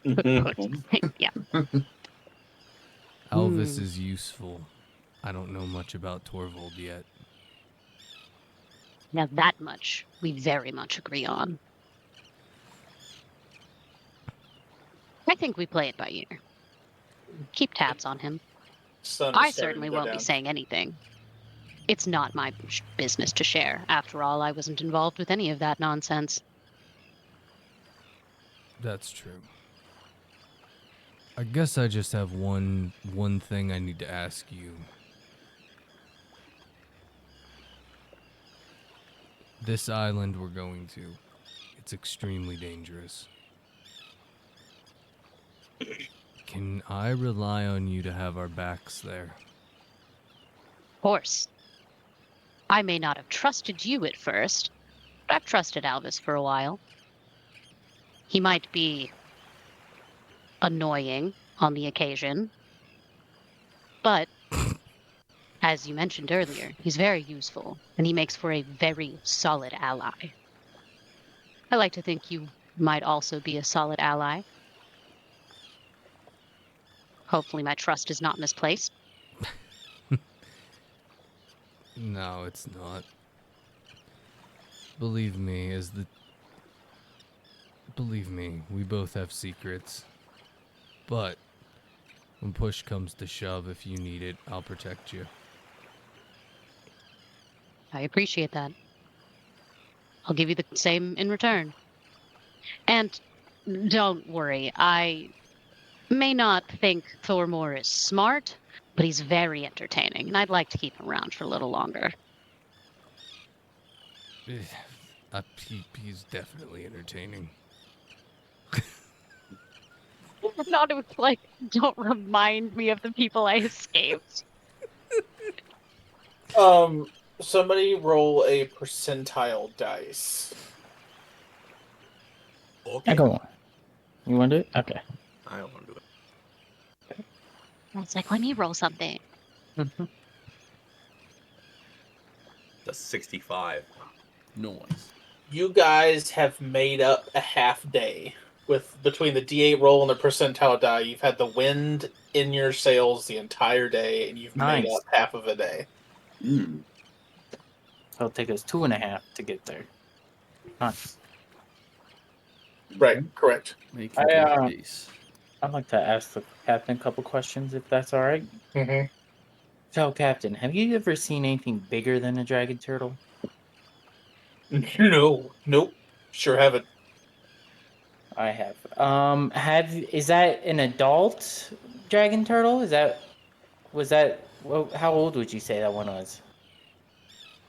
S6: Yeah.
S5: Alvis is useful. I don't know much about Torvald yet.
S6: Now that much we very much agree on. I think we play it by ear. Keep tabs on him.
S2: Sun is
S6: I
S2: starting
S6: certainly
S2: to go
S6: won't be
S2: down.
S6: saying anything. It's not my business to share. After all, I wasn't involved with any of that nonsense.
S5: That's true. I guess I just have one thing I need to ask you. This island we're going to, it's extremely dangerous. Can I rely on you to have our backs there?
S6: Of course. I may not have trusted you at first, but I've trusted Albus for a while. He might be annoying on the occasion, but as you mentioned earlier, he's very useful, and he makes for a very solid ally. I like to think you might also be a solid ally. Hopefully my trust is not misplaced.
S5: No, it's not. Believe me, we both have secrets. But when push comes to shove, if you need it, I'll protect you.
S6: I appreciate that. I'll give you the same in return. And don't worry, I may not think Thormore is smart, but he's very entertaining, and I'd like to keep him around for a little longer.
S5: He's definitely entertaining.
S6: Not like, don't remind me of the people I escaped.
S2: Somebody roll a percentile dice.
S8: Okay.
S3: Go on. You want to do it? Okay.
S8: I don't want to do it.
S6: It's like, let me roll something.
S8: That's 65.
S10: Noise.
S2: You guys have made up a half day with between the D8 roll and the percentile die. You've had the wind in your sails the entire day, and you've made
S3: Nice.
S2: up half of a day.
S1: Mm.
S3: So it'll take us 2.5 to get there. Nice.
S2: Right, correct.
S10: Making
S3: I,
S10: good pace.
S3: I'd like to ask the captain a couple questions, if that's all right.
S2: Mm-hmm.
S3: So, Captain, have you ever seen anything bigger than a dragon turtle?
S2: No, nope, sure haven't.
S3: I have. Is that an adult dragon turtle? How old would you say that one was?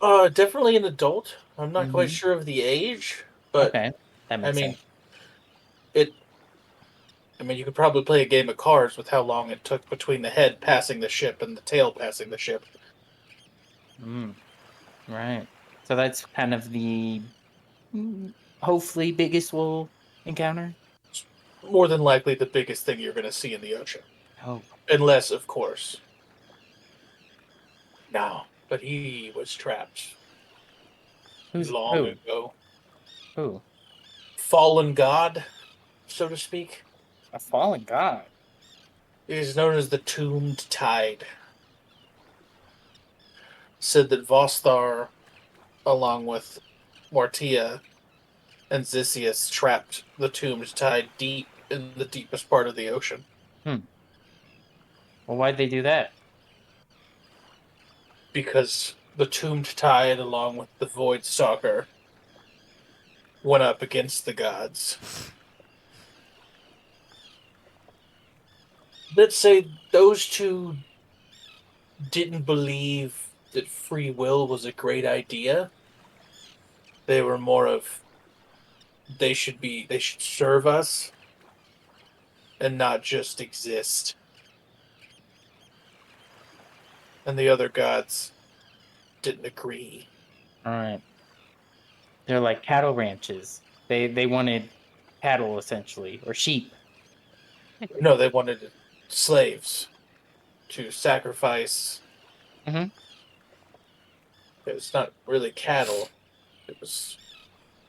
S2: Definitely an adult. I'm not quite sure of the age, but
S3: Okay, that makes sense.
S2: You could probably play a game of cards with how long it took between the head passing the ship and the tail passing the ship.
S3: Right. So that's kind of the hopefully biggest we'll encounter.
S2: More than likely the biggest thing you're going to see in the ocean.
S3: Oh,
S2: Unless, of course. No, but he was trapped long
S3: who?
S2: ago.
S3: Who?
S2: Fallen god, so to speak.
S3: A fallen god.
S2: He is known as the Tombed Tide. Said that Vostar, along with Mortia and Zisius, trapped the Tombed Tide deep in the deepest part of the ocean.
S3: Well, why'd they do that?
S2: Because the Tombed Tide, along with the Void Stalker, went up against the gods. Let's say those two didn't believe that free will was a great idea. They were more of they should serve us and not just exist. And the other gods didn't agree.
S3: All right. They're like cattle ranches. They wanted cattle essentially, or sheep.
S2: No, they wanted slaves to sacrifice.
S3: Mhm.
S2: It's not really cattle. It was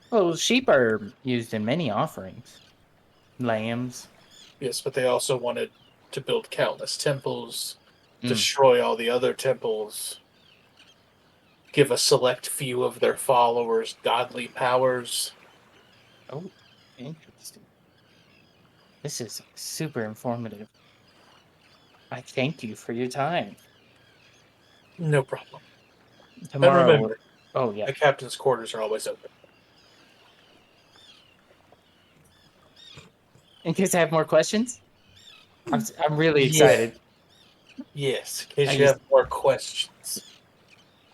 S3: Well, sheep are used in many offerings. Lambs.
S2: yes, but they also wanted to build countless temples, destroy all the other temples, give a select few of their followers godly powers.
S3: Oh, interesting. This is super informative. I thank you for your time.
S2: No problem.
S3: Tomorrow.
S2: And remember,
S3: Oh yeah.
S2: the captain's quarters are always open.
S3: In case I have more questions, I'm really excited.
S2: Yes, in case you have more questions.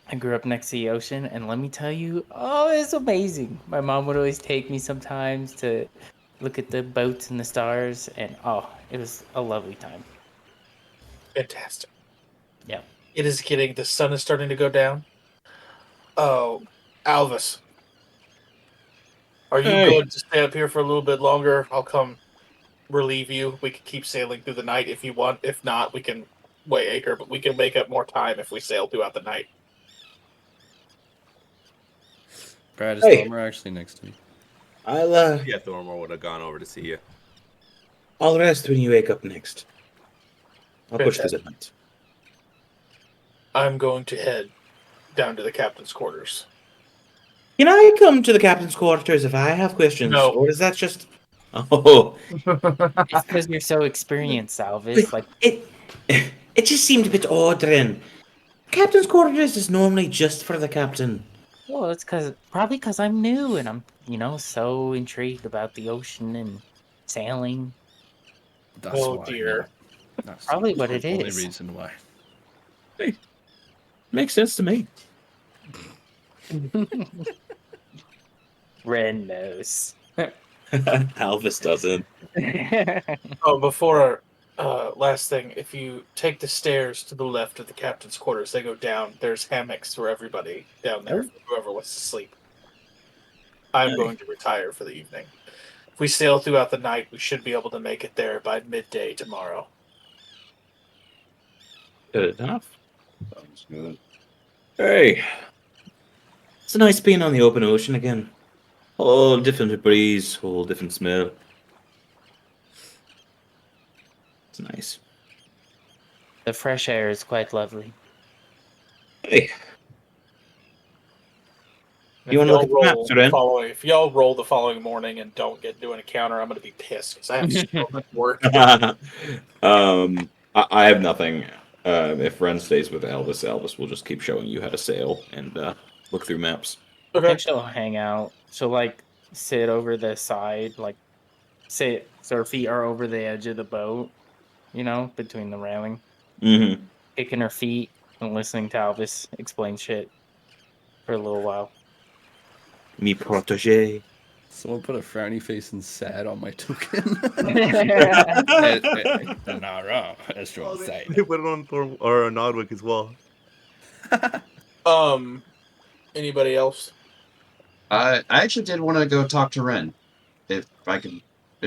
S3: I grew up next to the ocean, and let me tell you, oh, it's amazing. My mom would always take me sometimes to look at the boats and the stars, and it was a lovely time.
S2: Fantastic.
S3: Yeah.
S2: The sun is starting to go down. Oh, Alvis, are you
S4: Hey.
S2: going to stay up here for a little bit longer? I'll come relieve you. We can keep sailing through the night if you want. If not, we can weigh anchor, but we can make up more time if we sail throughout the night.
S10: Brad, is
S9: Hey.
S10: Thormer actually next to me?
S9: I'll
S8: Yeah, Thormor would have gone over to see you.
S9: I'll rest when you wake up next. I'll push the
S2: Fantastic.
S9: good night.
S2: I'm going to head down to the captain's quarters.
S9: Can I come to the captain's quarters if I have questions,
S2: No.
S9: or is that just? Oh,
S3: It's because you're so experienced, Alvis. Like,
S9: it just seemed a bit odd. Then captain's quarters is normally just for the captain.
S3: well, it's probably because I'm new and I'm, so intrigued about the ocean and sailing.
S10: That's
S2: Oh,
S10: why.
S2: dear.
S10: No, that's
S3: Probably what it
S10: the only
S3: is.
S10: reason why.
S9: Hey, makes sense to me.
S3: Ren knows.
S9: Alvis doesn't.
S2: Oh, before last thing, if you take the stairs to the left of the captain's quarters, they go down. There's hammocks for everybody down there, for whoever wants to sleep. I'm going to retire for the evening. If we sail throughout the night, we should be able to make it there by midday tomorrow.
S9: Good enough. Sounds good. Hey, it's nice being on the open ocean again. Whole different breeze, whole different smell. It's nice.
S3: The fresh air is quite lovely.
S9: Hey,
S2: And
S9: you want to look at the maps, Ren?
S2: if y'all roll the following morning and don't get into an encounter, I'm going to be pissed because I have so much work.
S9: I have nothing. If Ren stays with Elvis, Elvis will just keep showing you how to sail and look through maps.
S3: I think she'll hang out. She'll sit over the side, so her feet are over the edge of the boat, between the railing,
S9: Mm-hmm.
S3: kicking her feet and listening to Alvis explain shit for a little while.
S9: Me protege.
S10: Someone put a frowny face and sad on my token. Not wrong. That's wrong.
S11: They put it on Thorm or Nodwick as well.
S2: Anybody else?
S1: I actually did want to go talk to Ren, if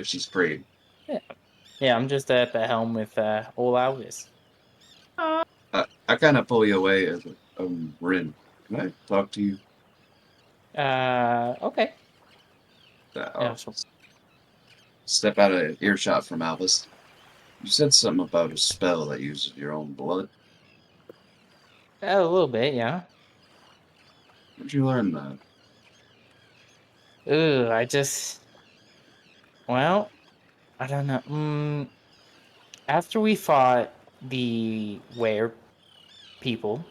S1: she's free.
S3: Yeah, I'm just at the helm with old Alvis.
S1: I kind of pull you away as Ren. Can I talk to you?
S3: Okay.
S1: I'll step out of earshot from Albus. You said something about a spell that uses your own blood.
S3: A little bit, yeah.
S1: Where'd you learn that?
S3: Ooh, I don't know. After we fought the were people,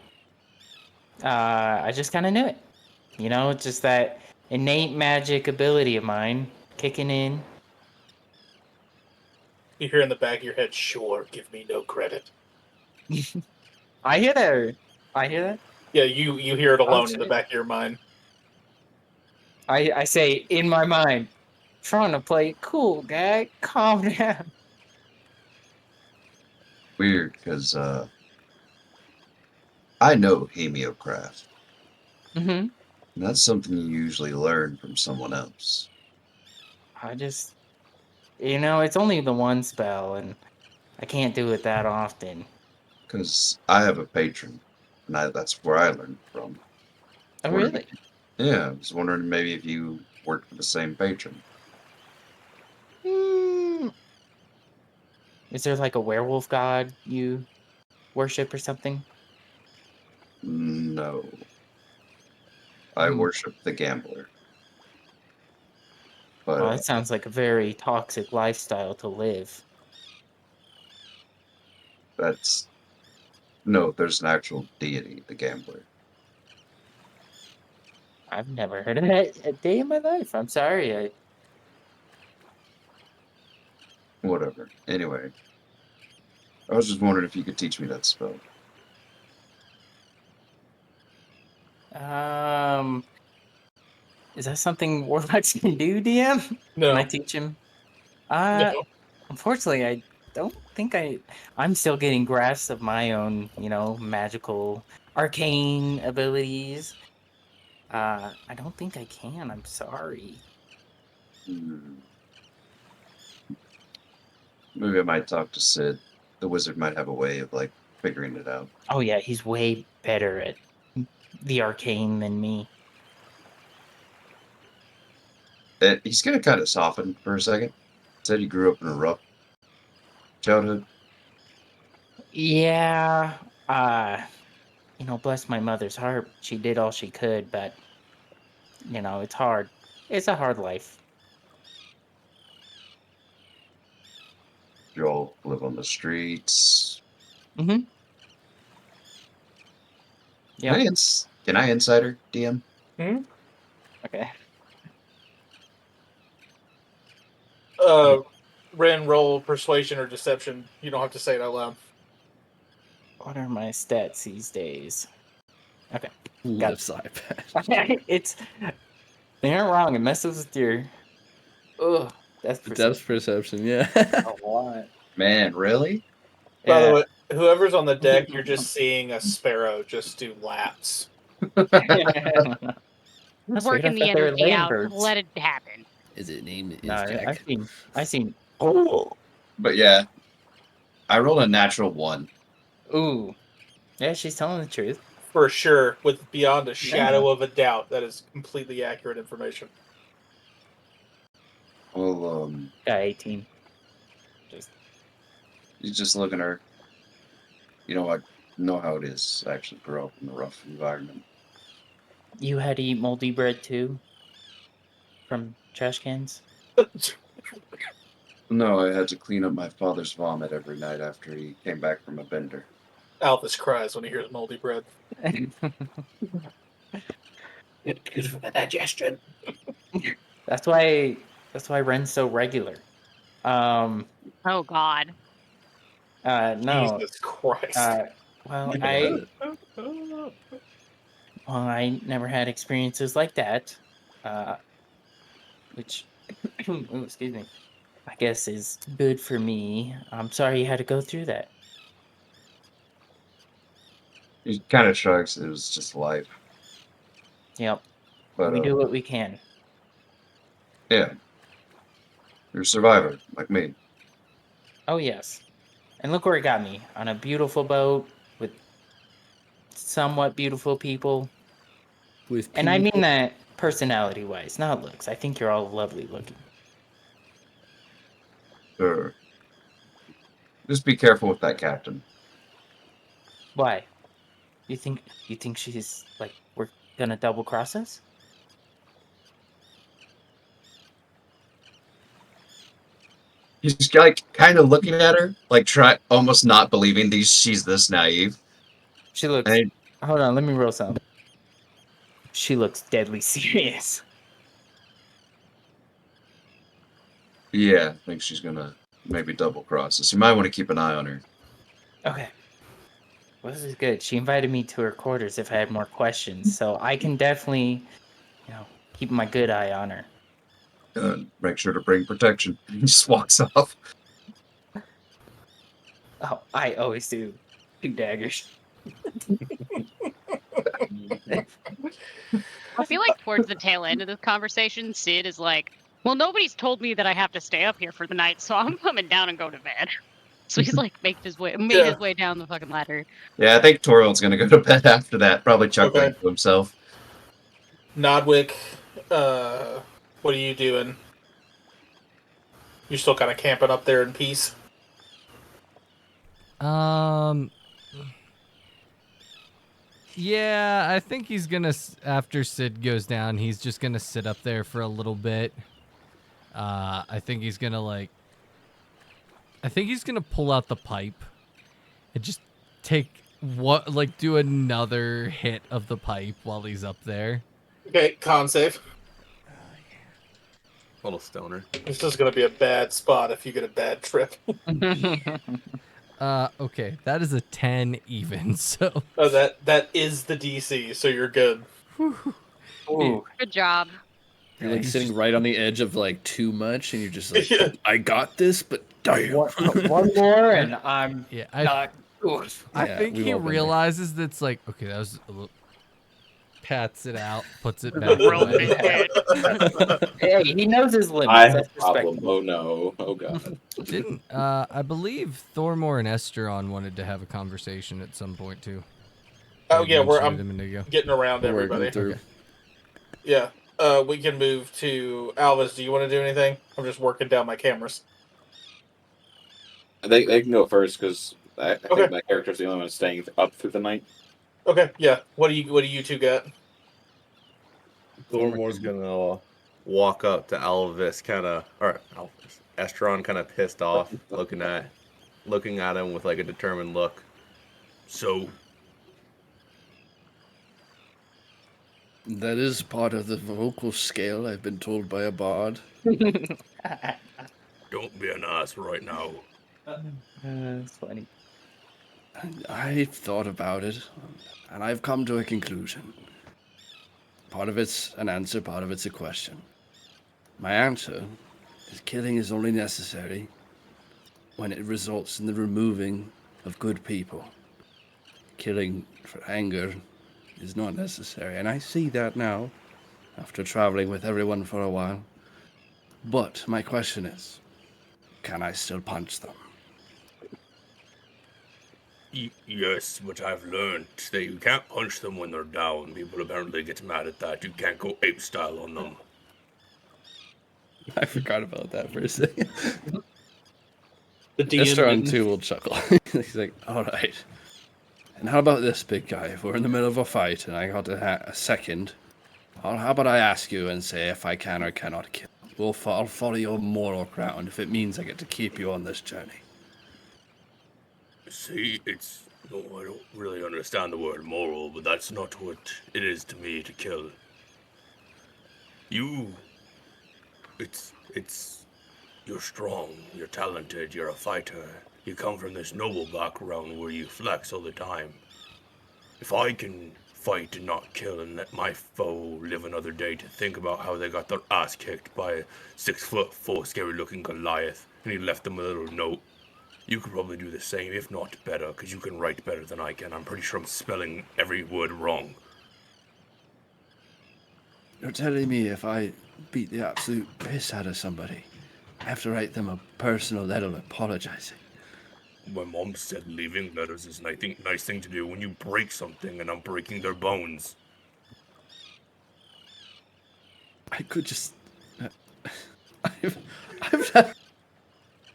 S3: I just kind of knew it. Just that innate magic ability of mine kicking in.
S2: You hear in the back of your head, sure, give me no credit.
S3: I hear that. I hear that.
S2: Yeah, you hear it alone in the back of your mind.
S3: I say in my mind, trying to play it cool, guy. Calm down.
S1: Weird, because I know hemiocraft.
S3: Mm-hmm.
S1: And that's something you usually learn from someone else.
S3: I just, it's only the one spell, and I can't do it that often.
S1: Because I have a patron, and that's where I learned from.
S3: Oh, really?
S1: Yeah, I was wondering maybe if you worked with the same patron.
S3: Is there like a werewolf god you worship or something?
S1: No. I worship the gambler. But
S3: Well, that sounds like a very toxic lifestyle to live.
S1: no, there's an actual deity, the gambler.
S3: I've never heard of that a day in my life. I'm sorry.
S1: Whatever. Anyway, I was just wondering if you could teach me that spell.
S3: Is that something warlocks can do, DM?
S2: No.
S3: Can I teach him?
S2: No.
S3: Unfortunately, I don't think I'm still getting grasp of my own, magical arcane abilities. I don't think I can. I'm sorry.
S1: Maybe I might talk to Sid. The wizard might have a way of like figuring it out.
S3: Oh yeah, he's way better at the arcane than me.
S1: He's gonna kind of soften for a second. Said he grew up in a rough childhood.
S3: Yeah. Uh, bless my mother's heart. She did all she could, but it's hard. It's a hard life.
S1: You all live on the streets.
S3: Mm-hmm. Yeah.
S1: Can I insider DM?
S3: Okay.
S2: Ren, roll persuasion or deception. You don't have to say it out loud.
S3: What are my stats these days? Okay.
S10: Left side patch.
S3: It's they aren't wrong. It messes with your that's
S10: Depth perception, yeah.
S3: a lot.
S1: Man, really?
S2: By the
S3: Yeah.
S2: way, whoever's on the deck, you're just seeing a sparrow just do laps.
S6: Working the energy out. Let it happen.
S10: Is it named is
S3: No,
S10: Jack?
S3: I've seen.
S1: But yeah, I rolled a natural 1.
S3: Ooh. Yeah, she's telling the truth.
S2: For sure, with beyond a shadow of a doubt, that is completely accurate information.
S1: Well,
S3: Got 18.
S1: you just look at her. I know how it is. I actually grew up in a rough environment.
S3: You had to eat moldy bread too? From trash cans?
S1: No, I had to clean up my father's vomit every night after he came back from a bender.
S2: Albus cries when he hears moldy bread.
S9: It's good for the digestion.
S3: That's why Ren's so regular.
S6: Oh God.
S3: No.
S2: Jesus Christ.
S3: Well, I never had experiences like that. Which ooh, excuse me. I guess is good for me. I'm sorry you had to go through that.
S1: He kind of shrugs. It was just life.
S3: Yep.
S1: But
S3: We do what we can.
S1: yeah, you're a survivor like me.
S3: Oh yes. And look where it got me. On a beautiful boat with somewhat beautiful people. And I mean that personality wise, not looks. I think you're all lovely looking.
S1: Sure. Just be careful with that captain.
S3: Why? You think she's like we're gonna double cross us?
S1: He's like kind of looking at her, like almost not believing she's this naive.
S3: She looks. Hold on, let me roll some. She looks deadly serious.
S1: Yeah, I think she's gonna maybe double cross us. You might want to keep an eye on her.
S3: Okay. Well, this is good. She invited me to her quarters if I had more questions, so I can definitely, keep my good eye on her.
S1: Make sure to bring protection. He just walks off.
S3: Oh, I always do. 2 daggers.
S6: I feel like towards the tail end of this conversation, Sid is like, well, nobody's told me that I have to stay up here for the night, so I'm coming down and go to bed. So he's like made his way down the fucking ladder.
S1: Yeah, I think Torild's gonna go to bed after that, probably chuckling to himself.
S2: Nodwick, what are you doing? You're still kind of camping up there in peace?
S5: Yeah, I think he's gonna, after Sid goes down, he's just gonna sit up there for a little bit. I think he's gonna pull out the pipe and just do another hit of the pipe while he's up there.
S2: Okay, con save.
S10: Little stoner.
S2: This is going to be a bad spot if you get a bad trip.
S5: Okay, that is a 10 even, so...
S2: Oh, that is the DC, so you're good.
S3: Ooh.
S6: Good job.
S10: You're like sitting right on the edge of like too much, and you're just like,
S2: Yeah.
S10: I got this, but damn.
S3: One more, and I'm
S5: I
S3: not good.
S5: think
S10: we've
S5: he
S10: all been there.
S5: realizes that's like, okay, that was a little. Pats it out, puts it
S3: The
S5: back
S3: rope
S5: away.
S3: is dead. Hey, he knows his limits.
S4: I have a
S3: That's
S4: problem.
S3: respectable.
S4: Oh no. Oh god.
S5: Didn't I believe Thormore and Esteron wanted to have a conversation at some point too.
S2: Oh
S5: They
S2: yeah,
S5: mentioned
S2: I'm
S5: it a minute ago.
S2: getting around
S10: We're working
S2: everybody.
S10: through.
S5: Okay.
S2: Yeah. We can move to Alvis. Do you want to do anything? I'm just working down my cameras.
S4: They can go first because I
S2: Okay.
S4: think my character's the only one staying up through the night.
S2: Okay. Yeah. What do you two got?
S11: Thormore's gonna walk up to Alvis, Alvis. Estron kind of pissed off, looking at him with like a determined look.
S8: So,
S10: That is part of the vocal scale, I've been told by a bard.
S8: don't be an ass right now.
S3: That's funny.
S10: I've thought about it, and I've come to a conclusion. Part of it's an answer, part of it's a question. My answer is killing is only necessary when it results in the removing of good people. Killing for anger is not necessary, and I see that now, after traveling with everyone for a while. But my question is, can I still punch them?
S8: Yes, but I've learned that you can't punch them when they're down. People apparently get mad at that. You can't go ape style on them.
S10: I forgot about that for a second.
S2: The DM
S10: Estron
S2: didn't.
S10: too will chuckle. He's like, all right. And how about this, big guy? If we're in the middle of a fight and I got a second, how about I ask you and say if I can or cannot kill? I'll follow your moral ground if it means I get to keep you on this journey.
S8: See, no, I don't really understand the word moral, but that's not what it is to me to kill. You're strong, you're talented, you're a fighter. You come from this noble background where you flex all the time. If I can fight and not kill and let my foe live another day to think about how they got their ass kicked by a 6'4" scary looking Goliath and he left them a little note, you could probably do the same, if not better, because you can write better than I can. I'm pretty sure I'm spelling every word wrong.
S10: You're telling me if I beat the absolute piss out of somebody, I have to write them a personal letter apologizing?
S8: My mom said leaving letters is a nice thing to do when you break something and I'm breaking their bones.
S10: I could just... I've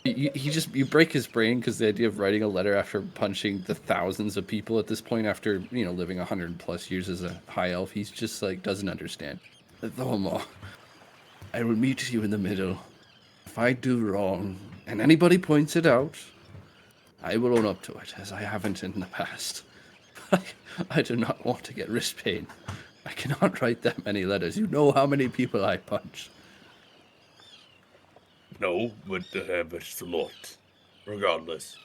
S10: you break his brain because the idea of writing a letter after punching the thousands of people at this point after, living 100+ years as a high elf, he's just like, doesn't understand. Thormore, I will meet you in the middle. If I do wrong, and anybody points it out, I will own up to it, as I haven't in the past. I do not want to get wrist pain. I cannot write that many letters. You know how many people I punch.
S8: No, but it's a lot. Regardless,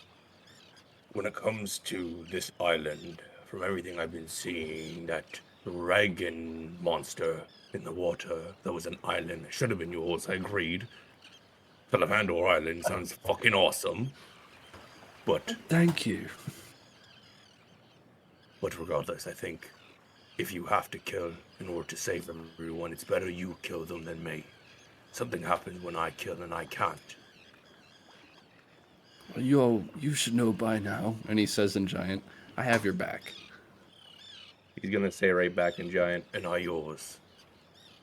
S8: when it comes to this island, from everything I've been seeing, that dragon monster in the water, that was an island. It should have been yours, I agreed. Salamander Island sounds fucking awesome. But
S10: thank you.
S8: But regardless, I think if you have to kill in order to save everyone, it's better you kill them than me. Something happens when I kill and I can't.
S10: Well, you should know by now. And he says in Giant, I have your back.
S11: He's gonna say right back in Giant,
S8: and I yours.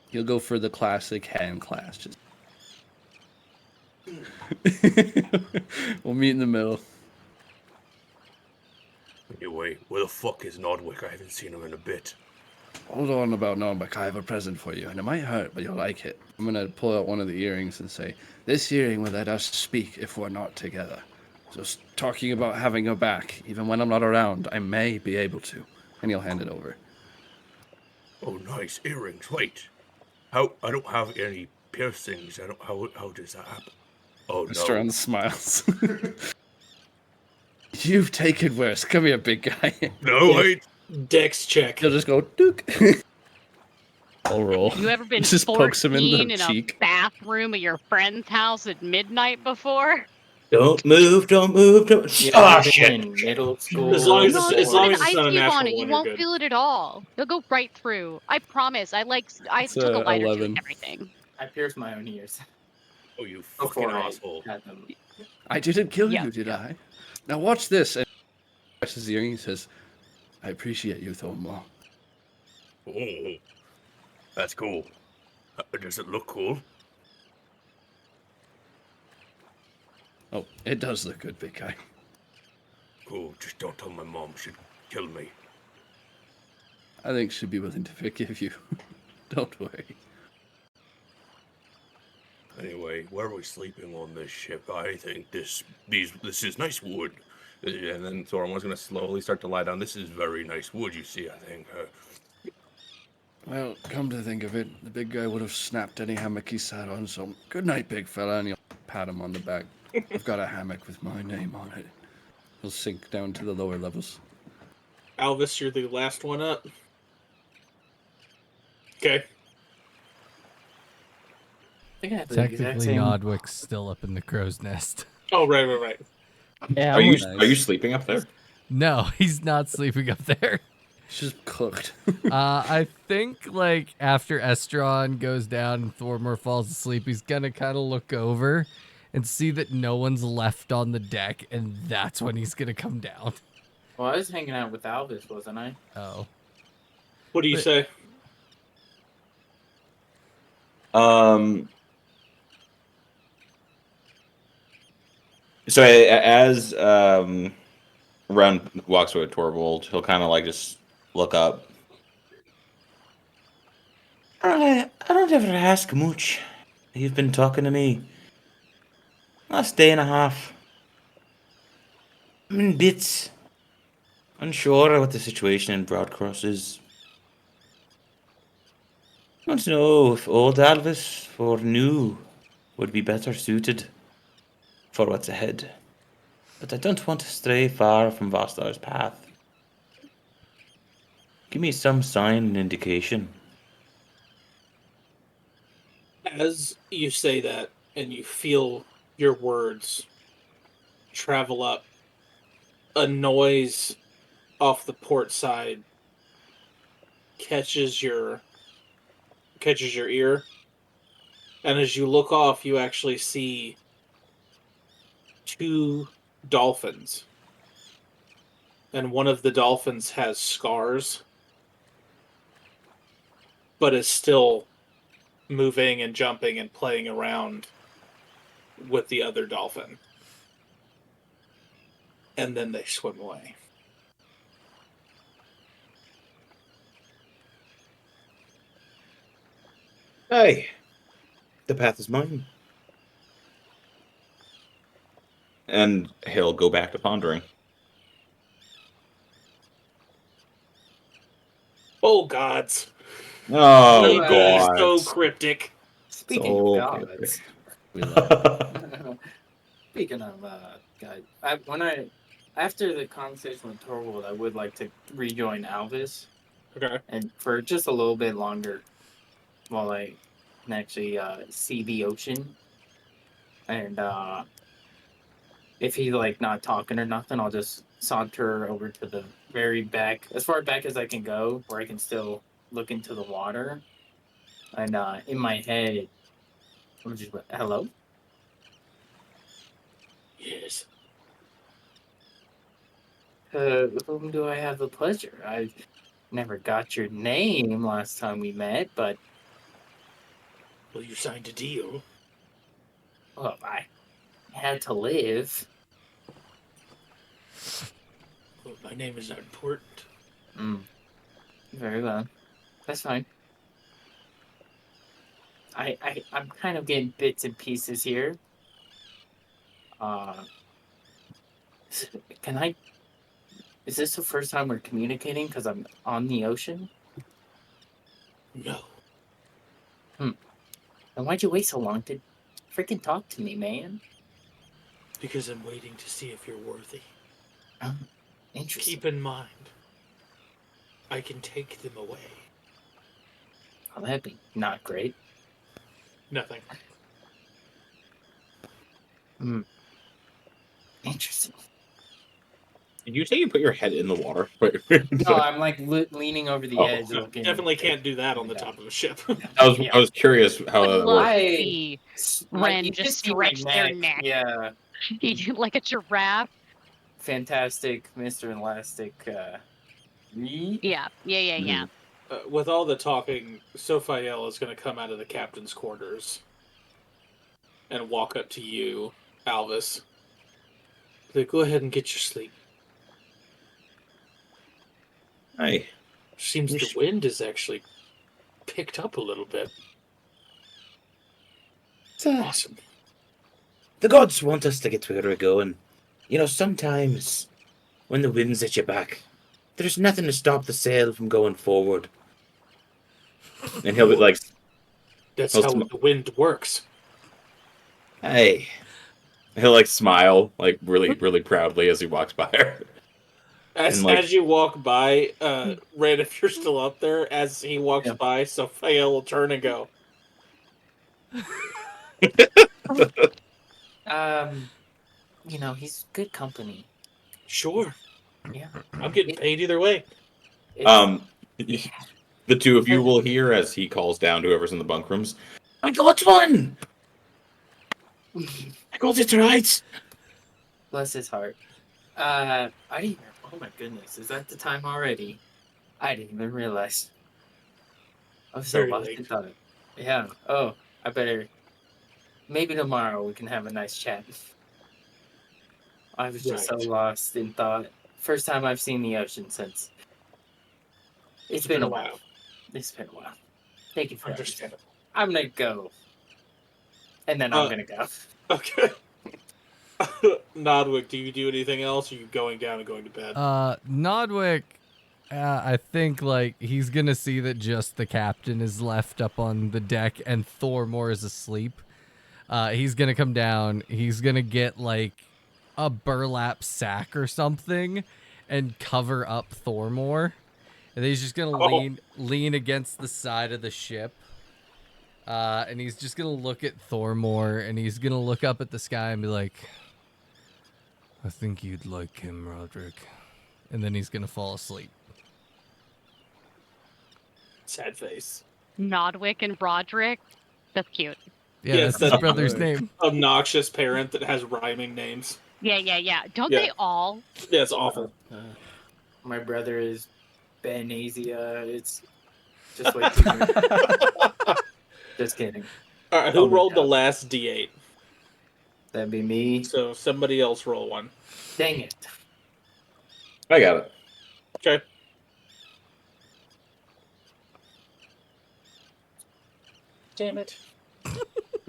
S10: He'll go for the classic hand clasp. Just... we'll meet in the middle.
S8: Anyway, where the fuck is Nodwick? I haven't seen him in a bit.
S10: Hold on about Nodwick. I have a present for you, and it might hurt, but you'll like it. I'm gonna pull out one of the earrings and say, this earring will let us speak if we're not together. Just talking about having your back, even when I'm not around, I may be able to. And he'll hand it over.
S8: Oh, nice earrings. Wait, how? I don't have any piercings. How does that happen? Oh no.
S10: Strand smiles. You've taken worse. Come here, big guy.
S8: No, wait.
S2: Dex check.
S10: He'll just go, Duke. I'll roll.
S6: You ever been
S10: Just pokes him in
S6: 14
S10: the
S6: in
S10: cheek.
S6: a bathroom at your friend's house at midnight before?
S9: Don't move, don't move, don't.
S3: You
S9: Oh,
S3: ever been
S9: shit.
S3: in middle school?
S2: As long as
S6: No,
S2: it's,
S6: just
S2: as
S6: put
S2: long
S6: an
S2: as it's
S6: ice
S2: not a
S6: cube on
S2: natural
S6: it. You
S2: one, you're
S6: won't
S2: good.
S6: feel it at all. You'll go right through. I promise. I
S10: It's
S6: took a lighter to it
S10: 11.
S6: and everything.
S3: I pierced my own ears
S8: Oh, you fucking
S3: before I
S8: asshole.
S3: had them.
S10: I didn't kill
S6: Yeah,
S10: you, did
S6: yeah.
S10: I? Now watch this. And he presses the earring and says, I appreciate you, Thornmaw.
S8: Oh, that's cool. Does it look cool?
S10: Oh, it does look good, big guy.
S8: Cool. Just don't tell my mom. She'd kill me.
S10: I think she'd be willing to forgive you. Don't worry.
S8: Anyway, where are we sleeping on this ship? I think this is nice wood.
S11: And then Thorn's going to slowly start to lie down.
S8: This is very nice wood, you see, I think.
S10: Well, come to think of it, the big guy would have snapped any hammock he sat on, so good night, big fella, and you'll pat him on the back. I've got a hammock with my name on it. He'll sink down to the lower levels.
S2: Alvis, you're the last one up. Okay.
S3: I think I have the exact
S5: Technically,
S3: same.
S5: Nodwick's still up in the crow's nest.
S2: Oh, right.
S3: Yeah,
S4: Are
S3: I'm
S4: you
S3: with-
S4: are you sleeping up there?
S5: No, he's not sleeping up there.
S10: She's cooked.
S5: I think like after Estron goes down and Thormor falls asleep, he's gonna kind of look over and see that no one's left on the deck, and that's when he's gonna come down.
S3: Well, I was hanging out with Alvis, wasn't I?
S5: Oh,
S2: What do you
S5: But-
S2: say?
S4: So as Ren walks away with Torvald, he'll kind of like just look up.
S9: I don't ever ask much. You've been talking to me last day and a half. I'm in bits. Unsure what the situation in Broadcross is. I want to know if old Alvis or new would be better suited for what's ahead. But I don't want to stray far from Vostar's path. Give me some sign and indication.
S2: As you say that, and you feel your words travel up, a noise off the port side catches your ear, and as you look off, you actually see two dolphins, and one of the dolphins has scars, but is still moving and jumping and playing around with the other dolphin. And then they swim away.
S9: Aye. The path is mine.
S4: And he'll go back to pondering.
S2: Oh, gods.
S4: Oh,
S2: He's
S4: God.
S2: so cryptic.
S3: Speaking
S4: So
S3: of gods.
S4: cryptic.
S10: We love it.
S3: Speaking of God, after the conversation with Torvald, I would like to rejoin Alvis,
S2: Okay.
S3: and for just a little bit longer, while I can actually see the ocean. And if he's like not talking or nothing, I'll just saunter over to the very back, as far back as I can go, where I can still look into the water. And in my head, I'm just hello.
S2: Yes.
S3: Whom do I have the pleasure? I never got your name last time we met, but
S2: Well, you signed a deal.
S3: well, I had to live.
S2: Well, my name is not important.
S3: Very well. That's fine. I'm kind of getting bits and pieces here. Can I? Is this the first time we're communicating? Because I'm on the ocean.
S2: No.
S3: Then why'd you wait so long to freaking talk to me, man?
S2: Because I'm waiting to see if you're worthy.
S3: Interesting.
S2: Keep in mind, I can take them away.
S3: Oh, that'd be not great.
S2: Nothing.
S3: Interesting.
S4: Did you say you put your head in the water?
S3: No, I'm like leaning over the edge,
S2: No,
S3: looking.
S2: definitely can't do that on the top of a ship.
S4: I was curious how
S6: Would
S4: that
S6: love
S4: worked.
S6: to see Ren
S3: you
S6: just
S3: see my
S6: stretch their neck
S3: Yeah.
S6: like a giraffe.
S3: Fantastic, Mr. Elastic.
S6: Yeah.
S2: With all the talking, Sophiel is going to come out of the captain's quarters and walk up to you, Alvis. Like, go ahead and get your sleep.
S9: Aye.
S2: Seems the wind has actually picked up a little bit. Awesome.
S9: The gods want us to get where we're going. You know, sometimes when the wind's at your back, there's nothing to stop the sail from going forward. And he'll be like,
S2: That's how the wind works.
S9: hey.
S4: He'll like smile, like really, really proudly as he walks by her.
S2: As you walk by, Red, if you're still up there, as he walks by, Sophiel will turn and go.
S3: You know, he's good company.
S2: Sure.
S3: Yeah.
S2: I'm getting paid either way.
S4: The two of you will hear as he calls down to whoever's in the bunk rooms.
S9: I got one! I got it right!
S3: Bless his heart. I didn't. Oh my goodness, is that the time already? I didn't even realize. I was so
S2: Very
S3: lost
S2: late.
S3: in thought. Yeah. Oh, I better. Maybe tomorrow we can have a nice chat. I was just so lost in thought. First time I've seen the ocean since. It's been a while. It's been a while. Thank you for
S2: understandable.
S3: I'm gonna go. And then I'm gonna go.
S2: Okay. Nodwick, do you do anything else? Or are you going down and going to bed?
S5: Nodwick, I think like he's gonna see that just the captain is left up on the deck and Thormore is asleep. He's gonna come down. He's gonna get like a burlap sack or something and cover up Thormore. And then he's just gonna lean against the side of the ship. And he's just gonna look at Thormore and he's gonna look up at the sky and be like, I think you'd like him, Roderick. And then he's gonna fall asleep.
S2: Sad face.
S6: Nodwick and Roderick. That's cute.
S5: Yeah, that's his brother's name.
S2: Obnoxious parent that has rhyming names.
S6: Yeah. Don't they all?
S2: Yeah, it's awful.
S3: My brother is Benazia. It's just like just kidding.
S2: All right, who rolled the last D8?
S3: That'd be me.
S2: So somebody else roll one.
S3: Dang it.
S4: I got it.
S2: Okay. Damn it.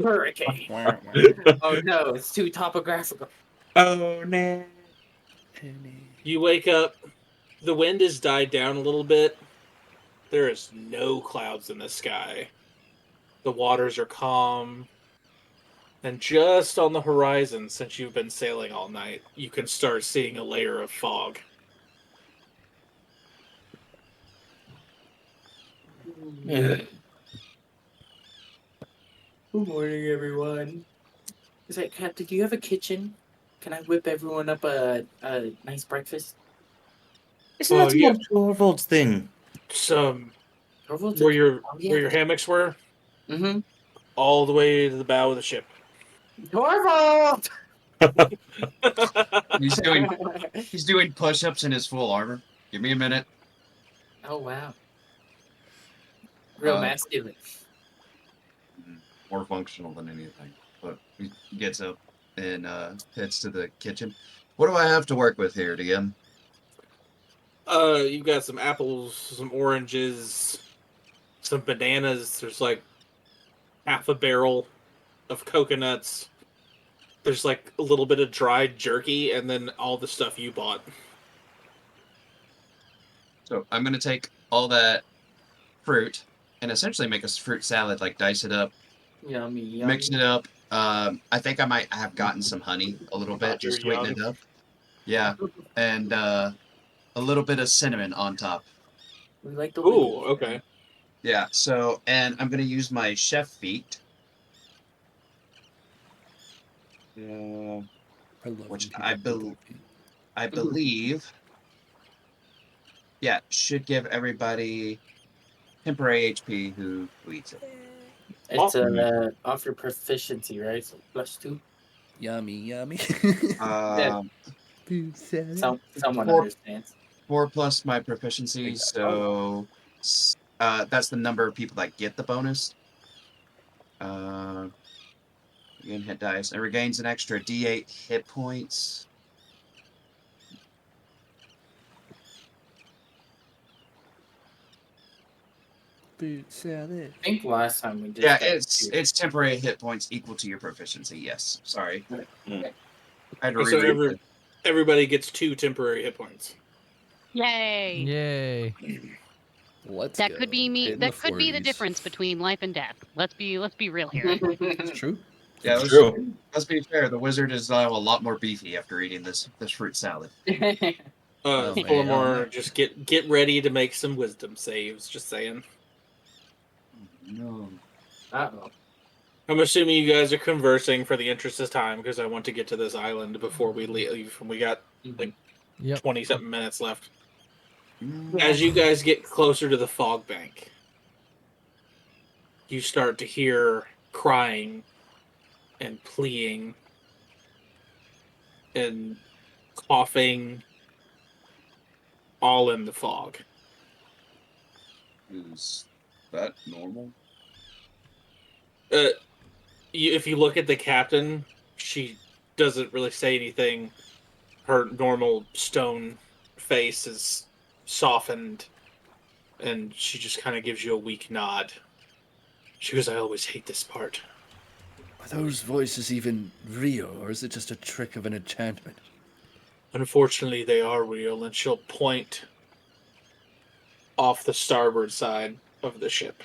S3: Hurricane. Oh no, it's too topographical.
S9: Oh no.
S2: You wake up. The wind has died down a little bit. There is no clouds in the sky. The waters are calm. And just on the horizon, since you've been sailing all night, you can start seeing a layer of fog.
S3: Good morning, everyone. Is that Captain? Do you have a kitchen? Can I whip everyone up a nice breakfast?
S9: Isn't that some Torvald's thing?
S2: Where your hammocks were?
S3: Mm-hmm.
S2: All the way to the bow of the ship.
S3: Torvald!
S1: He's doing push-ups in his full armor. Give me a minute.
S3: Oh wow. Real masculine.
S1: More functional than anything. But he gets up and heads to the kitchen. What do I have to work with here, DM?
S2: You've got some apples, some oranges, some bananas. There's like half a barrel of coconuts. There's like a little bit of dried jerky, and then all the stuff you bought.
S1: So I'm going to take all that fruit and essentially make a fruit salad, like dice it up,
S3: Yummy.
S1: mix it up. I think I might have gotten some honey a little bit, just sweeten it up. Yeah, and a little bit of cinnamon on top.
S3: We like the
S2: Ooh, okay.
S1: Yeah, so, and I'm going to use my chef feat. Which I believe, yeah, should give everybody temporary HP who eats it.
S3: It's off your proficiency, right? So +2.
S10: Yummy.
S1: Um,
S3: Someone
S1: four,
S3: understands.
S1: 4 plus my proficiency, so that's the number of people that get the bonus. Again, hit dice. It regains an extra D8 hit points.
S3: I think last time we did.
S1: Yeah, it's temporary hit points equal to your proficiency. Yes, sorry. I had to
S2: So
S1: reread it.
S2: everybody gets 2 temporary hit points.
S6: Yay!
S5: Yay!
S10: Let's
S6: That
S10: go.
S6: could be me.
S10: Hitting
S6: That
S10: the
S6: could be the
S10: 40s.
S6: difference between life and death. Let's be real here.
S10: It's true.
S1: Yeah,
S4: It's true.
S1: let's be fair. The wizard is now a lot more beefy after eating this fruit salad.
S2: Fullamore, just get ready to make some wisdom saves. Just saying.
S1: No.
S3: Uh-oh.
S2: I'm assuming you guys are conversing for the interest of time because I want to get to this island before we leave. We got like 20-something minutes left. As you guys get closer to the fog bank, you start to hear crying and pleading and coughing all in the fog.
S1: Is that normal?
S2: If you look at the captain, she doesn't really say anything. Her normal stone face is softened, and she just kind of gives you a weak nod. She goes, I always hate this part.
S10: Are those voices even real, or is it just a trick of an enchantment?
S2: Unfortunately, they are real, and she'll point off the starboard side of the ship.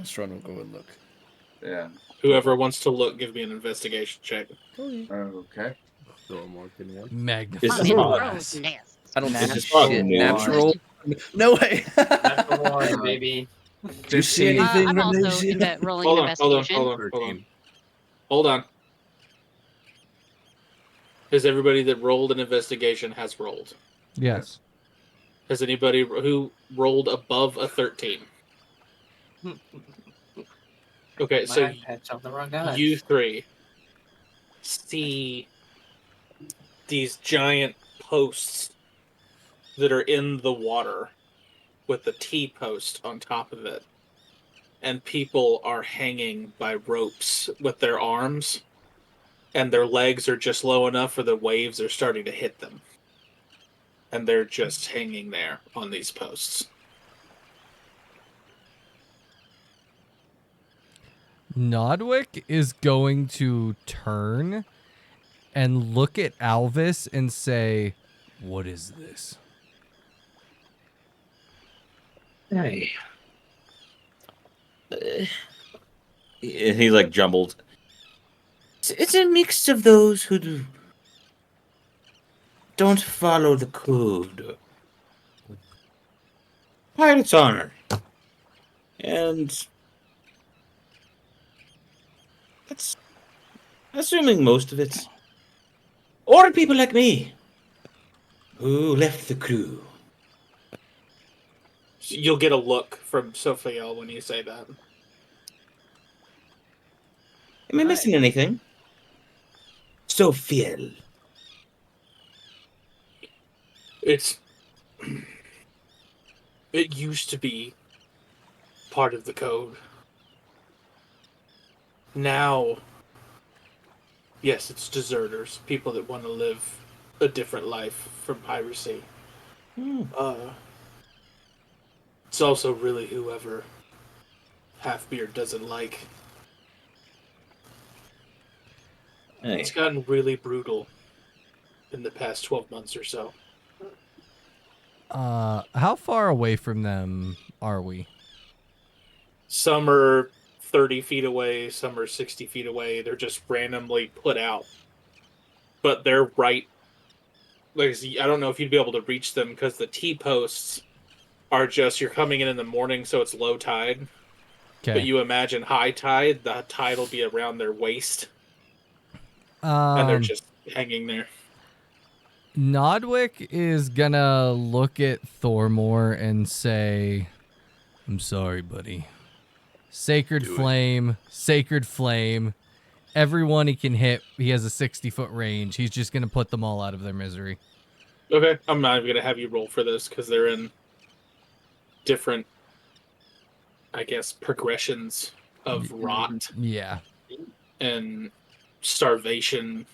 S10: Astron will go and look.
S1: Yeah.
S2: Whoever wants to look, give me an investigation check.
S1: Okay.
S5: Magnified.
S10: I don't
S4: This is
S10: shit. Natural. No way.
S3: Natural one, baby.
S10: Do you see anything?
S6: I'm also rolling an investigation.
S2: Hold on. Has everybody that rolled an investigation has rolled?
S5: Yes.
S2: Has anybody who rolled above a 13? Okay, so you 3 see these giant posts that are in the water with the T-post on top of it. And people are hanging by ropes with their arms, and their legs are just low enough where the waves are starting to hit them. And they're just hanging there on these posts.
S5: Nodwick is going to turn and look at Alvis and say, "What is this?"
S9: Hey. He's like jumbled. It's a mix of those who don't follow the code. Pirate's honor. And that's assuming most of it's or people like me who left the crew.
S2: You'll get a look from Sophia when you say that.
S9: Am I missing anything? Sophia.
S2: It used to be part of the code. Now, yes, it's deserters, people that want to live a different life from piracy. It's also really whoever Halfbeard doesn't like.
S9: Hey.
S2: It's gotten really brutal in the past 12 months or so.
S5: How far away from them are we?
S2: Some are 30 feet away, some are 60 feet away. They're just randomly put out. But they're right. Like, I don't know if you'd be able to reach them because the T-posts are just you're coming in the morning, so it's low tide.
S5: Okay.
S2: But you imagine high tide, the tide will be around their waist, and they're just hanging there.
S5: Nodwick is gonna look at Thormore and say, "I'm sorry, buddy. Sacred flame, sacred flame. Everyone he can hit, he has a 60-foot range. He's just gonna put them all out of their misery."
S2: Okay, I'm not even gonna have you roll for this because they're in different, I guess, progressions of rot.
S5: Yeah.
S2: And starvation,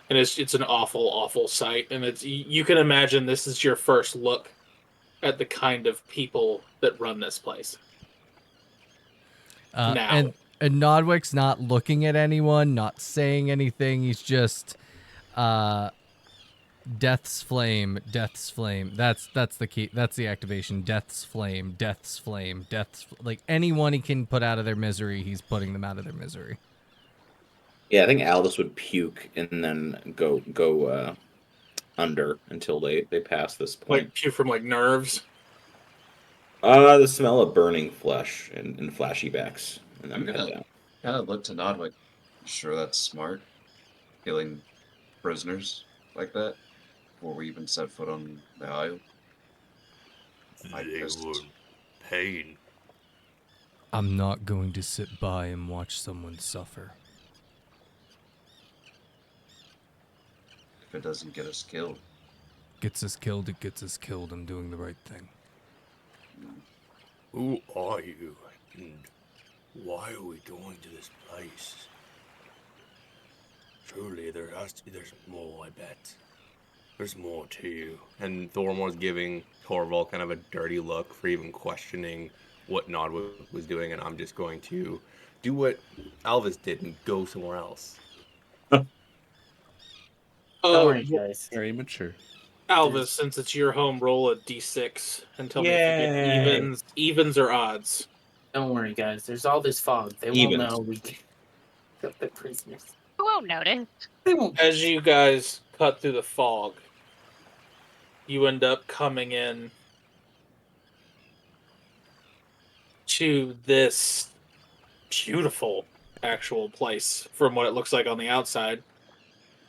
S2: and it's an awful sight. And it's you can imagine this is your first look at the kind of people that run this place. Now,
S5: And Nodwick's not looking at anyone, not saying anything. He's just, Death's flame, Death's flame. That's the key. That's the activation. Death's flame, Death's flame, like anyone he can put out of their misery, he's putting them out of their misery.
S9: Yeah, I think Aldous would puke and then go under until they pass this point.
S2: like puke from like nerves.
S9: The smell of burning flesh and flashy backs, and then
S1: I'm
S9: head
S1: gonna
S9: down.
S1: kind of look to Nodwick. Sure, that's smart. Killing prisoners like that before we even set foot on the isle.
S8: They were in pain.
S5: I'm not going to sit by and watch someone suffer.
S1: If it doesn't get us killed.
S5: Gets us killed, it gets us killed. I'm doing the right thing.
S8: Who are you? And why are we going to this place? Surely there's more, I bet. There's more to you.
S11: And Thormore's giving Torval kind of a dirty look for even questioning what Nodwick was doing, and I'm just going to do what Alvis did and go somewhere else.
S3: Don't worry, guys.
S10: Very mature.
S2: Alvis, since it's your home, roll a d6 and tell me if you
S9: Yay.
S2: get evens or odds.
S3: Don't worry, guys. There's all this fog. They
S9: Evens.
S3: won't know we got the prisoners.
S6: I won't notice.
S3: They won't.
S2: As you guys cut through the fog, you end up coming in to this beautiful actual place from what it looks like on the outside.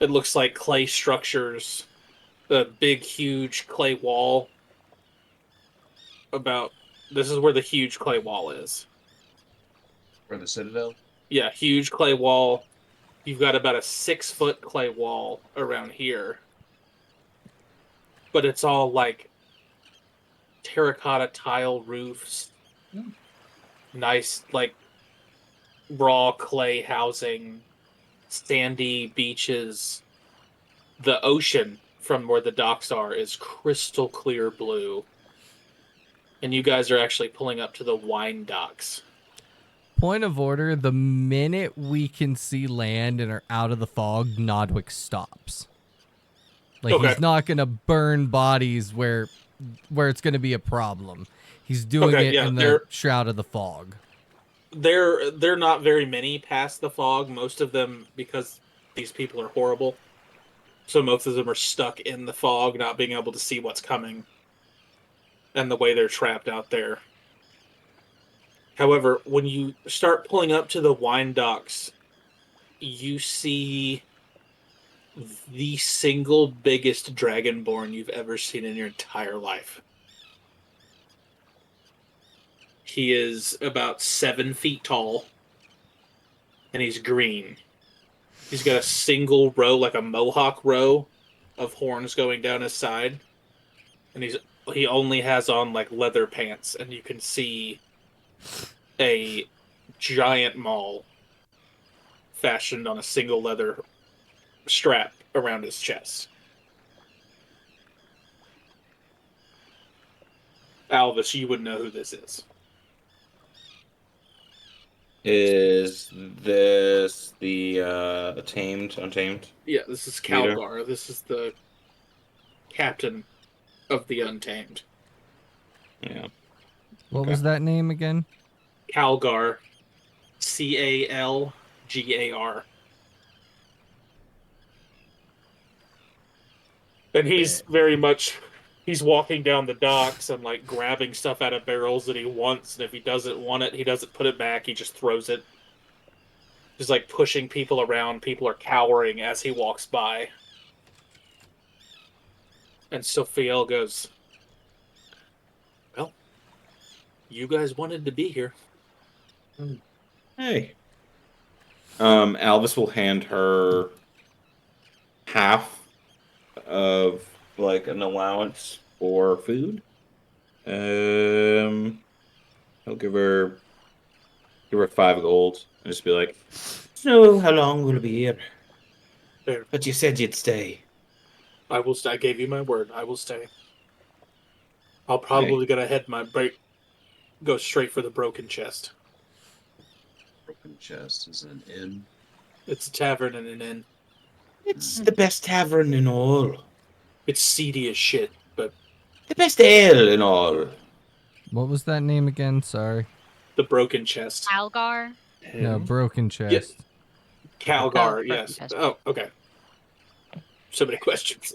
S2: It looks like clay structures, a big, huge clay wall. This is where the huge clay wall is.
S1: For the Citadel?
S2: Yeah, huge clay wall. You've got about a 6-foot clay wall around here. But it's all like terracotta tile roofs. Nice, like, raw clay housing. Sandy beaches. The ocean from where the docks are is crystal clear blue. And you guys are actually pulling up to the wine docks.
S5: Point of order, the minute we can see land and are out of the fog, Nodwick stops. Like,
S2: Okay.
S5: he's not going to burn bodies where it's going to be a problem. He's doing it in the shroud of the fog.
S2: They're not very many past the fog. Most of them, because these people are horrible. So most of them are stuck in the fog, not being able to see what's coming. And the way they're trapped out there. However, when you start pulling up to the wine docks, you see the single biggest dragonborn you've ever seen in your entire life. He is about 7 feet tall, and he's green. He's got a single row, like a mohawk row, of horns going down his side, and he only has on like leather pants, and you can see a giant maul fashioned on a single leather strap around his chest. Alvis, you would know who this is.
S9: Is this the untamed?
S2: Yeah, this is
S9: Leader?
S2: Calgar. This is the captain of the Untamed.
S9: Yeah.
S5: What was that name again?
S2: Calgar. Calgar. And he's very much, He's walking down the docks and like grabbing stuff out of barrels that he wants, and if he doesn't want it, he doesn't put it back. He just throws it. Just like pushing people around. People are cowering as he walks by. And Sophiel goes, "Well, you guys wanted to be here."
S4: Hey. Alvis will hand her half of like an allowance for food. He'll give her 5 gold and just be like,
S9: So, how long will it be here?
S2: There.
S9: But you said you'd stay.
S2: I will. I gave you my word. I will stay. I'll probably gonna go straight for the broken chest.
S1: Broken chest is an inn.
S2: It's a tavern and an inn.
S9: It's the best tavern in all.
S2: It's seedy as shit, but
S9: the best ale in all.
S5: What was that name again? Sorry.
S2: The broken chest.
S6: Algar?
S5: No, broken chest.
S2: Calgar, yes.
S6: Chest.
S2: Oh, okay. So many questions.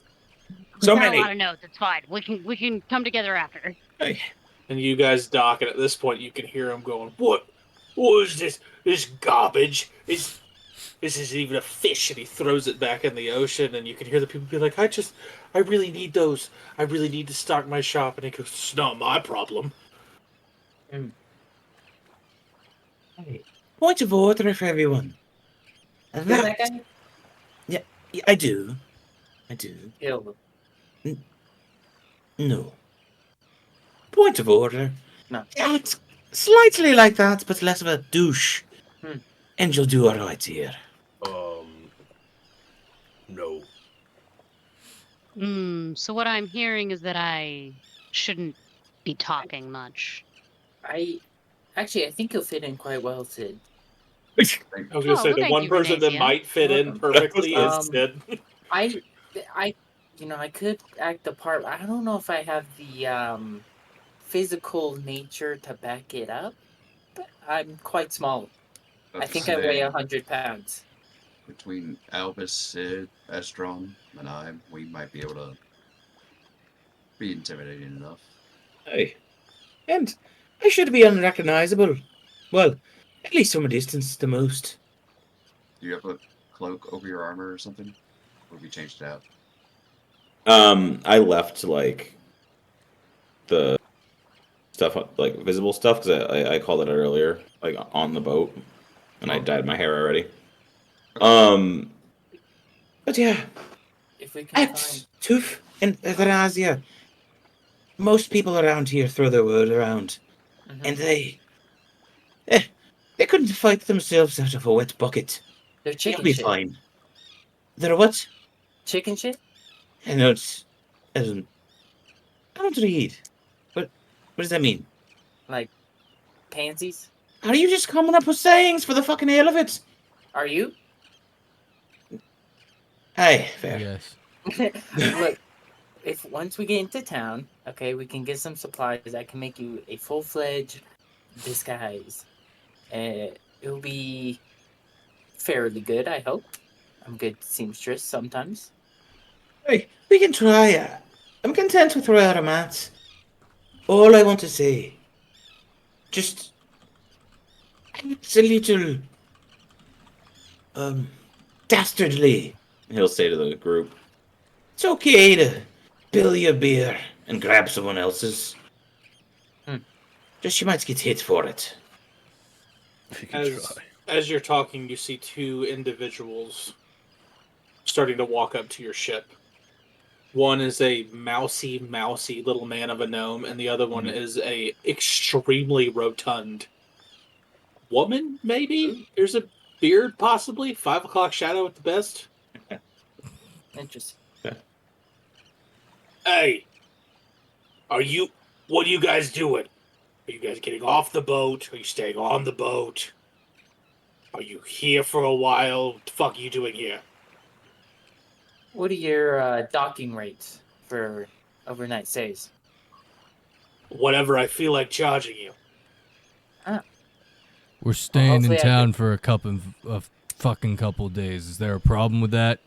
S6: We've got a lot of notes. It's fine. We can come together after.
S2: And you guys dock, and at this point you can hear him going, What is this? This garbage? This isn't even a fish. And he throws it back in the ocean, and you can hear the people be like, I really need those. I really need to stock my shop. And he goes, It's not my problem.
S9: Hey, point of order for everyone.
S3: That guy?
S9: Yeah, I do.
S3: Kill him.
S9: No. Point of order.
S3: No.
S9: Yeah, it's slightly like that, but less of a douche. And you'll do alright here.
S8: No.
S6: So what I'm hearing is that I shouldn't be talking much.
S3: I think you'll fit in quite well, Sid.
S2: I was going to say, the one person that might fit in perfectly is Sid.
S3: I could act the part. I don't know if I have the physical nature to back it up, but I'm quite small. I think I weigh 100 pounds.
S1: Between Albus, Sid, Estron, and I, we might be able to be intimidating enough.
S9: Hey. And I should be unrecognizable. Well, at least from a distance, the most.
S1: Do you have a cloak over your armor or something? Or have you changed it out?
S4: I left like the stuff, like visible stuff, because I called it earlier, like on the boat, and I dyed my hair already.
S9: But yeah,
S3: if we can
S9: find Toof and Thanasia, most people around here throw their word around, and they couldn't fight themselves out of a wet bucket.
S3: They're chicken
S9: They'll be
S3: shit.
S9: fine. They're what?
S3: Chicken shit?
S9: I know it's. I don't read. What does that mean?
S3: Like pansies?
S9: Are you just coming up with sayings for the fucking hell of it?
S3: Are you?
S9: Hey, fair.
S5: Yes.
S3: Look, if once we get into town, okay, we can get some supplies. I can make you a full-fledged disguise. It'll be fairly good, I hope. I'm good seamstress sometimes.
S9: Hey, we can try. I'm content with where I'm at. All I want to say, just it's a little dastardly.
S4: He'll say to the group,
S9: It's okay to bill your beer and grab someone else's. Just you might get hit for it.
S2: As you're talking, you see two individuals starting to walk up to your ship. One is a mousy little man of a gnome, and the other one is a extremely rotund woman, maybe? There's a beard, possibly? 5 o'clock shadow at the best?
S3: Interesting.
S2: Hey! What are you guys doing? Are you guys getting off the boat? Are you staying on the boat? Are you here for a while? What the fuck are you doing here?
S3: What are your docking rates for overnight stays?
S2: Whatever I feel like charging you.
S5: We're staying in
S3: hopefully
S5: town for a fucking couple days. Is there a problem with that?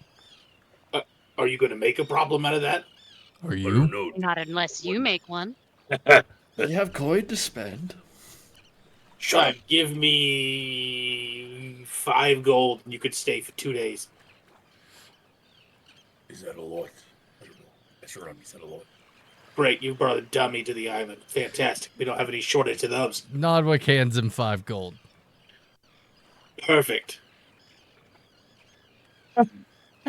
S2: Are you going to make a problem out of that?
S5: Are
S8: I
S5: you?
S8: don't know.
S6: Not unless you make one.
S10: You have coin to spend.
S2: Give me 5 gold and you could stay for 2 days.
S8: Is that a lot? I don't know. That's around. Is that a lot?
S2: Great, you brought a dummy to the island. Fantastic. We don't have any shortage of those.
S5: Nodwick hands him 5 gold.
S2: Perfect.
S9: Are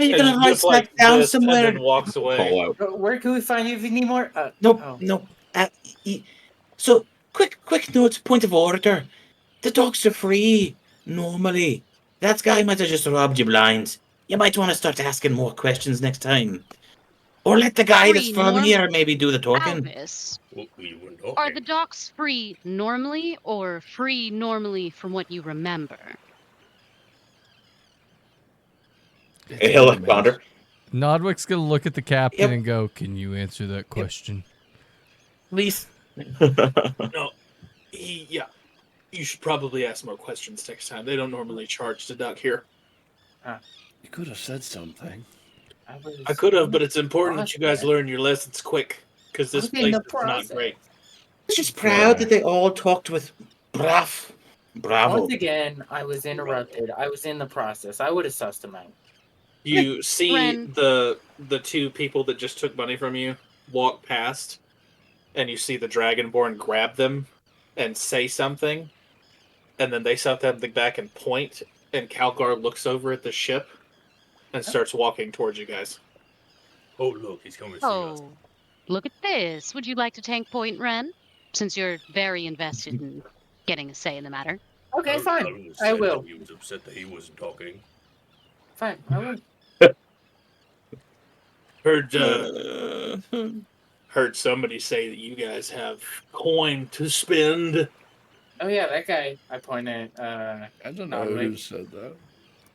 S9: you
S2: And
S9: gonna
S2: he
S9: hide
S2: just like
S9: back down
S2: this
S9: somewhere?
S2: and then walks away.
S4: Call out.
S3: Where can we find you if you need more?
S9: Nope,
S3: Oh.
S9: nope. So, quick note, point of order. The dogs are free, normally. That guy might have just robbed you blind. You might want to start asking more questions next time. Or let the guy that's
S6: Free
S9: from
S6: norm-
S9: here maybe do the talking.
S6: Alvis,
S8: Well, we weren't talking.
S6: are the docks free normally or free normally from what you remember?
S4: Hey, Alexander.
S5: Nodwick's gonna look at the captain
S9: Yep.
S5: and go, "Can you answer that question?"
S9: Please.
S2: No, you should probably ask more questions next time. They don't normally charge to duck here.
S10: You could have said something.
S2: I could have, but it's important that you guys learn your lessons quick, because this place is not great.
S9: I'm just proud that they all talked with bravo.
S3: Once again, I was interrupted. I was in the process. I would have sussed him out.
S2: You see
S6: Ren.
S2: the 2 people that just took money from you walk past, and you see the Dragonborn grab them and say something, and then they say something back and point, and Calgar looks over at the ship and starts walking towards you guys.
S8: Oh, look, he's coming to see us.
S6: Oh, look at this. Would you like to tank point, Ren? Since you're very invested in getting a say in the matter.
S3: Okay, fine.
S8: Alvis
S3: I
S8: said
S3: will.
S8: that he was upset that he wasn't talking.
S3: Fine, I will.
S2: Heard somebody say that you guys have coin to spend.
S3: Oh yeah, that guy. I point at.
S10: I don't know who said that.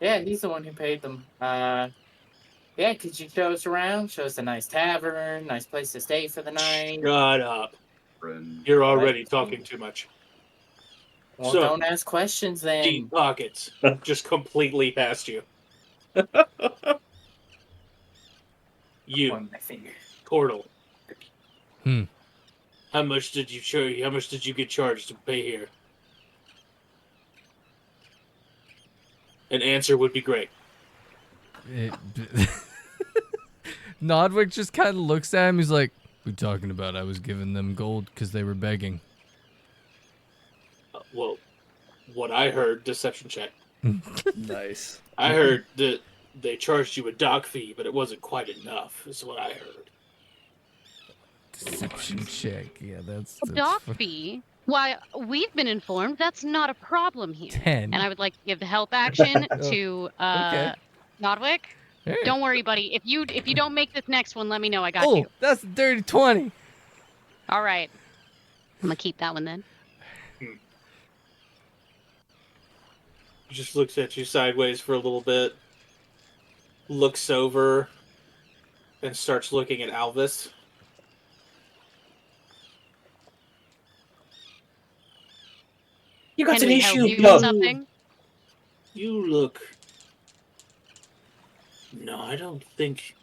S3: Yeah, he's the one who paid them. Yeah, could you show us around? Show us a nice tavern, nice place to stay for the night.
S2: Shut up. You're already talking too much.
S3: Well,
S2: So,
S3: don't ask questions then.
S2: Deep pockets. Just completely past you. You,
S3: Point my finger.
S2: Cordal.
S5: Hmm.
S2: How much did you get charged to pay here? An answer would be great.
S5: Nodwick just kind of looks at him. He's like, "What are you talking about? I was giving them gold because they were begging."
S2: Well, what I heard, deception check.
S10: Nice.
S2: I heard that they charged you a dock fee, but it wasn't quite enough, is what I heard.
S5: Deception check. Yeah, that's
S6: Dock fee? Why, we've been informed that's not a problem here.
S5: 10.
S6: And I would like to give the help action
S5: Oh,
S6: to
S5: okay.
S6: Nodwick.
S5: Hey.
S6: Don't worry, buddy. If you don't make this next one, let me know. I got
S5: Oh,
S6: you.
S5: that's a dirty 20.
S6: All right. I'm gonna keep that one then.
S2: He just looks at you sideways for a little bit, looks over, and starts looking at Alvis.
S9: You got
S6: Can
S9: an
S6: we help
S9: issue,
S6: you with
S9: bub.
S6: something?
S2: You look... No, I don't think...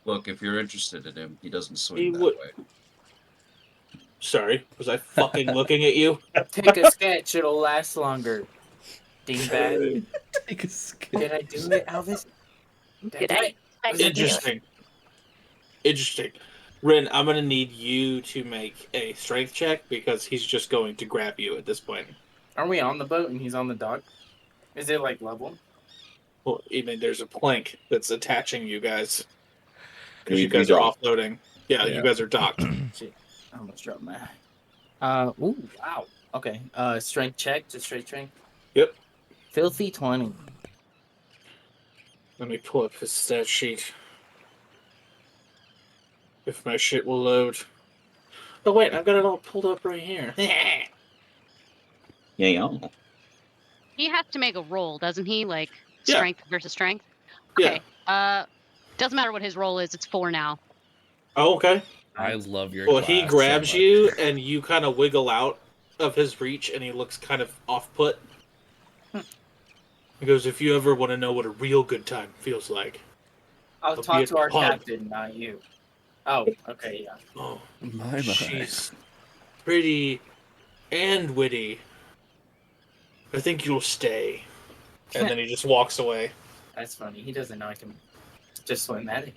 S1: Look, if you're interested in him, he doesn't
S2: He
S1: swing that
S2: would-
S1: way.
S2: Sorry, was I fucking looking at you?
S3: Take a sketch, it'll last longer. Dingbat.
S10: Take a sketch.
S3: Did I do it, Elvis? Did I?
S2: Interesting. Ren, I'm going to need you to make a strength check because he's just going to grab you at this point.
S3: Are we on the boat and he's on the dock? Is it like level?
S2: Well, even there's a plank that's attaching you guys. Because
S4: We-
S2: you guys
S4: we
S2: are
S4: docked.
S2: offloading. Yeah,
S4: Yeah.
S2: you guys are docked.
S3: Shit. I almost dropped my. Ooh, wow. Okay. Strength check, just straight strength.
S2: Yep.
S3: Filthy 20.
S2: Let me pull up his stat sheet. If my shit will load. Oh, wait, I've got it all pulled up right here.
S9: Yeah.
S6: He has to make a roll, doesn't he? Like
S2: Yeah.
S6: strength versus strength.
S2: Yeah.
S6: Okay. Doesn't matter what his roll is. It's 4 now.
S2: Oh, okay.
S10: I love your
S2: Well,
S10: class
S2: he
S10: so
S2: grabs
S10: much.
S2: you, and you kind of wiggle out of his reach, and he looks kind of off-put. He goes, if you ever want to know what a real good time feels like,
S3: I'll
S2: I'll be
S3: talk
S2: at
S3: to our
S2: the pub.
S3: captain, not you. Oh, okay, yeah.
S2: Oh,
S10: My.
S2: she's pretty and witty. I think you'll stay. And then he just walks away.
S3: That's funny. He doesn't know I can just swim at it.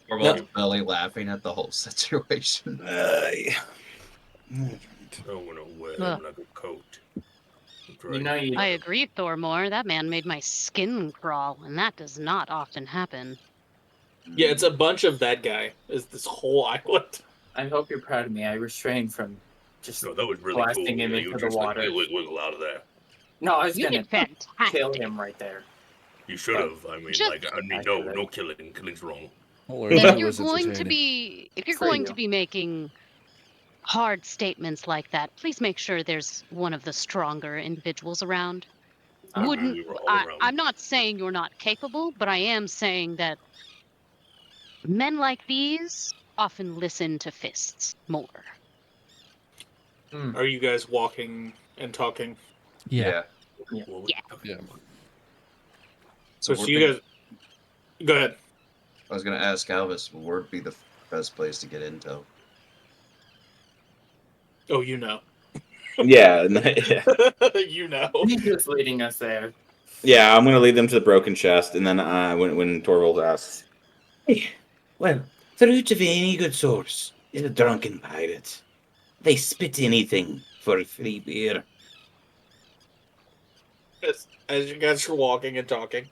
S1: Torvald's belly laughing at the whole situation.
S8: I'm gonna wear him like a coat.
S3: You know,
S6: I agree, Thormore. That man made my skin crawl, and that does not often happen.
S2: Yeah, it's a bunch of that guy. Is this whole island?
S3: I hope you're proud of me. I restrained from just
S8: No, that was really
S3: blasting
S8: cool.
S3: him
S8: Yeah,
S3: into
S8: you
S3: the
S8: just
S3: water.
S8: like wiggle out of there.
S3: No, I was
S6: You
S3: gonna
S6: did fantastic.
S3: kill him right there.
S8: You should have. I mean,
S6: Just-
S8: no killing. Killing's wrong.
S6: If you're going to be, making hard statements like that, please make sure there's one of the stronger individuals around.
S8: We were all around.
S6: I'm not saying you're not capable, but I am saying that men like these often listen to fists more.
S2: Are you guys walking and talking?
S5: Yeah.
S6: Yeah.
S2: So you guys, go ahead.
S1: I was going to ask Alvis, where would be the best place to get intel?
S2: Oh, you know.
S4: Yeah.
S2: You know.
S3: He's just leading us there.
S4: Yeah, I'm gonna lead them to the broken chest, and then when Torvald asks,
S9: Well, the root of any good source is a drunken pirate. They spit anything for free beer.
S2: As you guys are walking and talking,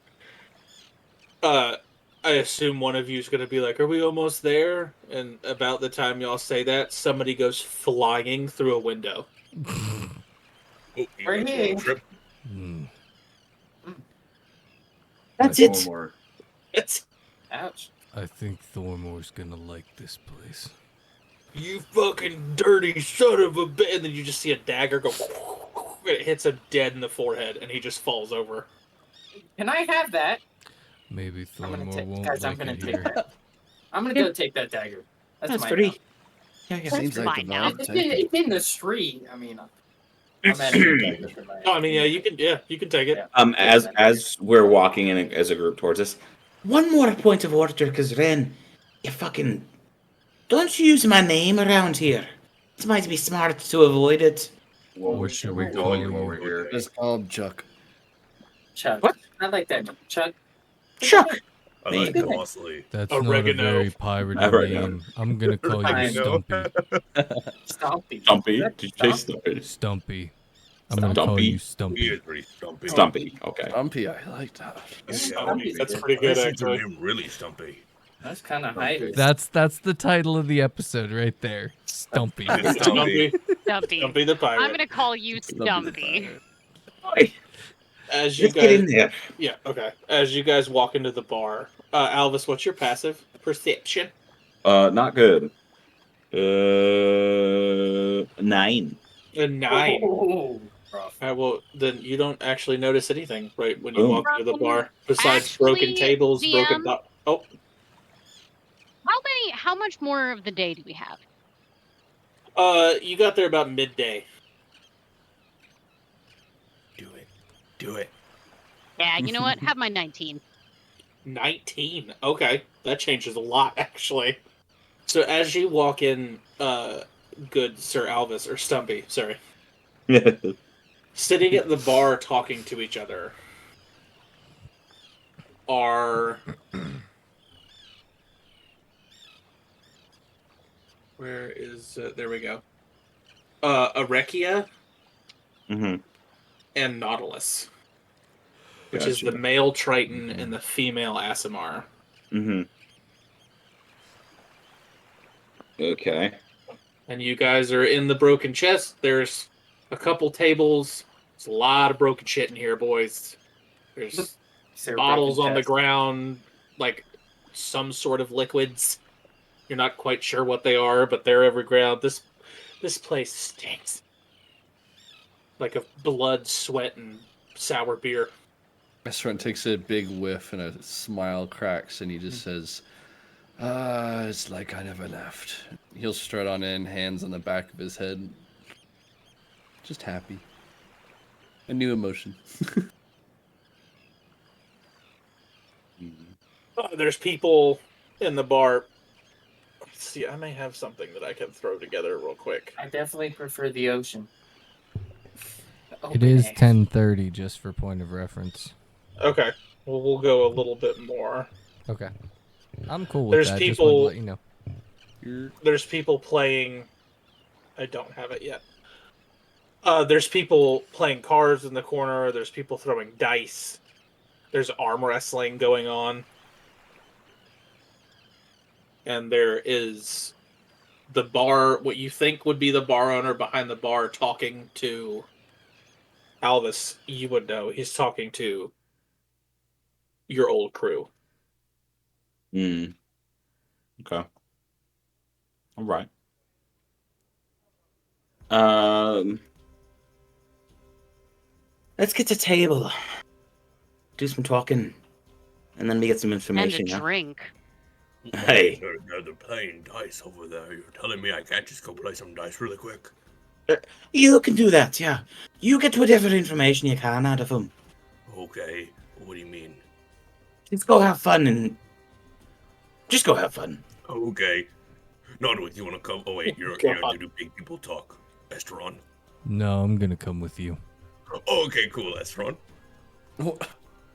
S2: I assume one of you is going to be like, "Are we almost there?" And about the time y'all say that, somebody goes flying through a window.
S3: We're here.
S9: That's it.
S1: Thormore.
S3: Ouch.
S5: I think Thormore's gonna like this place.
S2: You fucking dirty son of a bitch! And then you just see a dagger go. It hits him dead in the forehead, and he just falls over.
S3: Can I have that?
S5: Maybe Thormore won't
S3: guys, I'm
S5: like
S3: gonna
S5: it
S3: take
S5: here.
S3: that. I'm gonna go take that dagger.
S9: That's
S3: mine
S9: free.
S3: now.
S9: Yeah,
S10: Seems like the
S6: Fine now.
S10: vibe.
S3: It's in the street. I mean, I'm at a
S2: Oh, I mean, yeah, you can take it.
S3: Yeah.
S4: as we're walking in as a group towards us,
S9: One more point of order, because Ren, you fucking don't use my name around here. It might be smart to avoid it.
S5: What should we
S1: call
S5: call
S1: you
S5: you?
S1: while we're here?
S10: Just call him Chuck.
S3: Chuck.
S9: What?
S3: I like that. Chuck.
S9: Chuck.
S8: I
S9: Me.
S8: like parsley.
S5: That's
S2: Oregano.
S5: not a very pirate
S4: Oregano.
S5: name. I'm gonna call you
S3: Oregano.
S5: Stumpy.
S3: Stumpy.
S4: Stumpy. Did you say Stumpy?
S5: Stumpy. I'm gonna call
S4: Stumpy?
S5: you
S8: He
S5: Stumpy.
S8: is pretty stumpy.
S4: Stumpy. Okay.
S10: Stumpy, I like that.
S3: Stumpy.
S2: That's pretty good,
S8: This is
S2: actually.
S8: him really stumpy.
S3: That's kind of high.
S5: That's the title of the episode right there. Stumpy.
S8: It's stumpy.
S6: Stumpy.
S2: Stumpy the pirate.
S6: I'm gonna call you Stumpy.
S9: Oi,
S2: As you
S9: let's get in
S2: guys,
S9: there.
S2: yeah, okay. As you guys walk into the bar, Alvis, what's your passive perception?
S4: Not good. 9.
S2: A 9.
S3: Oh, rough.
S2: Well, then you don't actually notice anything right when you
S4: Boom.
S2: walk into the bar, besides broken
S6: Actually,
S2: tables, broken.
S6: DM?
S2: Oh,
S6: How much more of the day do we have?
S2: you got there about midday.
S8: Do it.
S6: Yeah, you know what? Have my 19.
S2: 19. Okay, that changes a lot, actually. So as you walk in, good Sir Alvis, or Stumpy, sorry, sitting at the bar talking to each other are... Where is... there we go. Arekia
S4: Mm-hmm.
S2: and Nautilus, which is the male Triton and the female Asimar.
S4: Mm-hmm. Okay.
S2: And you guys are in the broken chest. There's a couple tables. There's a lot of broken shit in here, boys. There's bottles on the ground, like some sort of liquids. You're not quite sure what they are, but they're every ground. This place stinks. Like of blood, sweat, and sour beer.
S10: Restaurant takes a big whiff and a smile cracks and he just says, it's like I never left. He'll strut on in, hands on the back of his head. Just happy. A new emotion.
S2: There's people in the bar see. I may have something that I can throw together real quick.
S3: I definitely prefer the ocean.
S5: It is 10:30, just for point of reference.
S2: Okay. Well, we'll go a little bit more.
S5: Okay. I'm cool with
S2: There's
S5: that.
S2: people.
S5: Just wanted to let you know.
S2: There's people playing. I don't have it yet. There's people playing cards in the corner. There's people throwing dice. There's arm wrestling going on. And there is the bar, what you think would be the bar owner behind the bar talking to Alvis. You would know. He's talking to your old crew.
S4: Okay. All right.
S9: Let's get to table. Do some talking. And then we get some information.
S6: And a drink.
S9: Hey.
S8: They're playing dice over there. You're telling me I can't just go play some dice really quick?
S9: You can do that, yeah. You get whatever information you can out of them.
S8: Okay. What do you mean?
S9: Just go have fun and... Just go have fun.
S8: Okay. Nodwick, you want to come? Oh, wait. You're here to do big people talk. Estron.
S5: No, I'm going to come with you.
S8: Okay, cool, Estron.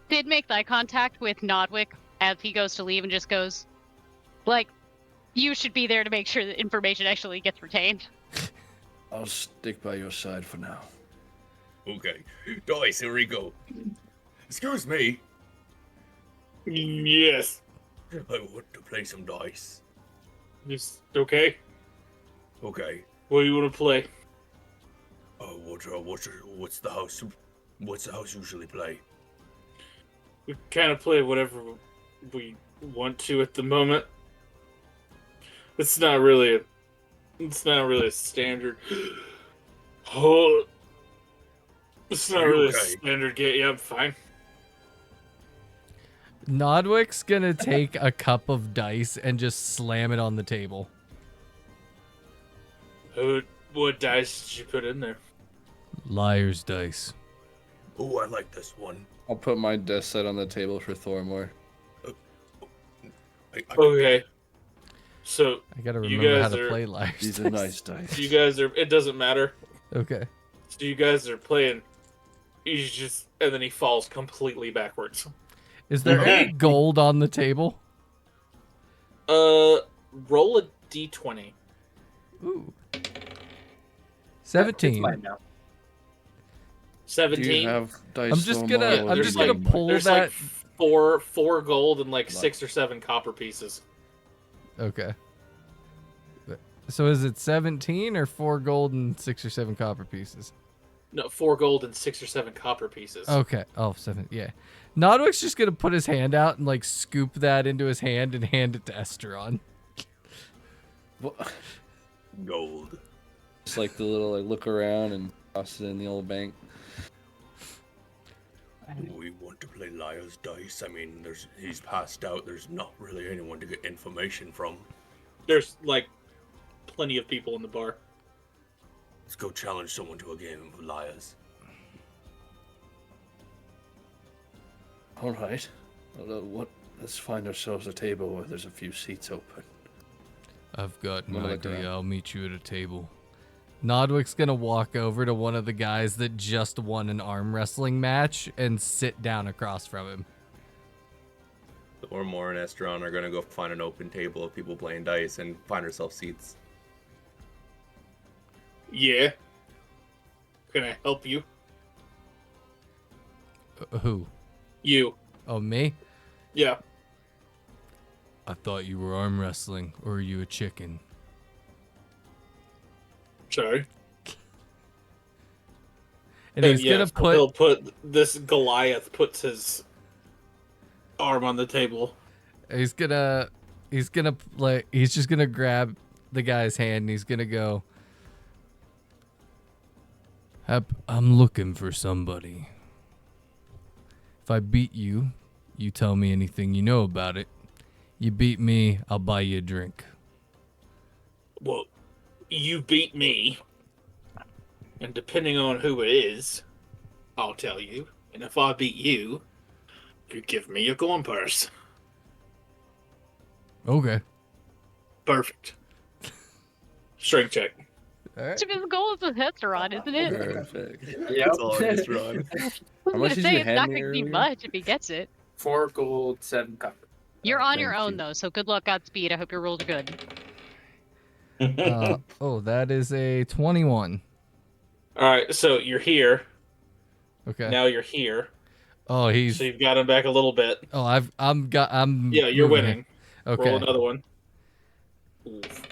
S6: Did make eye contact with Nodwick as he goes to leave and just goes, like, you should be there to make sure that information actually gets retained.
S10: I'll stick by your side for now.
S8: Okay. Dice, here we go. Excuse me.
S2: Yes.
S8: I want to play some dice.
S2: Just okay.
S8: Okay.
S2: What do you want to play?
S8: What's the house? What's the house usually play?
S2: We kind of play whatever we want to at the moment. It's not really a standard. Oh, it's not really a standard game. Yeah, I'm fine.
S5: Nodwick's gonna take a cup of dice and just slam it on the table.
S2: What dice did you put in there?
S5: Liar's dice.
S8: Oh, I like this one.
S10: I'll put my desk set on the table for Thormore.
S2: Okay. So
S5: I gotta remember how to play liar's
S10: These
S5: dice.
S10: are nice dice.
S2: You guys are. It doesn't matter.
S5: Okay.
S2: So you guys are playing. He's just, and then he falls completely backwards.
S5: Is there any gold on the table?
S2: Roll a d20.
S5: Ooh. 17.
S2: 17.
S10: Do you have dice
S5: I'm just gonna pull
S2: there's
S5: that.
S2: Like four gold and like 6 or 7 copper pieces.
S5: Okay. So is it 17 or 4 gold and 6 or 7 copper pieces?
S2: No, 4 gold and 6 or 7 copper pieces.
S5: Okay. Oh, 7. Yeah. Nodwick's just gonna put his hand out and like scoop that into his hand and hand it to Esteron.
S8: Gold.
S10: Just like the little look around and toss it in the old bank.
S8: We want to play liar's dice. I mean, he's passed out. There's not really anyone to get information from.
S2: There's like plenty of people in the bar.
S8: Let's go challenge someone to a game of liars.
S10: All right. Let's find ourselves a table where there's a few seats open.
S5: I've got an
S10: Wanna look
S5: idea.
S10: around?
S5: I'll meet you at a table. Nodwick's gonna walk over to one of the guys that just won an arm wrestling match and sit down across from him.
S11: Thormore and Estron are gonna go find an open table of people playing dice and find ourselves seats.
S2: Yeah. Can I help you?
S5: Who?
S2: You.
S5: Oh, me?
S2: Yeah.
S5: I thought you were arm wrestling, or are you a chicken?
S2: Sorry.
S5: And he's gonna put.
S2: He'll put this Goliath puts his arm on the table.
S5: He's just gonna grab the guy's hand and he's gonna go. I'm looking for somebody. If I beat you, you tell me anything you know about it. You beat me, I'll buy you a drink.
S2: Well, you beat me, and depending on who it is, I'll tell you. And if I beat you, you give me a coin purse.
S5: Okay.
S2: Perfect. Strength check.
S5: All right.
S6: It's his goal is the hits are on, isn't it?
S10: Perfect.
S11: It's all in this run.
S6: I was
S10: How
S6: gonna
S10: much did
S6: say
S10: you
S6: it's
S10: hand
S6: not
S10: me
S6: gonna be
S10: earlier?
S6: much if he gets it.
S3: 4 gold, 7 copper.
S6: You're on your
S10: Thank
S6: own
S10: you.
S6: though, so good luck, Godspeed. I hope your rolls are good.
S5: That is a 21.
S2: All right, so you're here.
S5: Okay.
S2: Now you're here.
S5: Oh, he's.
S2: So you've got him back a little bit.
S5: Oh, I'm.
S2: Yeah, you're
S5: moving
S2: winning.
S5: him.
S2: Roll
S5: Okay.
S2: another one. Oof.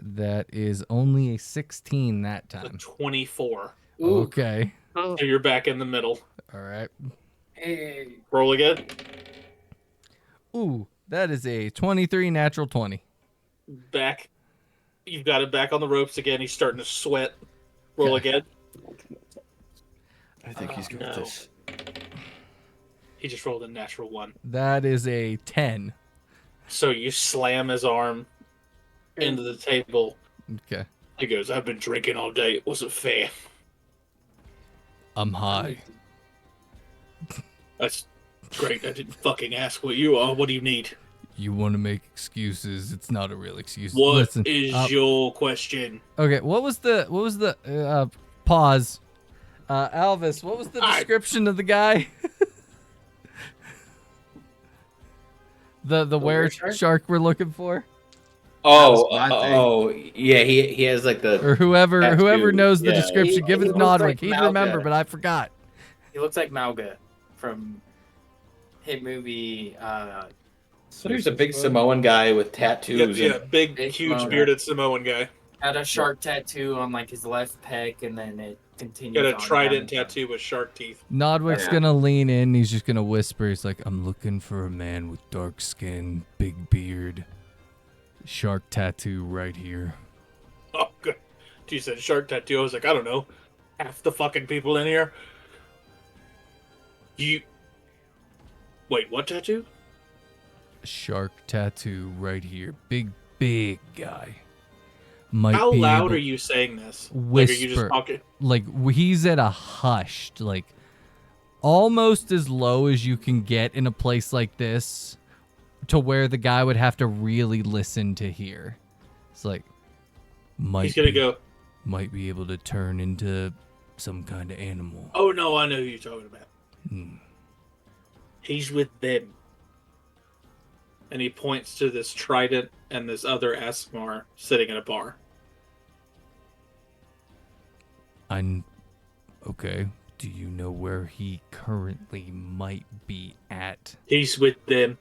S5: That is only a 16 that
S2: A
S5: time.
S2: 24.
S3: Ooh.
S5: Okay.
S6: Oh,
S2: So you're back in the middle.
S5: All right.
S3: Hey.
S2: Roll again.
S5: Ooh, that is a 23 natural 20.
S2: Back. You've got him back on the ropes again. He's starting to sweat. Roll
S5: Okay.
S2: again.
S10: I think he's got
S2: no.
S10: this.
S2: He just rolled a natural 1.
S5: That is a 10.
S2: So you slam his arm into the table.
S5: Okay.
S2: He goes, I've been drinking all day. It wasn't fair.
S5: I'm high.
S2: That's great. I didn't fucking ask what you are. What do you need?
S5: You want to make excuses? It's not a real excuse.
S2: What
S5: Listen.
S2: is your question?
S5: Okay. What was the pause? Alvis, what was the description of the guy? the were shark we're looking for?
S9: Oh, yeah. He has like the
S5: Or whoever
S9: tattoo.
S5: knows the
S9: Yeah.
S5: description, give
S3: He
S5: it to
S3: looks
S5: Nodwick.
S3: like
S5: He'd
S3: Malga.
S5: remember, but I forgot.
S3: He looks like Malga from hit movie.
S9: So there's a big Samoan guy with tattoos.
S2: Yeah, big,
S3: Big
S2: huge,
S3: Samoan.
S2: bearded Samoan guy.
S3: Had a shark tattoo on like his left pec, and then it continues.
S2: Got a
S3: on
S2: trident
S3: down.
S2: tattoo with shark teeth.
S5: Nodwick's
S9: Yeah.
S5: gonna lean in. He's just gonna whisper. He's like, "I'm looking for a man with dark skin, big beard, shark tattoo right here."
S2: Oh, good. You said shark tattoo. I was like, I don't know. Half the fucking people in here. You. Wait, what tattoo?
S5: Shark tattoo right here, big guy. Might
S2: How
S5: be
S2: loud
S5: able-
S2: are you saying this?
S5: Whisper.
S2: Like, are you just talking?
S5: Like he's at a hushed, like almost as low as you can get in a place like this, to where the guy would have to really listen to hear. It's like
S2: He's gonna go.
S5: might be able to turn into some kind of animal.
S2: Oh no, I know who you're talking about.
S5: Hmm.
S2: He's with them. And he points to this trident and this other Asmar sitting in a bar.
S5: Okay. Do you know where he currently might be at?
S2: He's with them.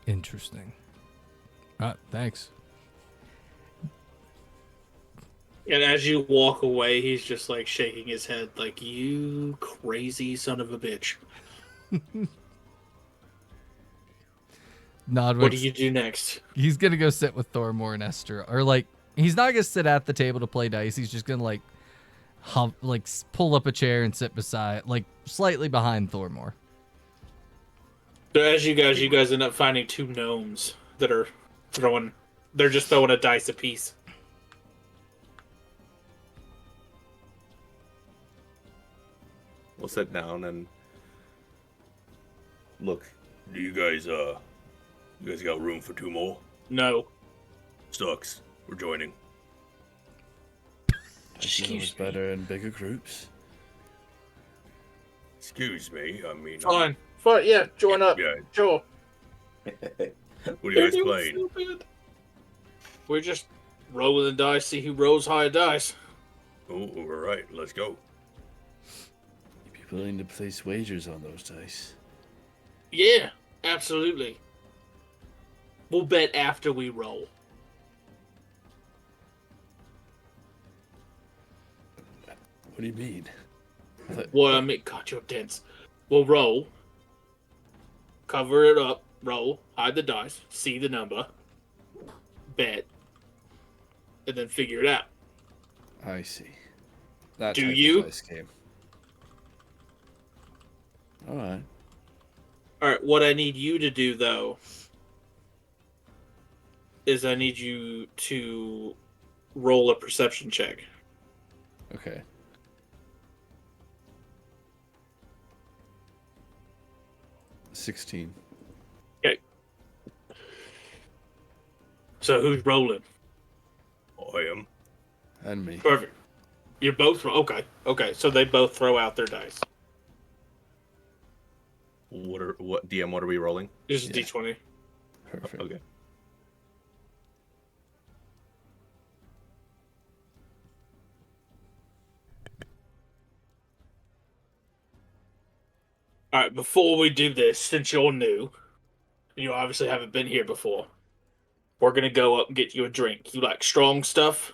S5: Interesting. Thanks.
S2: And as you walk away, he's just like shaking his head, like, you crazy son of a bitch.
S5: Nodwick.
S2: What do you do next?
S5: He's gonna go sit with Thormore and Esther, or like he's not gonna sit at the table to play dice. He's just gonna like, pull up a chair and sit beside, like slightly behind Thormore.
S2: So as you guys end up finding 2 gnomes that are they're just throwing a dice apiece.
S11: We'll sit down and
S8: Look, do you guys got room for 2 more?
S2: No.
S8: Sucks. We're joining.
S10: I feel it's better in bigger groups.
S8: Excuse me. I mean,
S2: Fine. Fine, yeah, join up.
S8: Yeah.
S2: Sure.
S8: What are you guys playing?
S2: Stupid. We're just rolling the dice, see who rolls higher dice.
S8: Oh, all right. Let's go.
S10: You'd be willing to place wagers on those dice.
S2: Yeah, absolutely. We'll bet after we roll.
S10: What do you mean?
S2: Well, I mean, God, you're dense. We'll roll. Cover it up. Roll. Hide the dice. See the number. Bet. And then figure it out.
S10: I see. That
S2: Do
S10: type of
S2: you?
S10: dice game. All right.
S2: Alright, what I need you to do, though, is I need you to roll a perception check.
S10: Okay. $16.
S2: Okay. So who's rolling?
S8: I am.
S10: And me.
S2: Perfect. You're both okay. Okay, so they both throw out their dice.
S11: What DM? What are we rolling?
S2: This is D20.
S10: Perfect.
S11: Okay.
S2: All right, before we do this, since you're new, you obviously haven't been here before, we're going to go up and get you a drink. You like strong stuff?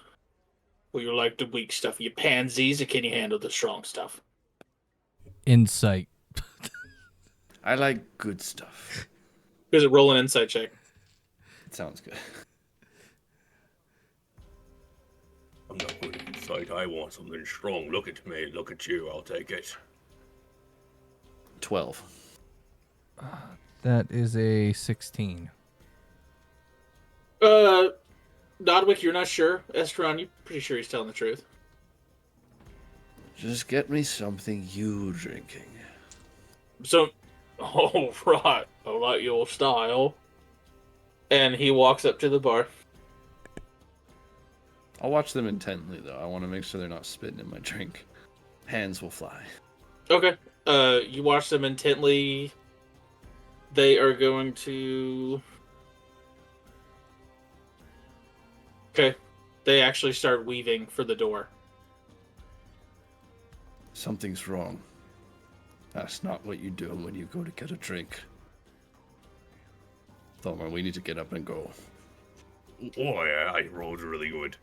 S2: Or you like the weak stuff? You pansies, or can you handle the strong stuff?
S5: Insight.
S10: I like good stuff.
S2: Here's a roll an insight check.
S10: It sounds good.
S8: I'm not good at insight. I want something strong. Look at me. Look at you. I'll take it.
S10: 12.
S5: That is a 16.
S2: Nodwick, you're not sure. Estron, you're pretty sure he's telling the truth.
S10: Just get me something you drinking.
S2: So, all right, I like your style. And he walks up to the bar.
S10: I'll watch them intently, though. I want to make sure they're not spitting in my drink. Hands will fly.
S2: Okay. You watch them intently. They are going to... Okay. They actually start weaving for the door.
S10: Something's wrong. That's not what you do when you go to get a drink. Thormar, we need to get up and go.
S8: Oh, yeah, I rolled really good.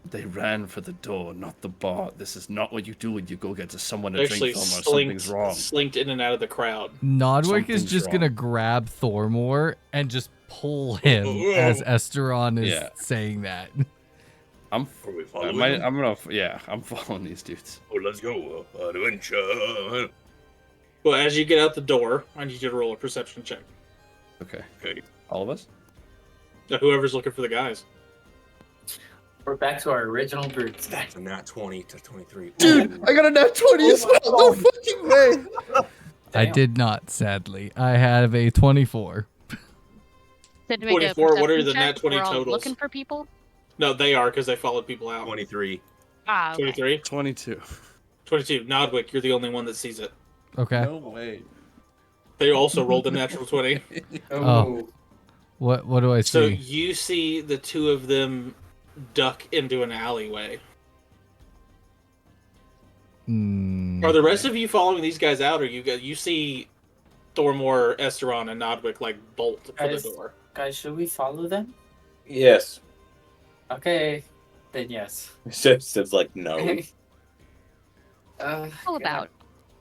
S10: They ran for the door, not the bar. This is not what you do when you go get to someone to
S2: Actually,
S10: drink, Thormar. Something's wrong.
S2: slinked in and out of the crowd.
S5: Nodwick is
S10: Something's
S5: just
S10: wrong.
S5: gonna grab Thormor and just pull him as Esteron is saying that.
S10: I'm following these dudes.
S8: Oh, let's go. Adventure.
S2: Well, as you get out the door, I need you to roll a perception check.
S10: Okay.
S8: Okay.
S10: All of us?
S2: Whoever's looking for the guys.
S3: We're back to our original group.
S11: That's a nat 20 to 23.
S10: Dude, I got a nat 20 as well. No fucking way.
S5: I did not, sadly. I have a 24.
S6: Said to make a
S2: 24, what are
S6: perception
S2: the nat
S6: check.
S2: 20
S6: We're all
S2: totals?
S6: looking for people?
S2: No, they are, because they followed people out.
S11: 23.
S6: Ah, okay.
S2: 23?
S10: 22.
S2: 22. Nodwick, you're the only one that sees it.
S5: Okay.
S10: No way.
S2: They also rolled a natural 20.
S5: Oh. What do I
S2: So
S5: see?
S2: you see the two of them duck into an alleyway. Are the rest of you following these guys out, or you see Thormor, Esteron, and Nodwick like bolt for the door?
S3: Guys, should we follow them?
S4: Yes.
S3: Okay, then yes.
S4: It's like no.
S6: How about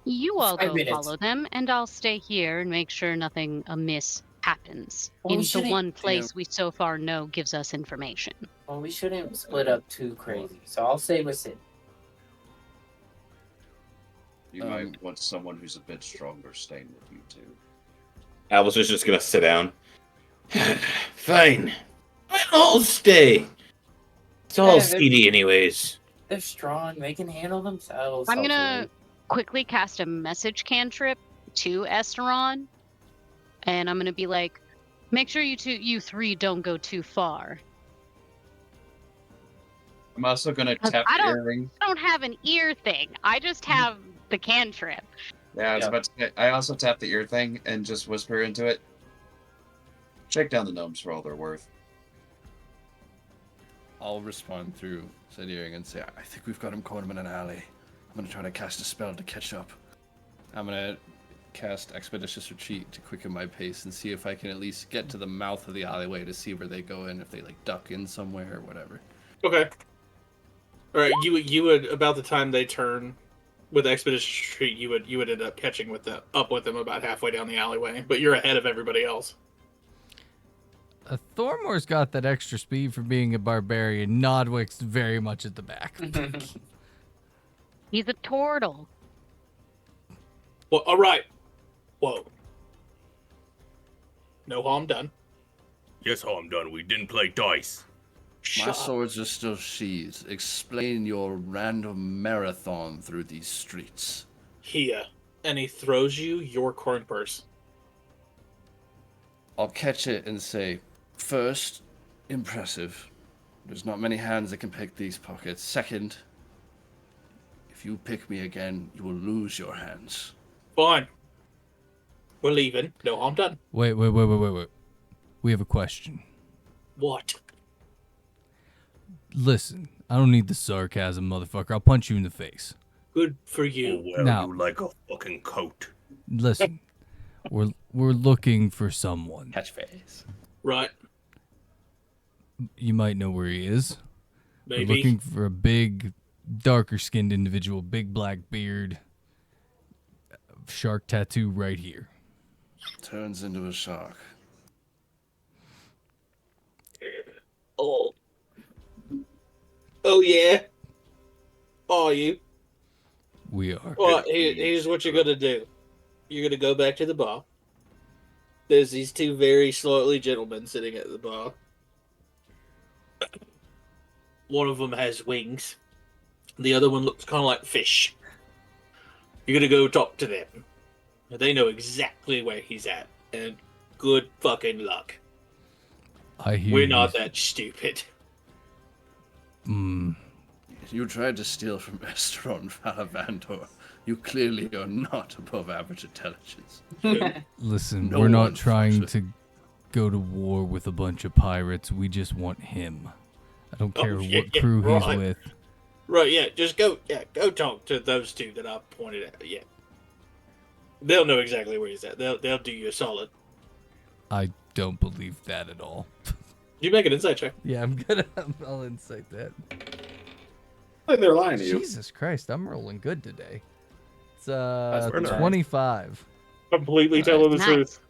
S6: you all
S3: 5
S6: go
S3: minutes.
S6: follow them, and I'll stay here and make sure nothing amiss happens
S3: Well, we
S6: in the
S3: shouldn't,
S6: one place we so far know gives us information.
S3: Well, we shouldn't split up too crazy, so I'll stay with Sid.
S1: You might want someone who's a bit stronger staying with you too.
S4: Albus is just gonna sit down. Fine. I'll stay. It's all
S3: Yeah,
S4: seedy anyways.
S3: They're strong. They can handle themselves.
S6: I'm gonna
S3: hopefully.
S6: quickly cast a message cantrip to Esteron, and I'm gonna be like, make sure you three don't go too far.
S1: I'm also gonna tap
S6: I
S1: the
S6: don't-
S1: earring.
S6: I don't have an ear thing. I just have the cantrip.
S1: Yeah, I was about to say, I also tap the ear thing and just whisper into it. Shake down the gnomes for all they're worth.
S10: I'll respond through said earring and say, I think we've got him caught him in an alley. I'm going to try to cast a spell to catch up. I'm going to cast Expeditious Retreat to quicken my pace and see if I can at least get to the mouth of the alleyway to see where they go in, if they like duck in somewhere or whatever.
S2: Okay. All right. You would about the time they turn with Expedition Retreat, you would end up catching up with them about halfway down the alleyway, but you're ahead of everybody else.
S5: Thormor's got that extra speed for being a barbarian. Nodwick's very much at the back.
S6: He's a turtle.
S2: Well, all right. Whoa. No harm done.
S8: Yes, I'm done. We didn't play dice.
S10: My swords are still sheathed. Explain your random marathon through these streets.
S2: Here. And he throws you your coin purse.
S10: I'll catch it and say, first, impressive. There's not many hands that can pick these pockets. Second, if you pick me again, you will lose your hands.
S2: Fine. We're leaving. No harm done.
S5: Wait. We have a question.
S2: What?
S5: Listen, I don't need the sarcasm, motherfucker. I'll punch you in the face.
S2: Good for you.
S8: Oh, well,
S5: Now-
S8: you like a fucking coat.
S5: Listen, we're looking for someone.
S3: Catchphrase.
S2: Right.
S5: You might know where he is.
S2: Maybe.
S5: We're looking for a big, darker-skinned individual, big black beard, shark tattoo right here.
S10: Turns into a shark.
S2: Oh. Oh, yeah. Are you?
S5: We are.
S2: Well, here's what you're going to do. You're going to go back to the bar. There's these two very slightly gentlemen sitting at the bar. One of them has wings. The other one looks kind of like fish. You're going to go talk to them. They know exactly where he's at. And good fucking luck.
S5: I hear
S2: We're
S5: you.
S2: not that stupid.
S10: You tried to steal from Esther on Valavandor. You clearly are not above average intelligence.
S5: Listen,
S10: No
S5: we're not
S10: one
S5: trying
S10: fucks
S5: to go to war with a bunch of pirates. We just want him. I don't care
S2: yeah,
S5: what crew he's
S2: right.
S5: with.
S2: Right, yeah, just go talk to those two that I pointed at. Yeah. They'll know exactly where he's at. They'll do you a solid.
S5: I don't believe that at all.
S2: You make an insight check.
S5: Yeah, I'll insight that.
S4: I think they're lying to you.
S5: Jesus Christ, I'm rolling good today. It's
S3: That's pretty nice.
S5: 25.
S2: Completely telling the
S6: Nice.
S2: truth.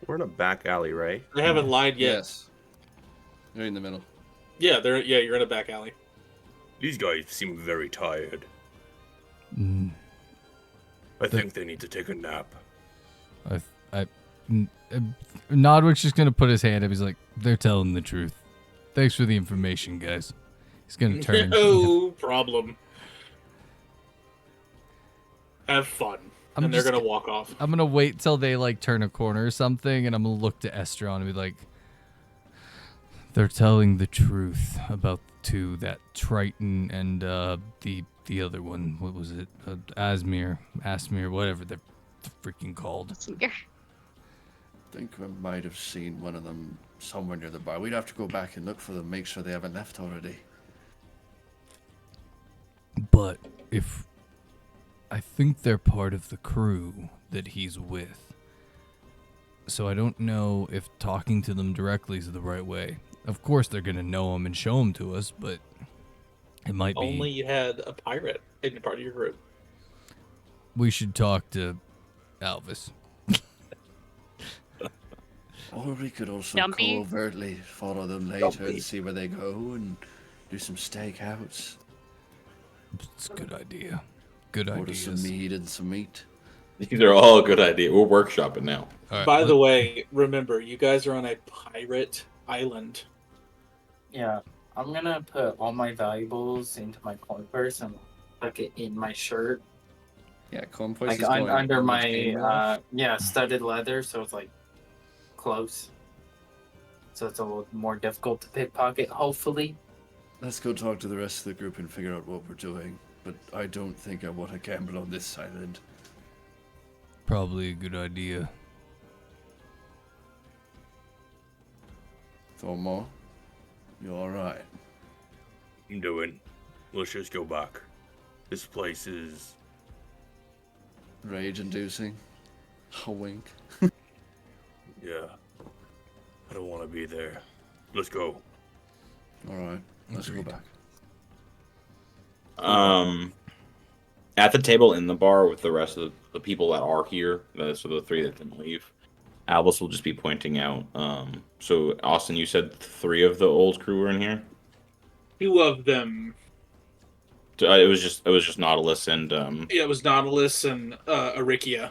S11: We're in a back alley, right?
S2: They haven't lied yet.
S10: Yes. You're in the middle.
S2: Yeah, you're in a back alley.
S8: These guys seem very tired.
S5: Mm,
S8: I think they need to take a nap.
S5: Nodwick's just gonna put his hand up. He's like, "They're telling the truth. Thanks for the information, guys." He's gonna turn.
S2: No problem. Have fun.
S5: I'm
S2: and they're
S5: just-
S2: gonna walk off.
S5: I'm gonna wait till they like turn a corner or something, and I'm gonna look to Estron and be like, "They're telling the truth about the two, that Triton and the other one. What was it? Asmir, whatever they're freaking called."
S10: I think I might have seen one of them somewhere near the bar. We'd have to go back and look for them, make sure they haven't left already.
S5: But if I think they're part of the crew that he's with. So I don't know if talking to them directly is the right way. Of course they're going to know him and show him to us, but it might be...
S2: Only you had a pirate in part of your group.
S5: We should talk to Alvis.
S10: Or we could also
S6: Stumpy?
S10: covertly follow them later and see where they go and do some stakeouts.
S5: It's a good idea. Good
S10: Order some
S5: ideas.
S10: meat and some meat.
S4: These are all a good idea. We're workshopping now.
S5: All right,
S2: By the way, remember, you guys are on a pirate island.
S3: Yeah, I'm gonna put all my valuables into my coin purse and tuck it in my shirt,
S10: Yeah, coin purse
S3: like
S10: is going
S3: under
S10: on
S3: my
S10: the table.
S3: studded leather, so it's like close. So it's a little more difficult to pickpocket, hopefully.
S10: Let's go talk to the rest of the group and figure out what we're doing. But I don't think I want to gamble on this island.
S5: Probably a good idea.
S10: Thormore, you alright?
S8: I'm doing. Let's just go back. This place is.
S10: Rage-inducing. A wink.
S8: Yeah. I don't want to be there. Let's go.
S10: Alright, let's go back.
S4: At the table in the bar with the rest of the people that are here, so the three that didn't leave, Albus will just be pointing out. So Austin, you said 3 of the old crew were in here.
S2: 2 of them.
S4: It was just Nautilus and
S2: Yeah, it was Nautilus and Arikia.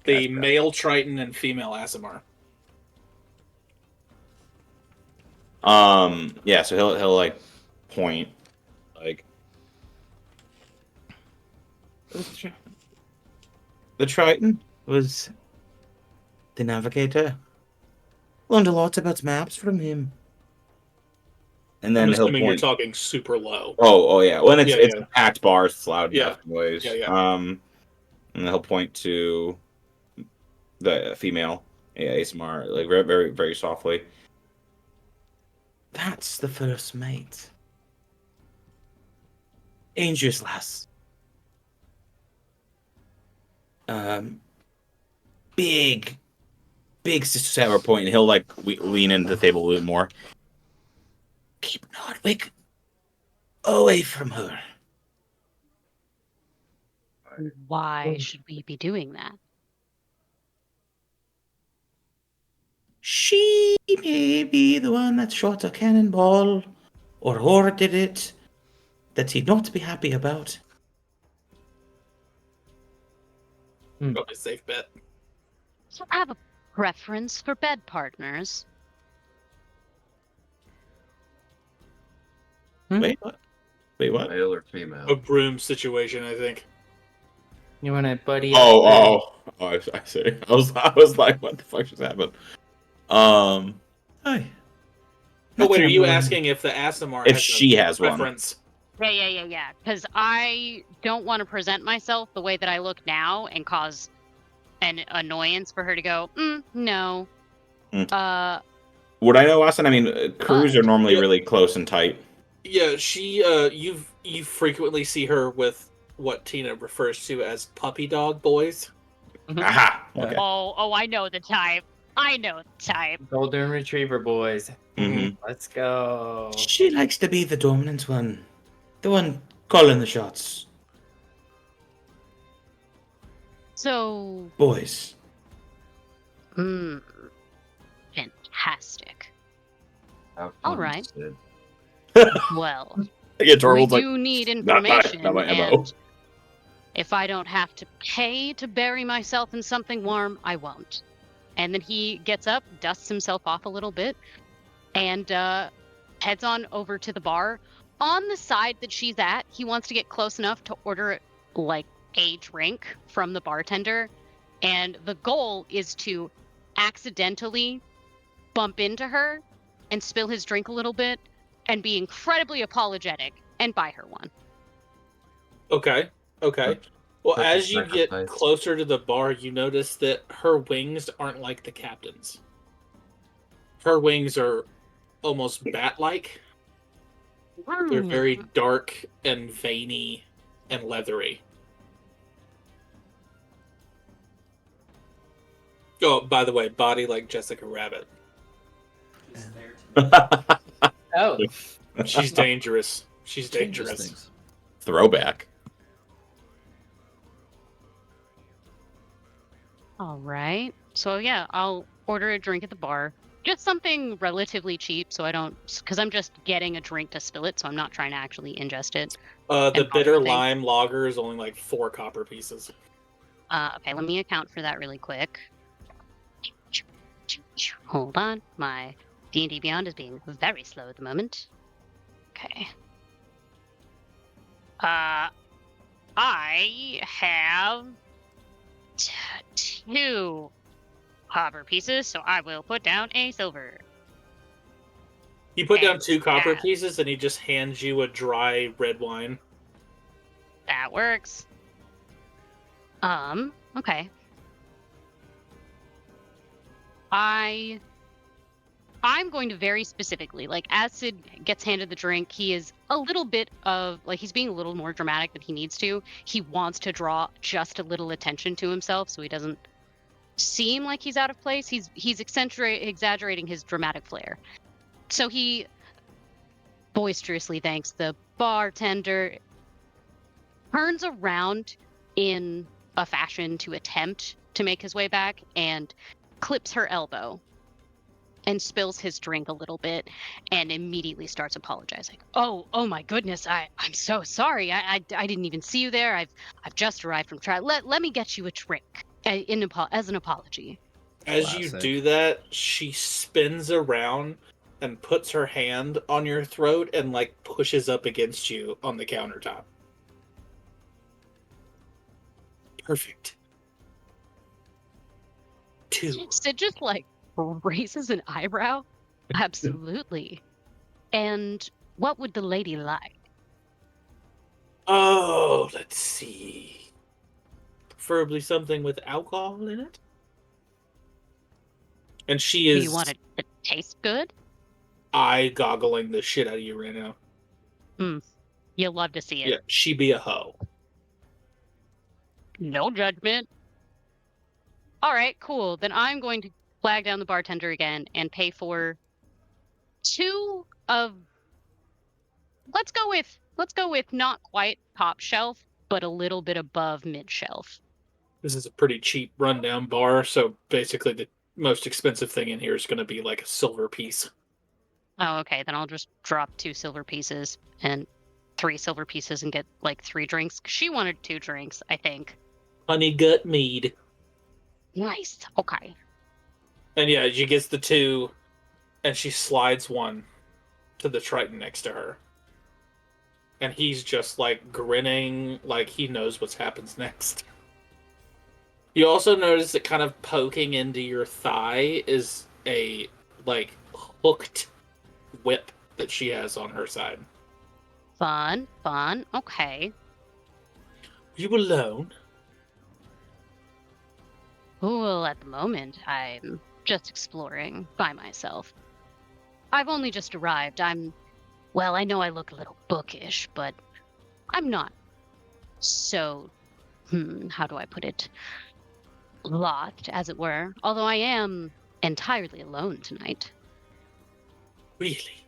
S2: The male Triton and female Asimar.
S4: Yeah. So he'll like point like. The Triton was the navigator.
S9: Learned a lot about maps from him. And
S2: I'm
S9: then he'll
S2: assuming you're
S9: point.
S2: talking super low.
S9: Oh yeah. Well, it's
S2: Yeah,
S9: it's
S2: yeah.
S9: a packed bar. It's loud
S2: Yeah.
S9: enough noise.
S2: Yeah, yeah.
S9: And then he'll point to the female ASMR, like very, very, very softly. That's the first mate. Dangerous lass. Big, big Sister Sarah point, and he'll like lean into the table a little more. Keep Nordwick away from her.
S6: Why should we be doing that?
S9: She may be the one that shot a cannonball or ordered it that he'd not be happy about.
S2: Probably a safe bet.
S6: So I have a preference for bed partners.
S9: Wait, what? Wait, what?
S1: Male or female?
S2: A broom situation, I think.
S3: You want to buddy?
S9: Oh, I see. I was like, what the fuck just happened? Hi.
S2: Oh wait, are you
S9: Nothing wrong.
S2: asking if the Asimar
S9: If
S2: has
S9: she
S2: a
S9: has one?
S2: preference?
S6: Yeah. Because I don't want to present myself the way that I look now and cause an annoyance for her to go, no.
S9: Would I know, Austin? I mean, crews are normally
S2: Yeah.
S9: really close and tight.
S2: Yeah, she you frequently see her with what Tina refers to as puppy dog boys.
S9: Aha! Okay.
S6: Oh, I know the type. I know the type.
S3: Golden Retriever boys.
S9: Mhm.
S3: Let's go.
S9: She likes to be the dominant one. The one calling the shots.
S6: So,
S9: Boys.
S6: fantastic.
S1: Have
S6: All
S1: fun,
S6: right.
S1: Sid.
S6: Well,
S9: Yeah,
S6: we
S9: Torvald's like,
S6: do need
S9: not
S6: information,
S9: my MO.
S6: and if I don't have to pay to bury myself in something warm, I won't. And then he gets up, dusts himself off a little bit, and heads on over to the bar. On the side that she's at, he wants to get close enough to order like a drink from the bartender, and the goal is to accidentally bump into her and spill his drink a little bit and be incredibly apologetic and buy her one.
S2: Okay. Well,
S1: Perfect
S2: as you get
S1: sacrifice.
S2: closer to the bar, you notice that her wings aren't like the captain's. Her wings are almost bat-like. They're very dark and veiny and leathery. Oh, by the way, body like Jessica Rabbit.
S3: Oh,
S2: She's dangerous. She's
S10: Changes
S2: dangerous.
S10: things.
S9: Throwback.
S6: All right. So yeah, I'll order a drink at the bar. Just something relatively cheap, so I don't, because I'm just getting a drink to spill it, so I'm not trying to actually ingest it.
S2: The
S6: And
S2: bitter
S6: everything.
S2: lime lager is only like 4 copper pieces.
S6: Okay, let me account for that really quick. Hold on, my D&D Beyond is being very slow at the moment. Okay. I have 2 copper pieces, so I will put down a silver.
S2: You put down
S6: And
S2: 2 copper
S6: that-
S2: pieces and he just hands you a dry red wine.
S6: That works. Okay. I'm going to very specifically, like, as Sid gets handed the drink, he is a little bit of, like, he's being a little more dramatic than he needs to. He wants to draw just a little attention to himself so he doesn't seem like he's out of place. He's exaggerating his dramatic flair. So he boisterously thanks the bartender, turns around in a fashion to attempt to make his way back, and clips her elbow and spills his drink a little bit and immediately starts apologizing. Oh my goodness, I'm so sorry. I didn't even see you there. I've just arrived from trial. Let me get you a drink as an apology.
S2: As you do that, she spins around and puts her hand on your throat and like pushes up against you on the countertop. Perfect. 2.
S6: Sid just like raises an eyebrow. Absolutely. And what would the lady like?
S2: Oh, let's see. Preferably something with alcohol in it. And she is.
S6: Do you want it to taste good?
S2: Eye-goggling the shit out of you right now.
S6: You'll love to see it.
S2: Yeah, she be a hoe.
S6: No judgment. All right, cool. Then I'm going to flag down the bartender again and pay for 2 of. Let's go with not quite top shelf, but a little bit above mid shelf.
S2: This is a pretty cheap rundown bar, so basically the most expensive thing in here is going to be like a silver piece.
S6: Oh, okay. Then I'll just drop 2 silver pieces and 3 silver pieces and get like 3 drinks. She wanted 2 drinks, I think.
S2: Honey gut mead.
S6: Nice. Okay.
S2: And yeah, she gets the 2, and she slides one to the Triton next to her. And he's just like grinning, like he knows what happens next. You also notice that kind of poking into your thigh is a like hooked whip that she has on her side.
S6: Fun. Okay.
S2: You alone?
S6: Well, at the moment, I'm just exploring by myself. I've only just arrived. Well, I know I look a little bookish, but I'm not so, how do I put it? Lost, as it were. Although I am entirely alone tonight.
S2: Really?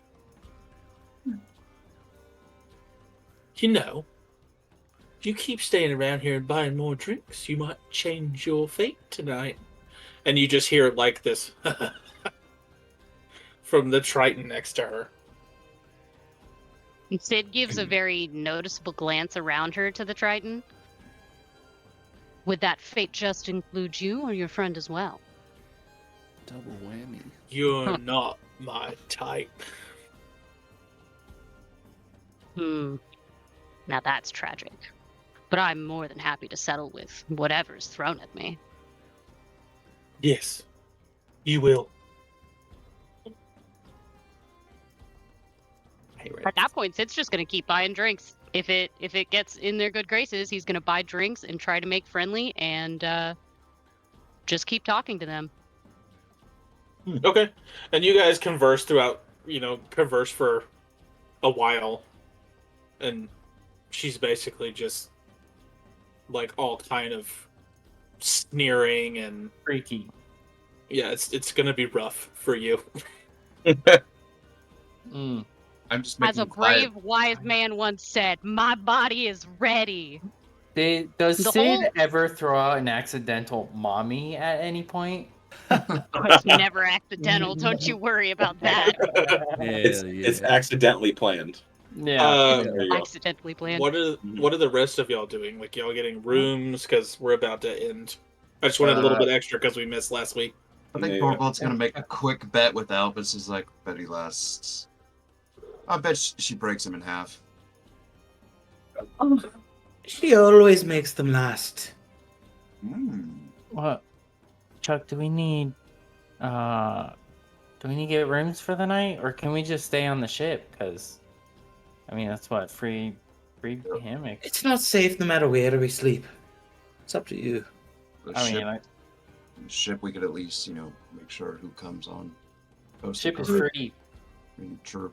S2: You know, if you keep staying around here and buying more drinks, you might change your fate tonight. And you just hear like this from the Triton next to her.
S6: Sid gives a very noticeable glance around her to the Triton. Would that fate just include you or your friend as well?
S10: Double whammy.
S2: You're not my type.
S6: Now that's tragic. But I'm more than happy to settle with whatever's thrown at me.
S2: Yes, you will.
S6: At that point, Sid's just gonna keep buying drinks. If it gets in their good graces, he's gonna buy drinks and try to make friendly and just keep talking to them.
S2: Okay. And you guys converse for a while. And she's basically just like all kind of sneering and
S3: Freaky.
S2: yeah, it's gonna be rough for you.
S1: I'm just
S6: As
S1: making
S6: a brave, wise man once said, "My body is ready."
S3: Does
S6: The
S3: Sid
S6: whole-
S3: ever throw out an accidental mommy at any point?
S6: It's never accidental. Don't you worry about that.
S4: It's accidentally planned.
S3: Yeah.
S4: There you go.
S6: Accidentally planned.
S2: What are the rest of y'all doing? Like y'all getting rooms because we're about to end. I just wanted a little bit extra because we missed last week.
S1: I think Borbolt's gonna make a quick bet with Albus. Is like, bet he lasts. I bet she breaks him in half.
S9: She always makes them last.
S3: What? Chuck, do we need to get rooms for the night, or can we just stay on the ship? Because, I mean, that's what, free hammock.
S9: It's not safe no matter where we sleep. It's up to you.
S1: The ship, we could at least, make sure who comes on.
S3: Ship is free.
S1: True.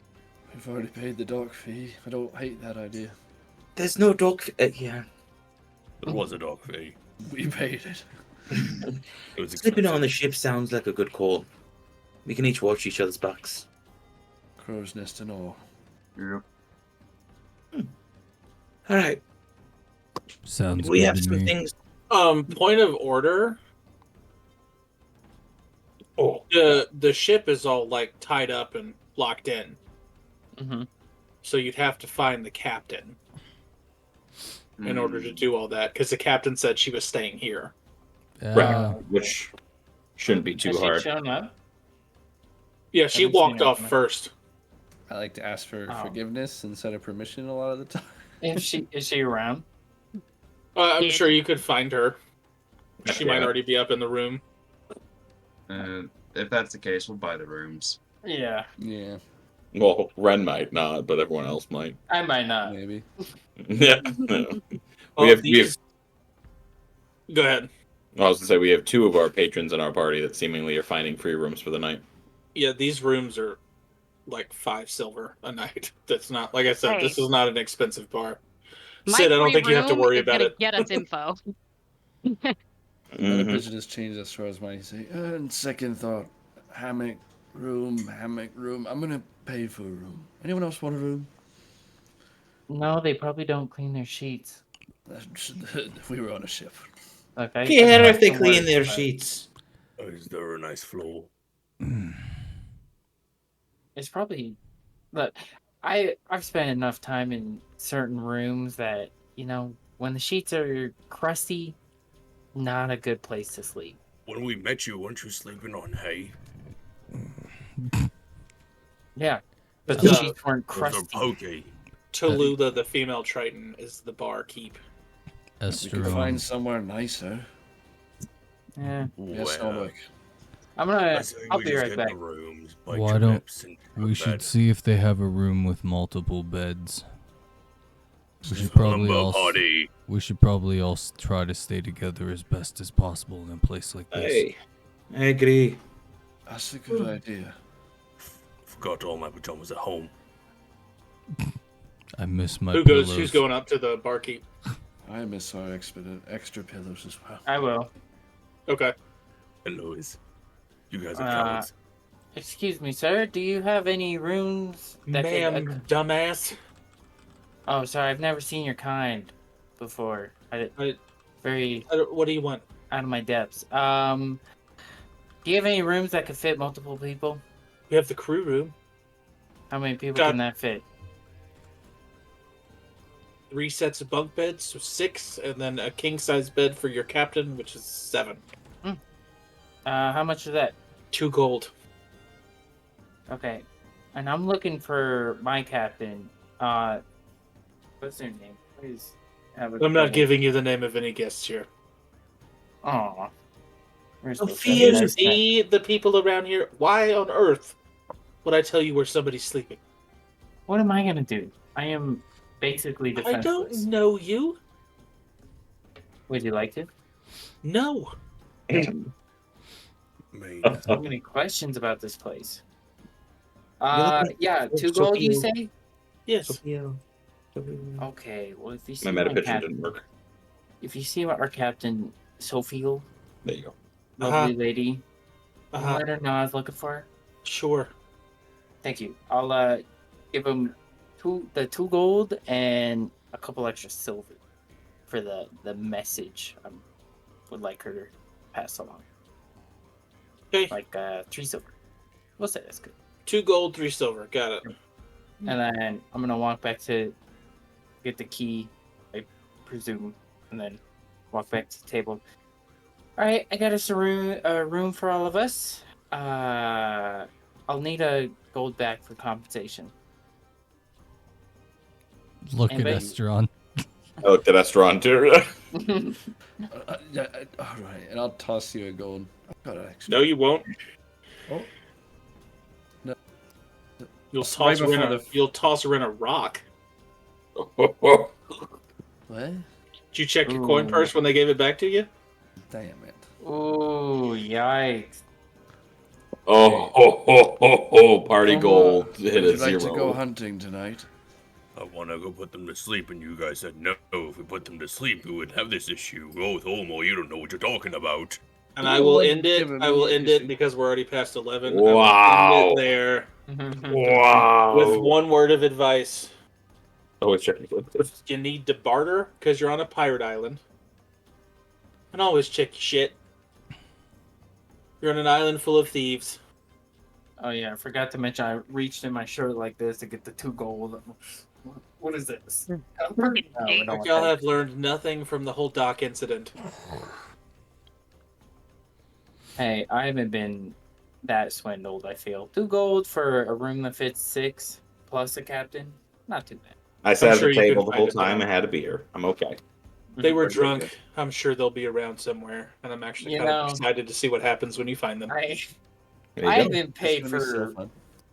S10: We've already paid the dock fee. I don't hate that idea.
S9: There's no dock yeah.
S8: There was a dock fee.
S10: We paid it.
S8: It was
S9: Sleeping on the ship sounds like a good call. We can each watch each other's backs.
S10: Crow's nest and all.
S1: Yep.
S9: All right.
S5: Sounds
S9: We
S5: good
S9: have
S5: to
S9: some
S5: me.
S9: things.
S2: Point of order.
S9: Oh.
S2: The ship is all like tied up and locked in.
S3: Mm-hmm.
S2: So you'd have to find the captain in order to do all that, because the captain said she was staying here.
S4: Right. Which shouldn't be too
S3: Has
S4: hard.
S3: she shown up?
S2: Yeah, she
S3: Haven't seen
S2: walked
S3: her
S2: off
S3: come in.
S2: first.
S10: I like to ask for
S3: Oh.
S10: forgiveness instead of permission a lot of the time.
S3: Is she around?
S2: I'm
S6: Yeah.
S2: sure you could find her. She might
S4: Yeah.
S2: already be up in the room.
S1: if that's the case, we'll buy the rooms.
S3: Yeah.
S10: Yeah,
S4: Well, Ren might not, but everyone else might.
S3: I might not.
S10: maybe.
S4: Yeah. No.
S2: Well,
S4: We have.
S2: Go ahead.
S4: I was gonna say we have 2 of our patrons in our party that seemingly are finding free rooms for the night.
S2: Yeah, these rooms are like 5 silver a night. That's not, like I said,
S6: Hey.
S2: this is not an expensive bar.
S6: My
S2: Sid, I don't
S6: free
S2: think you have to
S6: room
S2: worry
S6: is
S2: about
S6: gonna
S2: it.
S6: get us info.
S10: Another
S4: Mhm.
S10: budget has changed as far as money. Say, and second thought, hammock room. I'm gonna pay for a room. Anyone else want a room?
S3: No, they probably don't clean their sheets.
S10: We were on a ship.
S3: Okay.
S9: Care
S3: that's
S9: if they
S3: the
S9: clean
S3: worst
S9: their
S3: part.
S9: sheets.
S8: Is there a nice floor?
S3: It's probably. Look, I've spent enough time in certain rooms that when the sheets are crusty, not a good place to sleep.
S8: When we met you, weren't you sleeping on hay?
S3: Yeah, but
S2: The
S3: the sheets weren't
S8: Those are
S3: crusty.
S8: pokey.
S2: Tallulah, the female Triton, is the barkeep.
S10: We could
S5: Estron.
S10: find somewhere nicer.
S3: Yeah,
S10: Yes,
S8: Well,
S10: Norwick.
S8: I say
S3: I'll
S8: we
S3: be
S8: just
S3: right
S8: get
S3: back.
S8: the rooms, bite
S5: Why
S8: your
S5: don't
S8: lips, and go
S5: we
S8: to
S5: should
S8: bed.
S5: see if they have a room with multiple beds? We should
S8: Lumber party.
S5: all try to stay together as best as possible in a place like this.
S9: Hey, I agree.
S10: That's a good idea.
S8: Forgot all my pajamas at home.
S5: I miss my
S2: Who
S5: pillows.
S2: goes? Who's going up to the barkeep?
S10: I miss our extra pillows as well.
S3: I will.
S2: Okay.
S8: Hello, you guys are
S3: Uh,
S8: cowards.
S3: Excuse me, sir. Do you have any rooms that
S2: Ma'am, dumbass.
S3: Oh, sorry. I've never seen your kind before. Very
S2: What do you want?
S3: out of my depths. Do you have any rooms that could fit multiple people?
S2: We have the crew room.
S3: How many people
S2: Got-
S3: can that fit?
S2: 3 sets of bunk beds, so 6, and then a king-size bed for your captain, which is 7.
S3: How much is that?
S2: 2 gold.
S3: Okay. And I'm looking for my captain. What's their name? Please have a
S2: I'm not
S3: double-
S2: giving you the name of any guests here.
S3: Aw. We're supposed to
S9: Sophia,
S3: have a
S2: You
S3: nice night.
S2: see the people around here? Why on earth would I tell you where somebody's sleeping?
S3: What am I gonna do? I am basically
S2: I
S3: defenseless.
S2: don't know you.
S3: Would you like to?
S2: No.
S8: Me.
S3: So many questions about this place.
S9: Yeah,
S3: Yeah, 2 gold, you
S9: Sophia.
S3: say?
S2: Yes.
S9: Sophia.
S3: Okay, well, if you see
S4: My
S3: my
S4: meta pitching
S3: captain,
S4: didn't work.
S3: if you see our captain, Sophia,
S4: There you go.
S3: lovely lady,
S2: Uh-huh.
S3: let her know I was looking for her.
S2: Sure.
S3: Thank you. I'll give him the 2 gold and a couple extra silver for the message I would like her to pass along.
S2: Okay.
S3: Like 3 silver. We'll say that's good.
S2: 2 gold, 3 silver. Got it.
S3: And then I'm gonna walk back to get the key, I presume, and then walk back to the table. All right, I got us a room for all of us. I'll need a gold back for compensation.
S5: Look
S3: Anybody?
S5: at Estron.
S4: I looked at Estron too.
S10: Yeah, all right, and I'll toss you a gold. I've got an extra.
S2: No, you won't.
S10: Oh. No.
S2: You'll
S10: It's right
S2: toss her in
S10: before
S2: a, you'll toss her in a rock.
S10: What?
S2: Did you check your coin
S3: Ooh.
S2: purse when they gave it back to you?
S10: Damn it.
S3: Ooh, yikes!
S4: Party
S10: Come
S4: gold
S10: on.
S4: hit
S10: Would
S4: a
S10: you like to go
S4: zero.
S10: hunting tonight?
S8: I want to go put them to sleep, and you guys said no. If we put them to sleep, we would have this issue. Oh, Tholmo, you don't know what you're talking about.
S2: And I will
S10: Well,
S2: end it.
S10: give him
S2: I will
S10: the
S2: end
S10: issue.
S2: it because we're already past 11.
S4: Wow.
S2: I will end it there
S4: Wow.
S2: with one word of advice.
S4: Always checking for this.
S2: You need to barter because you're on a pirate island. And always check your shit. You're on an island full of thieves.
S3: Oh yeah, I forgot to mention I reached in my shirt like this to get the 2 gold. What is this? No, we don't
S2: Like
S3: want
S2: y'all
S3: that.
S2: have learned nothing from the whole dock incident.
S3: Hey, I haven't been that swindled, I feel. 2 gold for a room that fits 6 plus a captain? Not too bad.
S4: I sat
S2: I'm
S4: at
S2: sure
S4: the
S2: you can
S4: table the
S2: find
S4: whole
S2: it
S4: time.
S2: there.
S4: I had a beer. I'm okay.
S2: They were
S4: Pretty good.
S2: drunk. I'm sure they'll be around somewhere. And I'm actually
S3: You
S2: kind of
S3: know-
S2: excited to see what happens when you find them.
S3: I
S4: go.
S3: haven't paid
S10: It's gonna be so
S3: for.
S10: fun.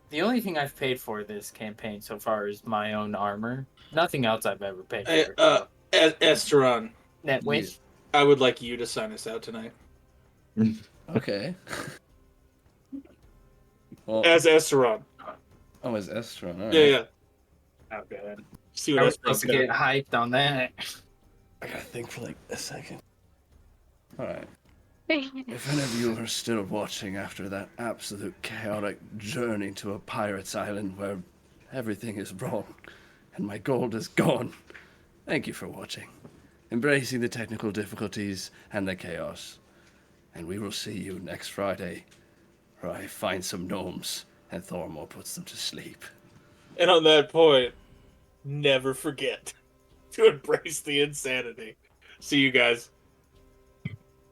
S3: The only thing I've paid for this campaign so far is my own armor. Nothing else I've ever paid for.
S2: Esteron,
S3: Netway.
S2: I would like you to sign us out tonight.
S10: Okay. Well,
S2: As Esteron.
S10: oh, as Estron. All right.
S2: Yeah.
S3: Oh, good.
S2: See
S3: I
S2: what
S3: was supposed to
S2: Esteron's
S3: get
S2: got.
S3: hyped on that.
S10: I gotta think for like a second. All right. If any of you are still watching after that absolute chaotic journey to a pirate's island where everything is wrong and my gold is gone, thank you for watching, embracing the technical difficulties and the chaos. And we will see you next Friday, where I find some gnomes and Thormor puts them to sleep.
S2: And on that point, never forget to embrace the insanity. See you guys.